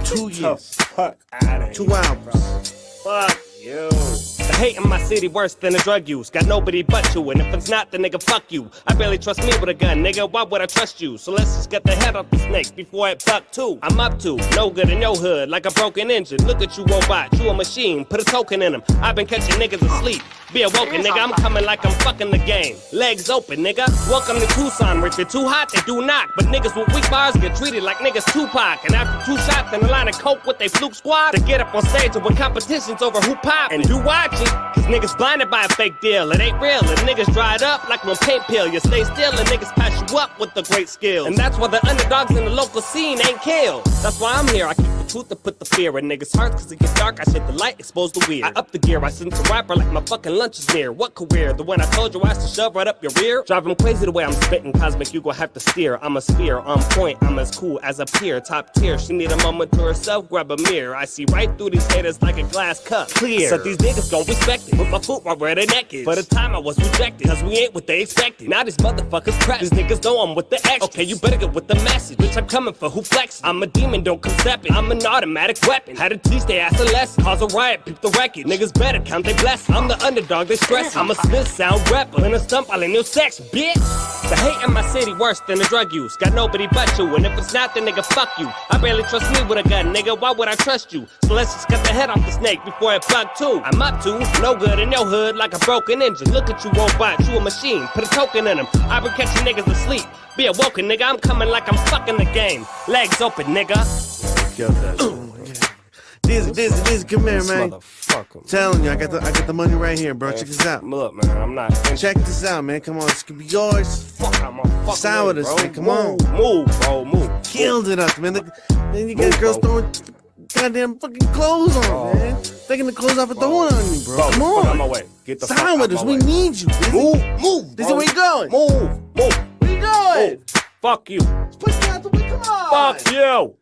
2 years. Fuck out of 2 albums. Fuck you. The hate in my city worse than the drug use. Got nobody but you, and if it's not, then nigga, fuck you. I barely trust me with a gun, nigga, why would I trust you? So let's just get the head off the snake before it buck too. I'm up to no good in your hood, like a broken engine. Look at you, robot, you a machine, put a token in him. I've been catching niggas asleep. Be awoken, nigga, I'm coming like I'm fucking the game. Legs open, nigga. Welcome to Tucson, if you're too hot, they do knock. But niggas with weak bars get treated like niggas Tupac. And after 2 shots and a line of coke with they fluke squad, they get up on stage and win competitions over who pop. And you watch it, cause niggas blinded by a fake deal. It ain't real, and niggas dried up like one paint pill. You stay still and niggas pass you up with the great skills. And that's why the underdogs in the local scene ain't killed. That's why I'm here, I keep the truth to put the fear in niggas' hearts. Cause it gets dark, I shit the light, expose the weird. I up the gear, I send a rapper like my fucking lunch is near. What career? The one I told your ass to shove right up your rear? Drive them crazy the way I'm spitting, Cosmic, you gon' have to steer. I'm a sphere, on point, I'm as cool as a peer. Top tier, she need a moment to herself, grab a mirror. I see right through these haters like a glass cup, clear. So these niggas gon' respect it, put my foot right where their neck is. For the time I was rejected, cause we ain't what they expected. Now these motherfuckers crap, these niggas know I'm with the X. Okay, you better get with the message, bitch, I'm coming for who flexes. I'm a demon, don't come stepping, I'm an automatic weapon. Had to teach they ass a lesson, cause a riot, peep the record. Niggas better count they blessings. I'm the underdog, they stress. I'm a Smith sound rapper, in a stump, I'll in your sex, bitch. The hate in my city worse than the drug use. Got nobody but you, and if it's not, then nigga, fuck you. I barely trust me with a gun, nigga, why would I trust you? So let's just cut the head off the snake before it buck too. I'm up to no good in your hood like a broken engine. Look at you, robot, you a machine, put a token in him. I've been catching niggas asleep. Be awoken, nigga, I'm coming like I'm fucking the game. Legs open, nigga. Dizzy, come here, man. Telling you, I got the money right here, bro. Check this out. Look, man, I'm not. Check this out, man. Come on, this could be yours. Fuck, I'm a Sign with us, man. Come on. Move, bro, move. Killed it up, man. Then you got girls throwing goddamn fucking clothes on, man. Taking the clothes off and throwing on you, bro. Come on. Fuck out my way. Get the fuck Sign with out us. my We way. need you. Move. Dizzy, where you going? Move. Where you going? Fuck you. Push me out the way. Come on. Fuck you.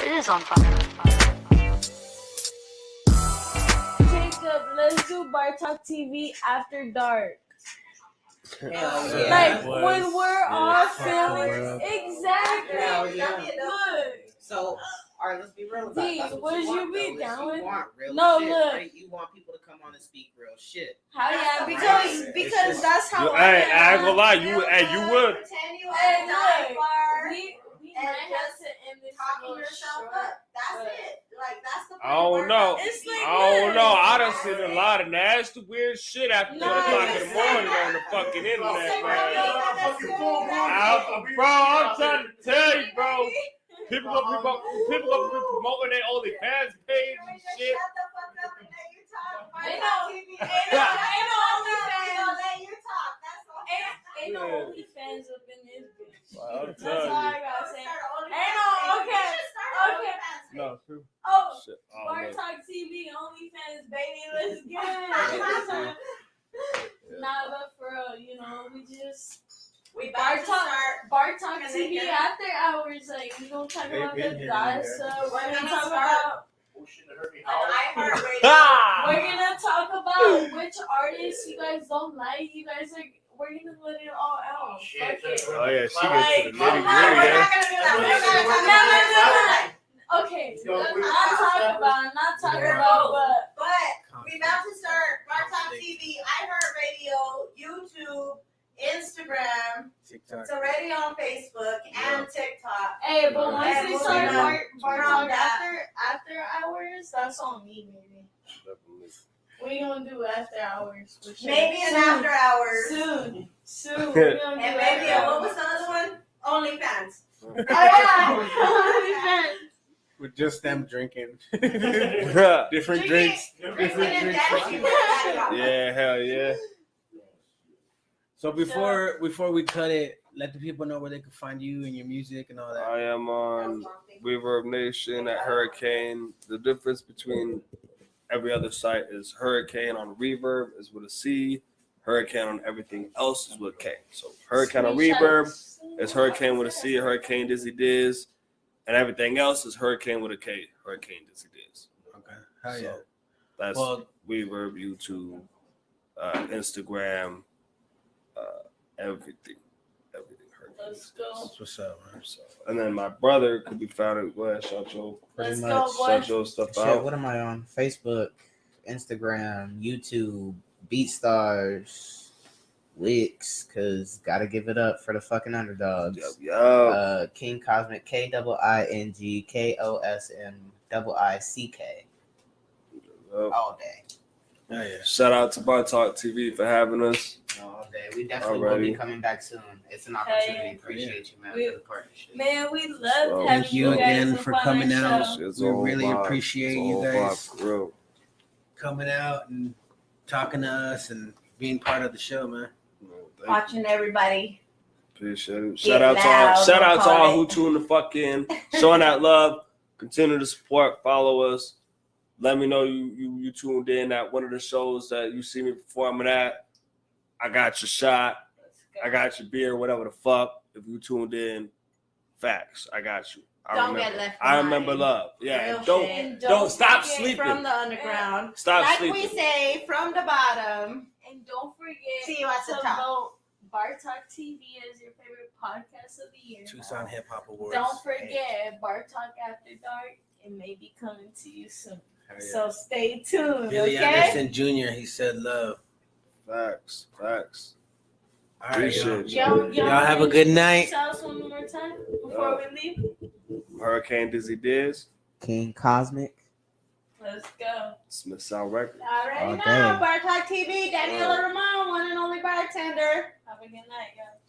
It is on fire. Jacob, let's do Bar Talk TV after dark. Hell yeah. Like Boys. when we're all feeling world. exactly. Hell yeah. Look. So, all right, let's be real about D, it. That's what would you you want, be though, is down with- You want real No, shit, look. right? You want people to come on and speak real shit. How yeah, Right. because that's how Hey, I ain't gonna lie, you would. Hey, look, we and might have just to end this talking little yourself short, up. That's but- it. Like that's the. I don't know. It's like, I don't know. I done what? seen a lot of nasty, weird shit after 1 o'clock in the morning on the fucking internet, man. Bro, I'm trying to tell you, bro. People gonna be promoting their OnlyFans page and shit. Ain't no OnlyFans up in this bitch. I'm That's telling all I you. gotta say. Ain't no, okay. No, true. Oh, Shit. Bar look. Talk TV, OnlyFans, baby, let's get it. Nah, but for real, you know, we Bar Talk TV after hours, like we gonna talk about the gossip. We're gonna talk about. We're gonna talk about which artists you guys don't like. We're gonna let it all out. Fuck it. Oh yeah, she Like, gets to the nitty we're gritty. not gonna do that. No. Okay, not talk about, But we about to start Bar Talk TV, iHeartRadio, YouTube, Instagram. TikTok. It's already on Facebook and TikTok. hey, but once And we we'll start be Bar from Talk that. after hours, that's on me, maybe. We gonna do after hours. For sure. Maybe an after hours. Soon. We're gonna do And maybe after what was the other one? OnlyFans. Oh yeah. With just them drinking. Yeah, Different drinks. yeah, hell yeah. So before we cut it, let the people know where they can find you and your music and all that. I am on Reverb Nation at Hurricane. The difference between every other site is Hurricane on Reverb is with a C. Hurricane on everything else is with a K. So Hurricane on Reverb is Hurricane with a C, Hurricane Dizzy Diz, and everything else is Hurricane with a K, Hurricane Dizzy Diz. Okay. Hell yeah. So that's Reverb, YouTube, Instagram, everything. Let's go. That's what's up, man. So, and then my brother could be found at shout your Let's go, boy. shout your stuff Shit, out. what am I on? Facebook, Instagram, YouTube, BeatStars, Wix, cause gotta give it up for the fucking underdogs. Yo. King Cosmic, KINGKOSMIICK. All day. Oh yeah. Shout out to Bar Talk TV for having us. All day. We definitely will Already. be coming back soon. It's an opportunity. Hey, Appreciate you, man, we- for the partnership. Man, we love So, having Thank you guys again up for on coming our out. show. It's We all really vibe. appreciate It's you all guys vibe, for real. coming out and talking to us and being part of the show, man. Watching everybody. Appreciate it. Get Shout out loud, to all call who it. tuned the fuck in, showing that love. Continue to support, follow us. Let me know you tuned in at one of the shows that you see me performing at. I got your shot. I got your beer, whatever the fuck. If you tuned in, facts. I got you. Don't get left I remember behind. love. Yeah. Real And shit. don't stop forget sleeping. From the underground. Stop like sleeping. we say, from the bottom. And don't forget See you at the to top. vote Bar Talk TV as your favorite podcast of the year. Tucson Hip Hop Awards. Don't forget Bar Talk After Dark. It may be coming to you soon. Hell yeah. So stay tuned, Billy okay? Anderson Jr. He said love. Facts. All right, Appreciate y'all. you. Y'all have a good night. Shout us one more time before we leave. Hurricane Dizzy Diz, King Cosmic. Let's go. Smith Sound Records. Already All know. day. Bar Talk TV, Daniela Ramon, one and only bartender. Have a good night, guys.